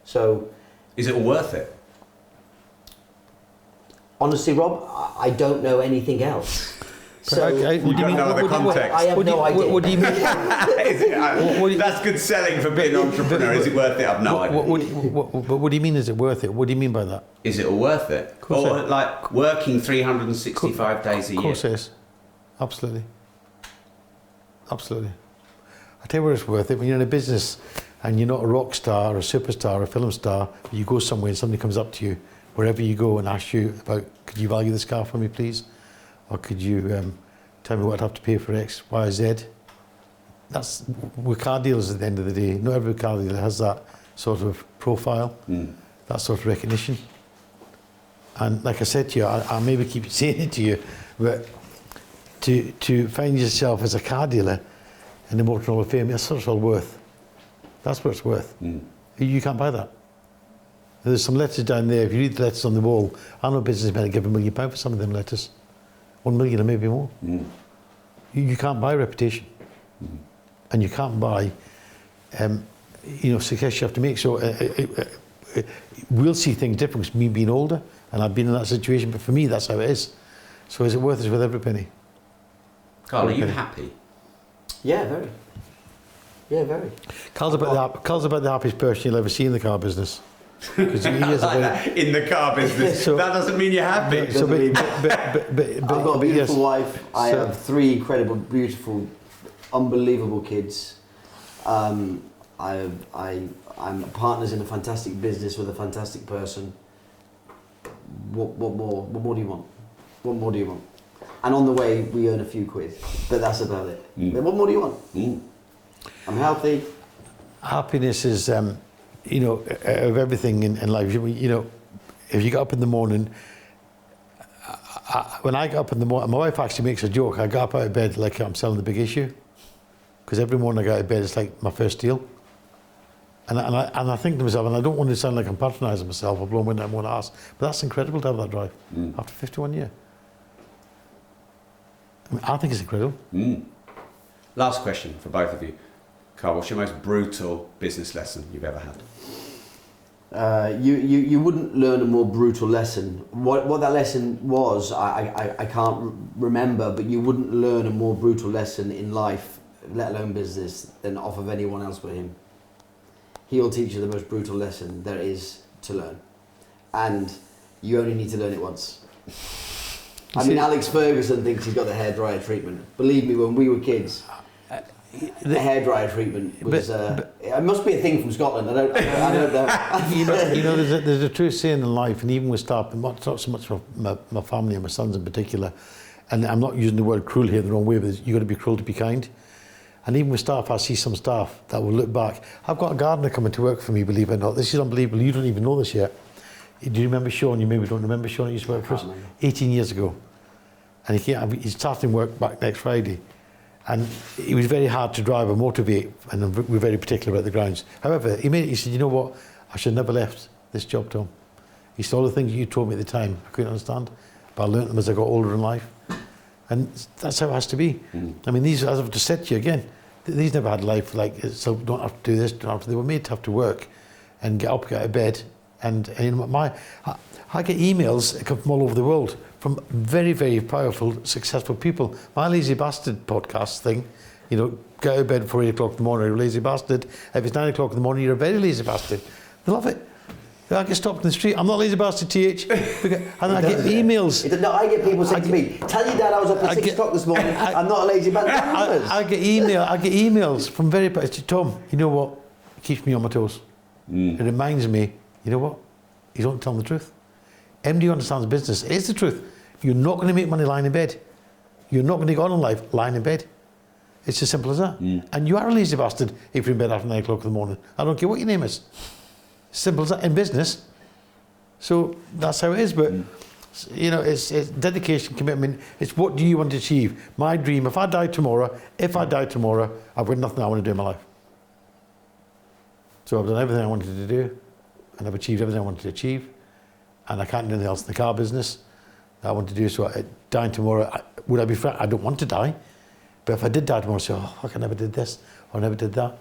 Speaker 3: So,
Speaker 1: is it all worth it?
Speaker 3: Honestly, Rob, I don't know anything else. So
Speaker 1: you don't know the context.
Speaker 3: I have no idea.
Speaker 2: What do you mean?
Speaker 1: That's good selling for being an entrepreneur. Is it worth it? I've no idea.
Speaker 2: But what do you mean? Is it worth it? What do you mean by that?
Speaker 1: Is it all worth it? Or like working 365 days a year?
Speaker 2: Of course it is. Absolutely. Absolutely. I tell you where it's worth it. When you're in a business and you're not a rock star or a superstar or a film star, you go somewhere and somebody comes up to you, wherever you go, and asks you about, could you value this car for me, please? Or could you tell me what I'd have to pay for X, Y, Z? We're car dealers at the end of the day. Not every car dealer has that sort of profile, that sort of recognition. And like I said to you, I maybe keep saying it to you, but to find yourself as a car dealer in the Motor Hall of Fame, that's what it's all worth. That's what it's worth. You can't buy that. There's some letters down there. If you read the letters on the wall, I know businessmen give £1 million for some of them letters. 1 million or maybe more. You can't buy reputation. And you can't buy, success you have to make. So we'll see things different because me being older, and I've been in that situation, but for me, that's how it is. So is it worth it with every penny?
Speaker 1: Carl, are you happy?
Speaker 3: Yeah, very. Yeah, very.
Speaker 2: Carl's about the happiest person you'll ever see in the car business. Because he is
Speaker 1: in the car business.
Speaker 2: So,
Speaker 1: that doesn't mean you're happy.
Speaker 3: So, I've got a beautiful wife. I have 3 incredible, beautiful, unbelievable kids. I'm partners in a fantastic business with a fantastic person. What more? What more do you want? What more do you want? And on the way, we earn a few quid, but that's about it. What more do you want? I'm healthy.
Speaker 2: Happiness is, of everything in life. If you get up in the morning, when I get up in the morning, my wife actually makes a joke. I get up out of bed like I'm selling the big issue, because every morning I get out of bed, it's like my first deal. And I think to myself, and I don't want to sound like I'm patronising myself or blowing wind out my own arse, but that's incredible to have that drive after 51 years. I think it's incredible.
Speaker 1: Last question for both of you. Carl, what's your most brutal business lesson you've ever had?
Speaker 3: You wouldn't learn a more brutal lesson. What that lesson was, I can't remember, but you wouldn't learn a more brutal lesson in life, let alone business, than off of anyone else but him. He will teach you the most brutal lesson there is to learn. And you only need to learn it once. I mean, Alex Ferguson thinks he's got the hairdryer treatment. Believe me, when we were kids, the hairdryer treatment was... it must be a thing from Scotland. I don't know.
Speaker 2: There's a true saying in life, and even with staff, not so much for my family and my sons in particular, and I'm not using the word cruel here the wrong way, but you've got to be cruel to be kind. And even with staff, I see some staff that will look back. I've got a gardener coming to work for me, believe it or not. This is unbelievable. You don't even know this yet. Do you remember Sean? You maybe don't remember Sean. He used to work for us 18 years ago. And he's starting work back next Friday. And it was very hard to drive or motivate, and we're very particular about the grounds. However, he said, you know what? I should have never left this job, Tom. He said, all the things you told me at the time, I couldn't understand, but I learnt them as I got older in life. And that's how it has to be. I mean, these, as I've just said to you again, these never had life like, so don't have to do this, don't have to, they were made to have to work and get up, get out of bed. And I get emails that come from all over the world from very, very powerful, successful people. My Lazy Bastard podcast thing, get out of bed before 8 o'clock in the morning, you're a lazy bastard. If it's 9 o'clock in the morning, you're a very lazy bastard. They love it. I get stopped in the street. I'm not lazy bastard, TH. And I get emails.
Speaker 3: No, I get people saying to me, tell your dad I was up at 6 o'clock this morning. I'm not a lazy bastard.
Speaker 2: I get emails from very... Tom, you know what? It keeps me on my toes. It reminds me, you know what? You don't tell them the truth. Anybody who understands business, it's the truth. You're not going to make money lying in bed. You're not going to go on in life lying in bed. It's as simple as that. And you are a lazy bastard if you're in bed after 9 o'clock in the morning. I don't care what your name is. Simple as that in business. So that's how it is. But it's dedication, commitment. It's what do you want to achieve? My dream, if I die tomorrow, I've got nothing I want to do in my life. So I've done everything I wanted to do, and I've achieved everything I wanted to achieve, and I can't do anything else in the car business that I want to do. So dying tomorrow, would I be frank? I don't want to die, but if I did die tomorrow, I'd say, I never did this, or I never did that.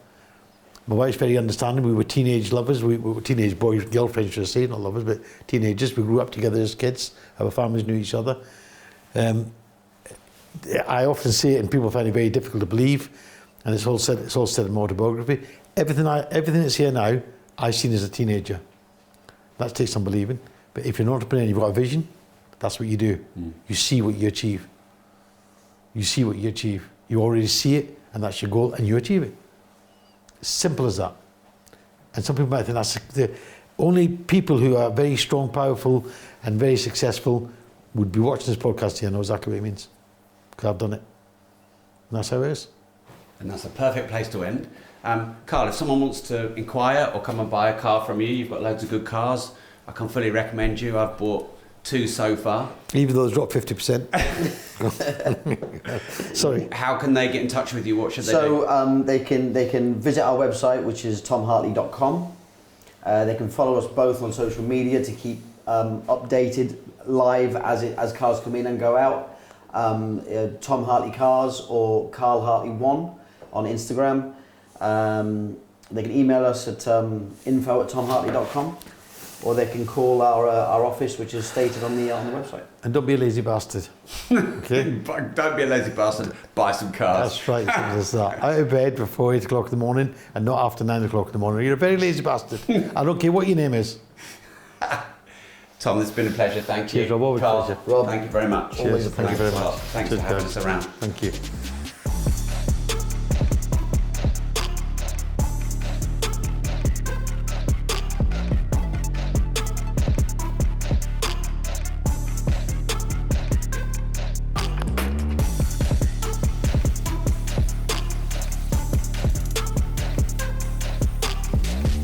Speaker 2: My wife's very understanding. We were teenage lovers. We were teenage boys, girlfriends, should I say, not lovers, but teenagers. We grew up together as kids. Our families knew each other. I often say it, and people find it very difficult to believe. And it's all said in my autobiography. Everything that's here now, I've seen as a teenager. That takes some believing. But if you're an entrepreneur and you've got a vision, that's what you do. You see what you achieve. You already see it, and that's your goal, and you achieve it. Simple as that. And some people might think that's the only people who are very strong, powerful, and very successful would be watching this podcast here and know exactly what it means. Because I've done it. And that's how it is.
Speaker 1: And that's a perfect place to end. Carl, if someone wants to inquire or come and buy a car from you, you've got loads of good cars. I can fully recommend you. I've bought 2 so far.
Speaker 2: Even though it's dropped 50%. Sorry.
Speaker 1: How can they get in touch with you? What should they do?
Speaker 3: So they can visit our website, which is tomhartley.com. They can follow us both on social media to keep updated live as cars come in and go out. Tom Hartley Cars or Carl Hartley 1 on Instagram. They can email us at info@tomhartley.com, or they can call our office, which is stated on the website.
Speaker 2: And don't be a lazy bastard. Okay?
Speaker 1: Don't be a lazy bastard, buy some cars.
Speaker 2: That's right. There's that. Out of bed before 8 o'clock in the morning and not after 9 o'clock in the morning. You're a very lazy bastard. I don't care what your name is.
Speaker 1: Tom, it's been a pleasure. Thank you.
Speaker 2: Cheers, Rob. Always a
Speaker 1: Carl,
Speaker 2: pleasure.
Speaker 3: Rob,
Speaker 1: thank you very much.
Speaker 2: Cheers. Thank you very much.
Speaker 1: Thanks
Speaker 2: Cheers,
Speaker 1: for having
Speaker 2: guys.
Speaker 1: us around.
Speaker 2: Thank you.